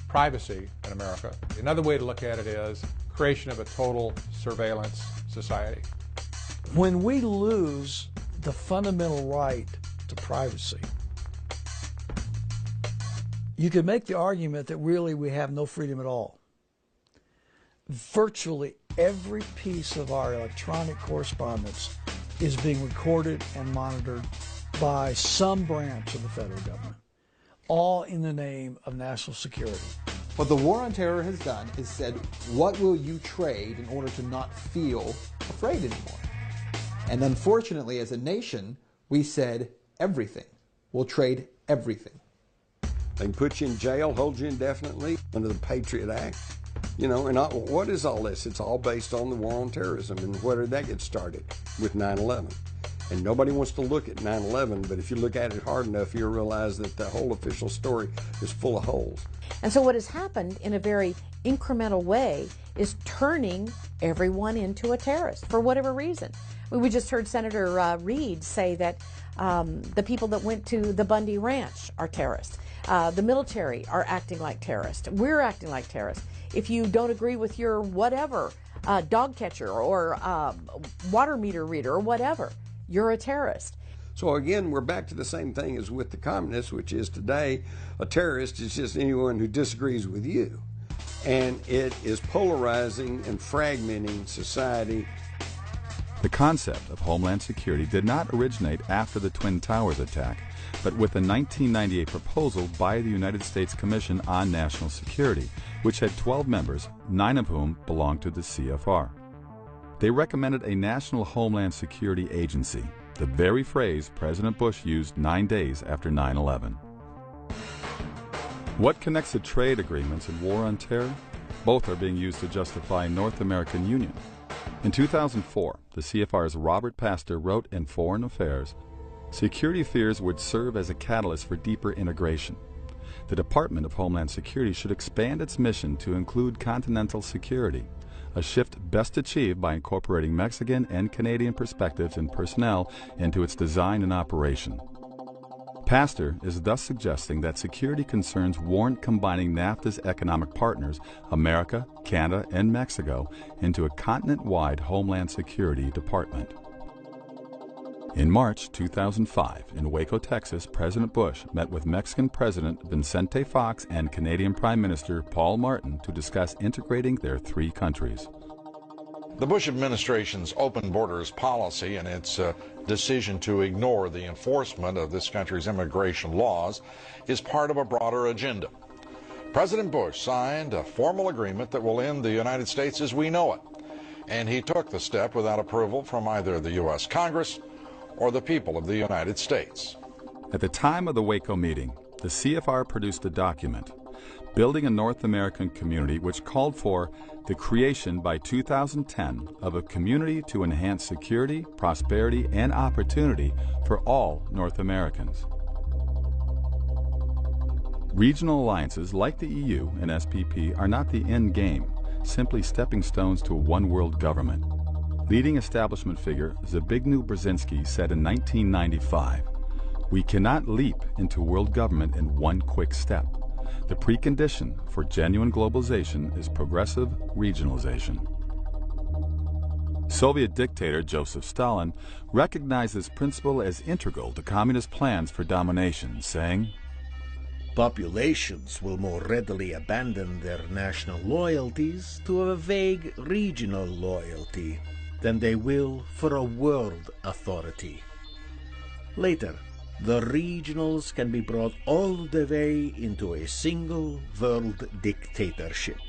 privacy in America. Another way to look at it is creation of a total surveillance society. When we lose the fundamental right to privacy, you could make the argument that really we have no freedom at all. Virtually every piece of our electronic correspondence is being recorded and monitored by some branch of the federal government, all in the name of national security. What the war on terror has done is said, what will you trade in order to not feel afraid anymore? And unfortunately, as a nation, we said everything. We'll trade everything. They can put you in jail, hold you indefinitely under the Patriot Act. You know, and what is all this? It's all based on the war on terrorism. And where did that get started? With 9/11. And nobody wants to look at 9/11, but if you look at it hard enough, you'll realize that the whole official story is full of holes. And so what has happened in a very incremental way is turning everyone into a terrorist for whatever reason. We just heard Senator Reid say that the people that went to the Bundy Ranch are terrorists. The military are acting like terrorists. We're acting like terrorists. If you don't agree with your whatever, dog catcher or water meter reader or whatever, you're a terrorist. So again, we're back to the same thing as with the communists, which is today a terrorist is just anyone who disagrees with you. And it is polarizing and fragmenting society. The concept of Homeland Security did not originate after the Twin Towers attack, but with a 1998 proposal by the United States Commission on National Security, which had 12 members, 9 of whom belonged to the CFR. They recommended a National Homeland Security Agency, the very phrase President Bush used 9 days after 9/11. What connects the trade agreements and war on terror? Both are being used to justify North American Union. In 2004, the CFR's Robert Pastor wrote in Foreign Affairs, security fears would serve as a catalyst for deeper integration. The Department of Homeland Security should expand its mission to include continental security, a shift best achieved by incorporating Mexican and Canadian perspectives and personnel into its design and operation. Pastor is thus suggesting that security concerns warrant combining NAFTA's economic partners, America, Canada, and Mexico, into a continent-wide Homeland Security Department. In March 2005, in Waco, Texas, President Bush met with Mexican President Vicente Fox and Canadian Prime Minister Paul Martin to discuss integrating their 3 countries. The Bush administration's open borders policy and its decision to ignore the enforcement of this country's immigration laws is part of a broader agenda. President Bush signed a formal agreement that will end the United States as we know it, and he took the step without approval from either the U.S. Congress or the people of the United States. At the time of the Waco meeting, the CFR produced a document, Building a North American Community, which called for the creation by 2010 of a community to enhance security, prosperity, and opportunity for all North Americans. Regional alliances like the EU and SPP are not the end game, simply stepping stones to a one-world government. Leading establishment figure Zbigniew Brzezinski said in 1995, "We cannot leap into world government in one quick step. The precondition for genuine globalization is progressive regionalization." Soviet dictator Joseph Stalin recognized this principle as integral to communist plans for domination, saying, "Populations will more readily abandon their national loyalties to a vague regional loyalty than they will for a world authority. Later, the regionals can be brought all the way into a single world dictatorship."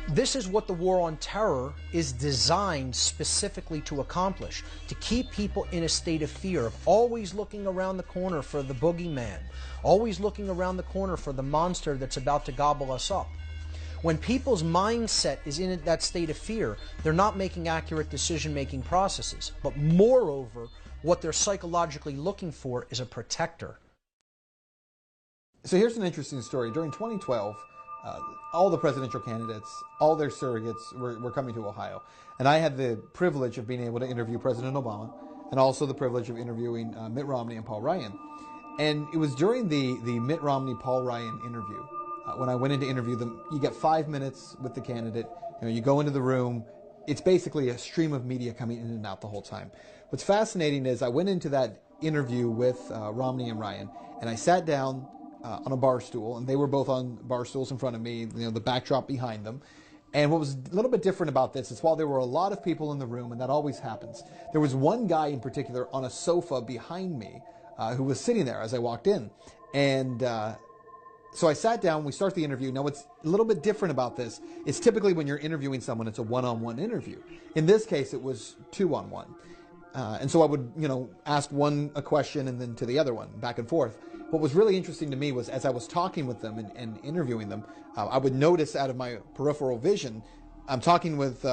This is what the war on terror is designed specifically to accomplish, to keep people in a state of fear, of always looking around the corner for the boogeyman, always looking around the corner for the monster that's about to gobble us up. When people's mindset is in that state of fear, they're not making accurate decision-making processes. But moreover, what they're psychologically looking for is a protector. So here's an interesting story. During 2012, all the presidential candidates, all their surrogates were coming to Ohio. And I had the privilege of being able to interview President Obama and also the privilege of interviewing Mitt Romney and Paul Ryan. And it was during the Mitt Romney-Paul Ryan interview, when I went in to interview them, you get 5 minutes with the candidate, you go into the room, it's basically a stream of media coming in and out the whole time. What's fascinating is I went into that interview with Romney and Ryan, and I sat down on a bar stool, and they were both on bar stools in front of me, the backdrop behind them. And what was a little bit different about this is while there were a lot of people in the room, and that always happens, there was one guy in particular on a sofa behind me who was sitting there as I walked in. And so I sat down, we start the interview. Now what's a little bit different about this is typically when you're interviewing someone, it's a one-on-one interview. In this case, it was two-on-one. And so I would, ask one a question and then to the other one, back and forth. What was really interesting to me was as I was talking with them and interviewing them, I would notice out of my peripheral vision, I'm talking with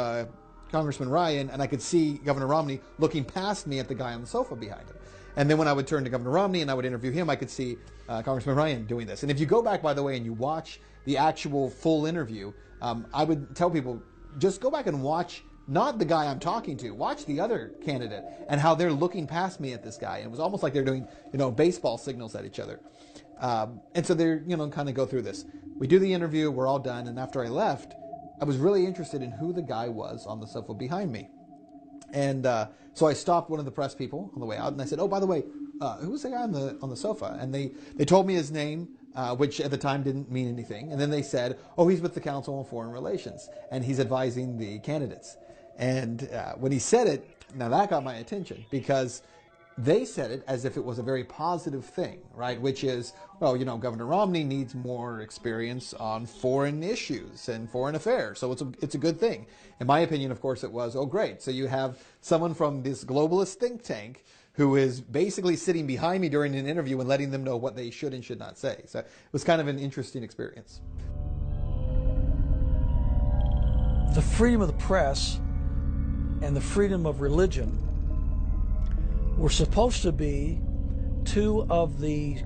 Congressman Ryan, and I could see Governor Romney looking past me at the guy on the sofa behind him. And then when I would turn to Governor Romney and I would interview him, I could see Congressman Ryan doing this. And if you go back, by the way, and you watch the actual full interview, I would tell people, just go back and watch not the guy I'm talking to, watch the other candidate and how they're looking past me at this guy. And it was almost like they're doing, baseball signals at each other. And so they're, kind of go through this. We do the interview, we're all done, and after I left, I was really interested in who the guy was on the sofa behind me. And so I stopped one of the press people on the way out, and I said, "Oh, by the way, who was the guy on the sofa?" And they told me his name, which at the time didn't mean anything. And then they said, "Oh, he's with the Council on Foreign Relations, and he's advising the candidates." And when he said it, now that got my attention because they said it as if it was a very positive thing, right? Which is, well, Governor Romney needs more experience on foreign issues and foreign affairs, so it's a good thing. In my opinion, of course, it was, oh, great. So you have someone from this globalist think tank who is basically sitting behind me during an interview and letting them know what they should and should not say. So it was kind of an interesting experience. The freedom of the press and the freedom of religion were supposed to be two of the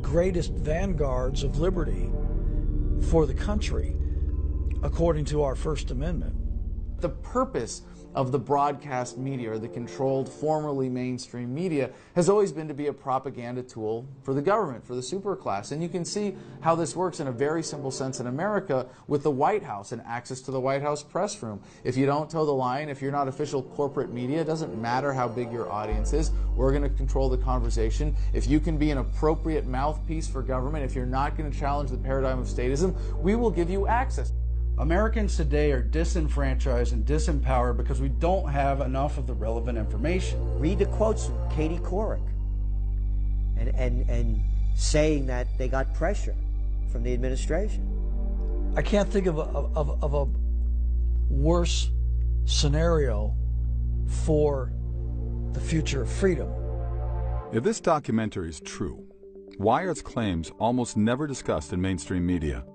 greatest vanguards of liberty for the country, according to our First Amendment. The purpose of the broadcast media, or the controlled, formerly mainstream media, has always been to be a propaganda tool for the government, for the superclass. And you can see how this works in a very simple sense in America with the White House and access to the White House press room. If you don't toe the line, if you're not official corporate media, it doesn't matter how big your audience is, we're going to control the conversation. If you can be an appropriate mouthpiece for government, if you're not going to challenge the paradigm of statism, we will give you access. Americans today are disenfranchised and disempowered because we don't have enough of the relevant information. Read the quotes from Katie Couric and saying that they got pressure from the administration. I can't think of a worse scenario for the future of freedom. If this documentary is true, why are its claims almost never discussed in mainstream media?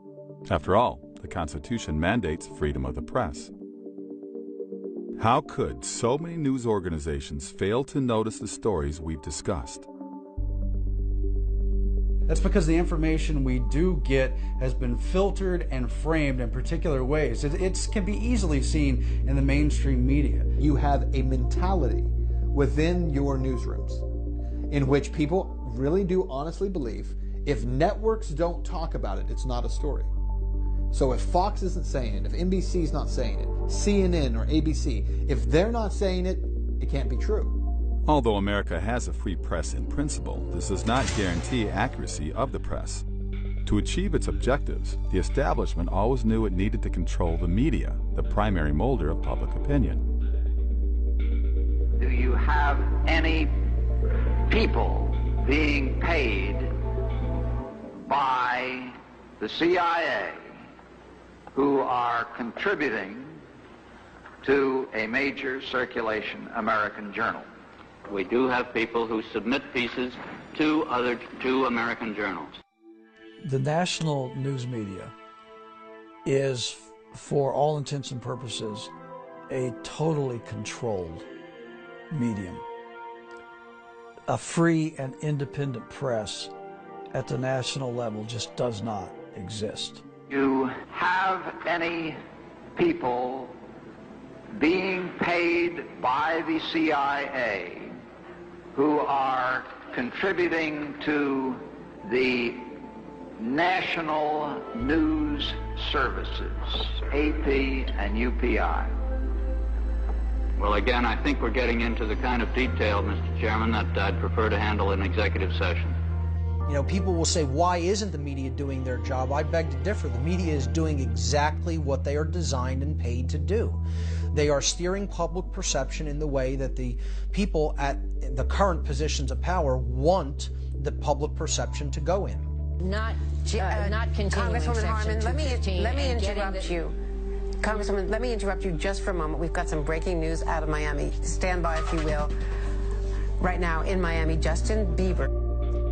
After all, the Constitution mandates freedom of the press. How could so many news organizations fail to notice the stories we've discussed? That's because the information we do get has been filtered and framed in particular ways. It can be easily seen in the mainstream media. You have a mentality within your newsrooms in which people really do honestly believe if networks don't talk about it, it's not a story. So if Fox isn't saying it, if NBC's not saying it, CNN or ABC, if they're not saying it, it can't be true. Although America has a free press in principle, this does not guarantee accuracy of the press. To achieve its objectives, the establishment always knew it needed to control the media, the primary molder of public opinion. Do you have any people being paid by the CIA who are contributing to a major circulation American journal? We do have people who submit pieces to American journals. The national news media is, for all intents and purposes, a totally controlled medium. A free and independent press at the national level just does not exist. You have any people being paid by the CIA who are contributing to the national news services, AP and UPI? Well, again, I think we're getting into the kind of detail, Mr. Chairman, that I'd prefer to handle in executive session. You know, people will say, why isn't the media doing their job? I beg to differ. The media is doing exactly what they are designed and paid to do. They are steering public perception in the way that the people at the current positions of power want the public perception to go in. Not continuing Congresswoman Harman, let me interrupt you. Congresswoman, let me interrupt you just for a moment. We've got some breaking news out of Miami. Stand by, if you will. Right now in Miami, Justin Bieber.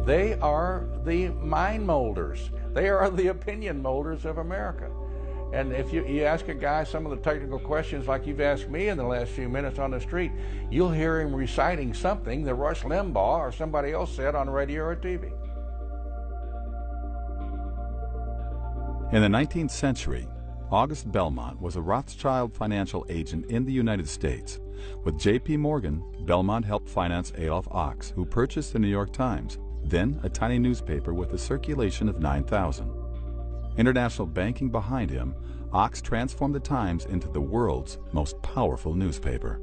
They are the mind molders. They are the opinion molders of America. And if you ask a guy some of the technical questions like you've asked me in the last few minutes on the street, you'll hear him reciting something that Rush Limbaugh or somebody else said on radio or TV. In the 19th century, August Belmont was a Rothschild financial agent in the United States. With J.P. Morgan, Belmont helped finance Adolph Ochs, who purchased the New York Times, then a tiny newspaper with a circulation of 9,000. International banking behind him, Ochs transformed the Times into the world's most powerful newspaper.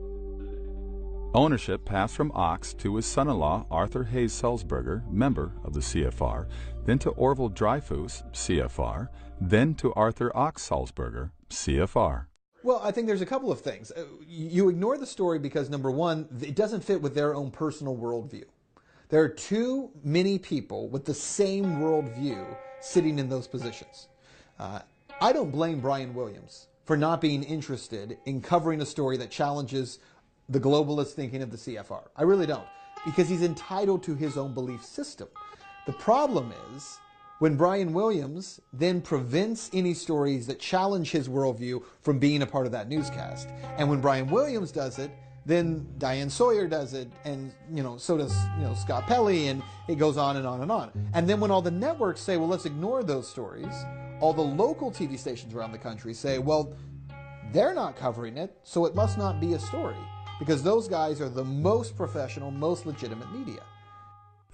Ownership passed from Ochs to his son-in-law Arthur Hayes Sulzberger, member of the CFR, then to Orville Dreyfus, CFR, then to Arthur Ochs Sulzberger, CFR. Well, I think there's a couple of things. You ignore the story because, number one, it doesn't fit with their own personal worldview. There are too many people with the same worldview sitting in those positions. I don't blame Brian Williams for not being interested in covering a story that challenges the globalist thinking of the CFR. I really don't, because he's entitled to his own belief system. The problem is when Brian Williams then prevents any stories that challenge his worldview from being a part of that newscast. And when Brian Williams does it, then Diane Sawyer does it, and so does Scott Pelley, and it goes on and on and on. And then when all the networks say, well, let's ignore those stories, all the local TV stations around the country say, well, they're not covering it, so it must not be a story, because those guys are the most professional, most legitimate media.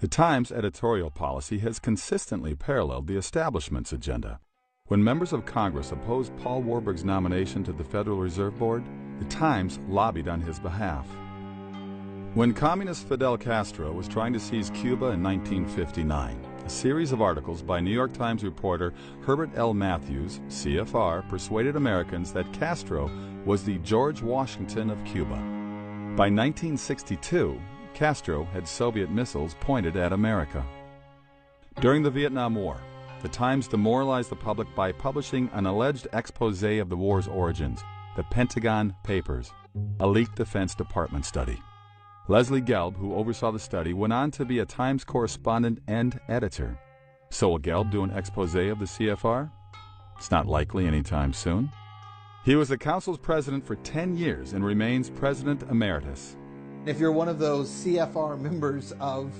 The Times editorial policy has consistently paralleled the establishment's agenda. When members of Congress opposed Paul Warburg's nomination to the Federal Reserve Board, the Times lobbied on his behalf. When communist Fidel Castro was trying to seize Cuba in 1959, a series of articles by New York Times reporter Herbert L. Matthews, CFR, persuaded Americans that Castro was the George Washington of Cuba. By 1962, Castro had Soviet missiles pointed at America. During the Vietnam War, the Times demoralized the public by publishing an alleged expose of the war's origins, the Pentagon Papers, a leaked Defense Department study. Leslie Gelb, who oversaw the study, went on to be a Times correspondent and editor. So will Gelb do an expose of the CFR? It's not likely anytime soon. He was the Council's president for 10 years and remains president emeritus. If you're one of those CFR members of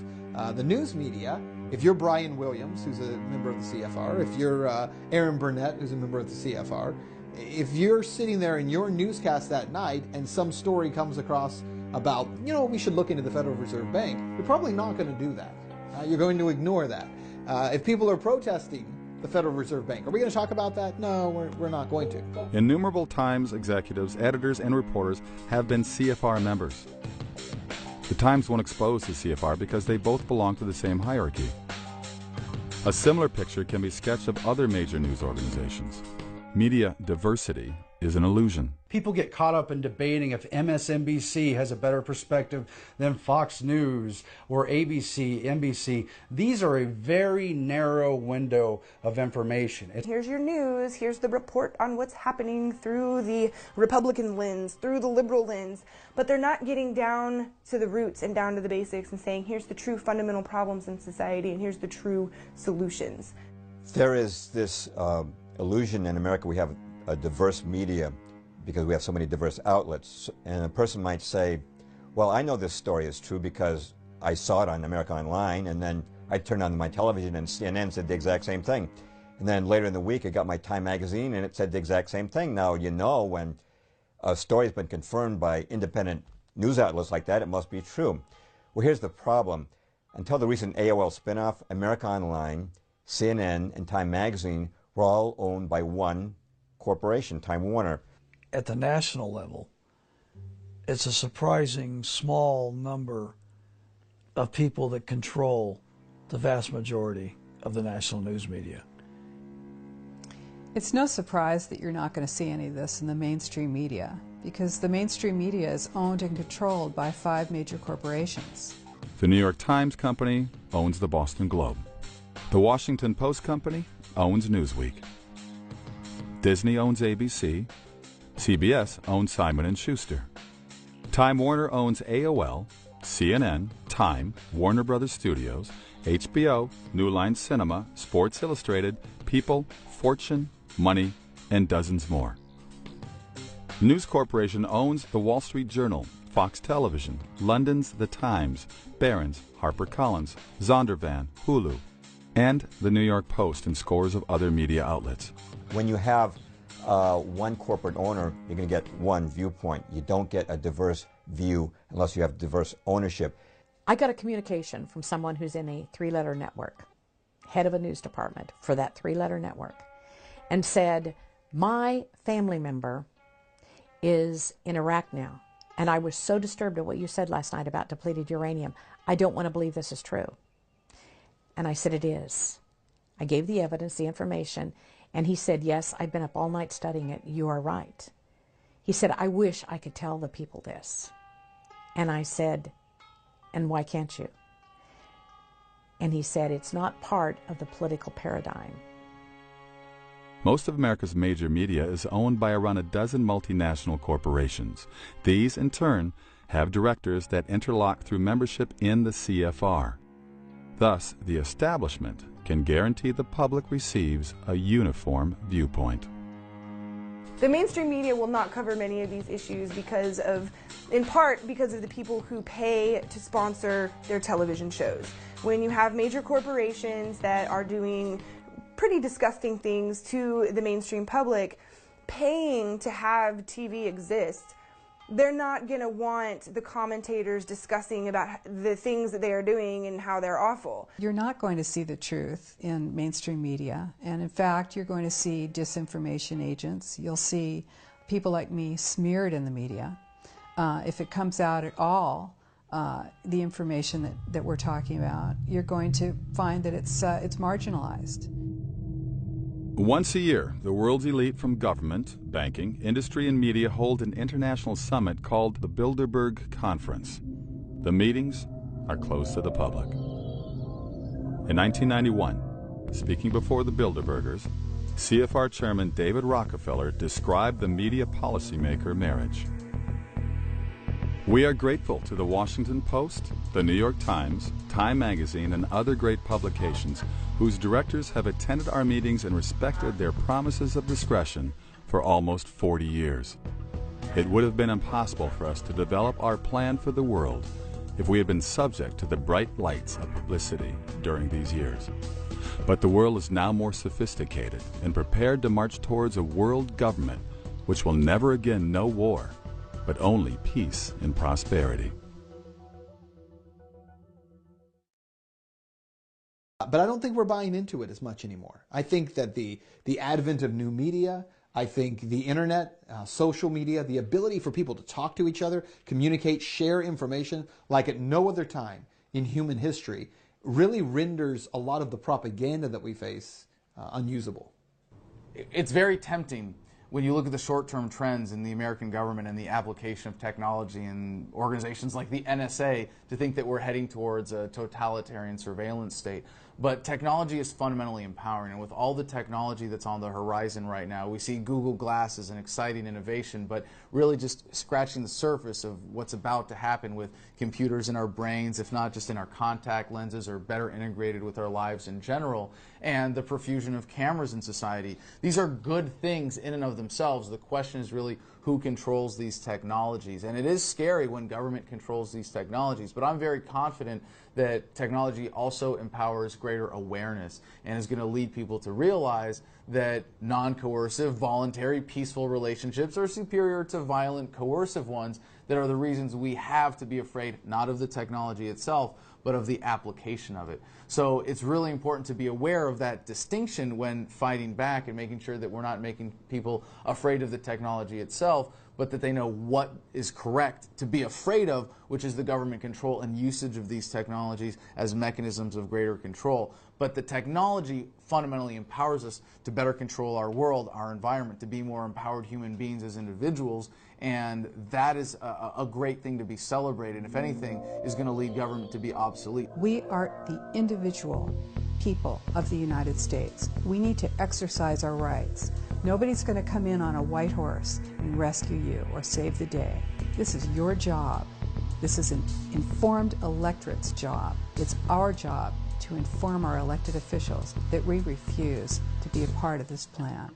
the news media, If you're Brian Williams, who's a member of the CFR, if you're Aaron Burnett, who's a member of the CFR, if you're sitting there in your newscast that night and some story comes across about, we should look into the Federal Reserve Bank, you're probably not going to do that. You're going to ignore that. If people are protesting the Federal Reserve Bank, are we going to talk about that? No, we're not going to. Innumerable Times executives, editors, and reporters have been CFR members. The Times won't expose the CFR because they both belong to the same hierarchy. A similar picture can be sketched of other major news organizations. Media diversity is an illusion. People get caught up in debating if MSNBC has a better perspective than Fox News or ABC, NBC. These are a very narrow window of information. Here's your news, here's the report on what's happening through the Republican lens, through the liberal lens, but they're not getting down to the roots and down to the basics and saying here's the true fundamental problems in society and here's the true solutions. There is this illusion in America we have a diverse media because we have so many diverse outlets, and a person might say, well, I know this story is true because I saw it on America Online, and then I turned on my television and CNN said the exact same thing. And then later in the week I got my Time magazine and it said the exact same thing. Now, when a story has been confirmed by independent news outlets like that, it must be true. Well, here's the problem. Until the recent AOL spinoff, America Online, CNN, and Time magazine were all owned by one corporation, Time Warner. At the national level, it's a surprising small number of people that control the vast majority of the national news media. It's no surprise that you're not going to see any of this in the mainstream media, because the mainstream media is owned and controlled by 5 major corporations. The New York Times Company owns the Boston Globe. The Washington Post Company owns Newsweek. Disney owns ABC. CBS owns Simon & Schuster. Time Warner owns AOL, CNN, Time, Warner Brothers Studios, HBO, New Line Cinema, Sports Illustrated, People, Fortune, Money, and dozens more. News Corporation owns the Wall Street Journal, Fox Television, London's The Times, Barron's, HarperCollins, Zondervan, Hulu, and the New York Post and scores of other media outlets. When you have one corporate owner, you're going to get one viewpoint. You don't get a diverse view unless you have diverse ownership. I got a communication from someone who's in a 3-letter network, head of a news department for that 3-letter network, and said, my family member is in Iraq now, and I was so disturbed at what you said last night about depleted uranium. I don't want to believe this is true. And I said, it is. I gave the evidence, the information, and he said, yes, I've been up all night studying it. You are right. He said, I wish I could tell the people this. And I said, and why can't you? And he said, it's not part of the political paradigm. Most of America's major media is owned by around a dozen multinational corporations. These, in turn, have directors that interlock through membership in the CFR. Thus, the establishment can guarantee the public receives a uniform viewpoint. The mainstream media will not cover many of these issues in part because of the people who pay to sponsor their television shows. When you have major corporations that are doing pretty disgusting things to the mainstream public, paying to have TV exist, they're not going to want the commentators discussing about the things that they are doing and how they're awful. You're not going to see the truth in mainstream media, and in fact, you're going to see disinformation agents. You'll see people like me smeared in the media. If it comes out at all, the information that we're talking about, you're going to find that it's marginalized. Once a year, the world's elite from government, banking, industry, and media hold an international summit called the Bilderberg Conference. The meetings are closed to the public. In 1991, speaking before the Bilderbergers, CFR Chairman David Rockefeller described the media policymaker marriage. We are grateful to the Washington Post, the New York Times, Time Magazine, and other great publications whose directors have attended our meetings and respected their promises of discretion for almost 40 years. It would have been impossible for us to develop our plan for the world if we had been subject to the bright lights of publicity during these years. But the world is now more sophisticated and prepared to march towards a world government which will never again know war, but only peace and prosperity. But I don't think we're buying into it as much anymore. I think that the advent of new media, I think the internet, social media, the ability for people to talk to each other, communicate, share information like at no other time in human history really renders a lot of the propaganda that we face unusable. It's very tempting when you look at the short-term trends in the American government and the application of technology in organizations like the NSA to think that we're heading towards a totalitarian surveillance state. But technology is fundamentally empowering, and with all the technology that's on the horizon right now, we see Google Glass as an exciting innovation, but really just scratching the surface of what's about to happen with computers in our brains, if not just in our contact lenses, or better integrated with our lives in general, and the profusion of cameras in society. These are good things in and of themselves. The question is really who controls these technologies. And it is scary when government controls these technologies, but I'm very confident that technology also empowers greater awareness and is going to lead people to realize that non-coercive, voluntary, peaceful relationships are superior to violent, coercive ones that are the reasons we have to be afraid not of the technology itself, but of the application of it. So it's really important to be aware of that distinction when fighting back and making sure that we're not making people afraid of the technology itself, but that they know what is correct to be afraid of, which is the government control and usage of these technologies as mechanisms of greater control. But the technology fundamentally empowers us to better control our world, our environment, to be more empowered human beings as individuals, and that is a great thing to be celebrated. If anything, is going to lead government to be obsolete. We are the individual people of the United States. We need to exercise our rights. Nobody's going to come in on a white horse and rescue you or save the day. This is your job. This is an informed electorate's job. It's our job to inform our elected officials that we refuse to be a part of this plan.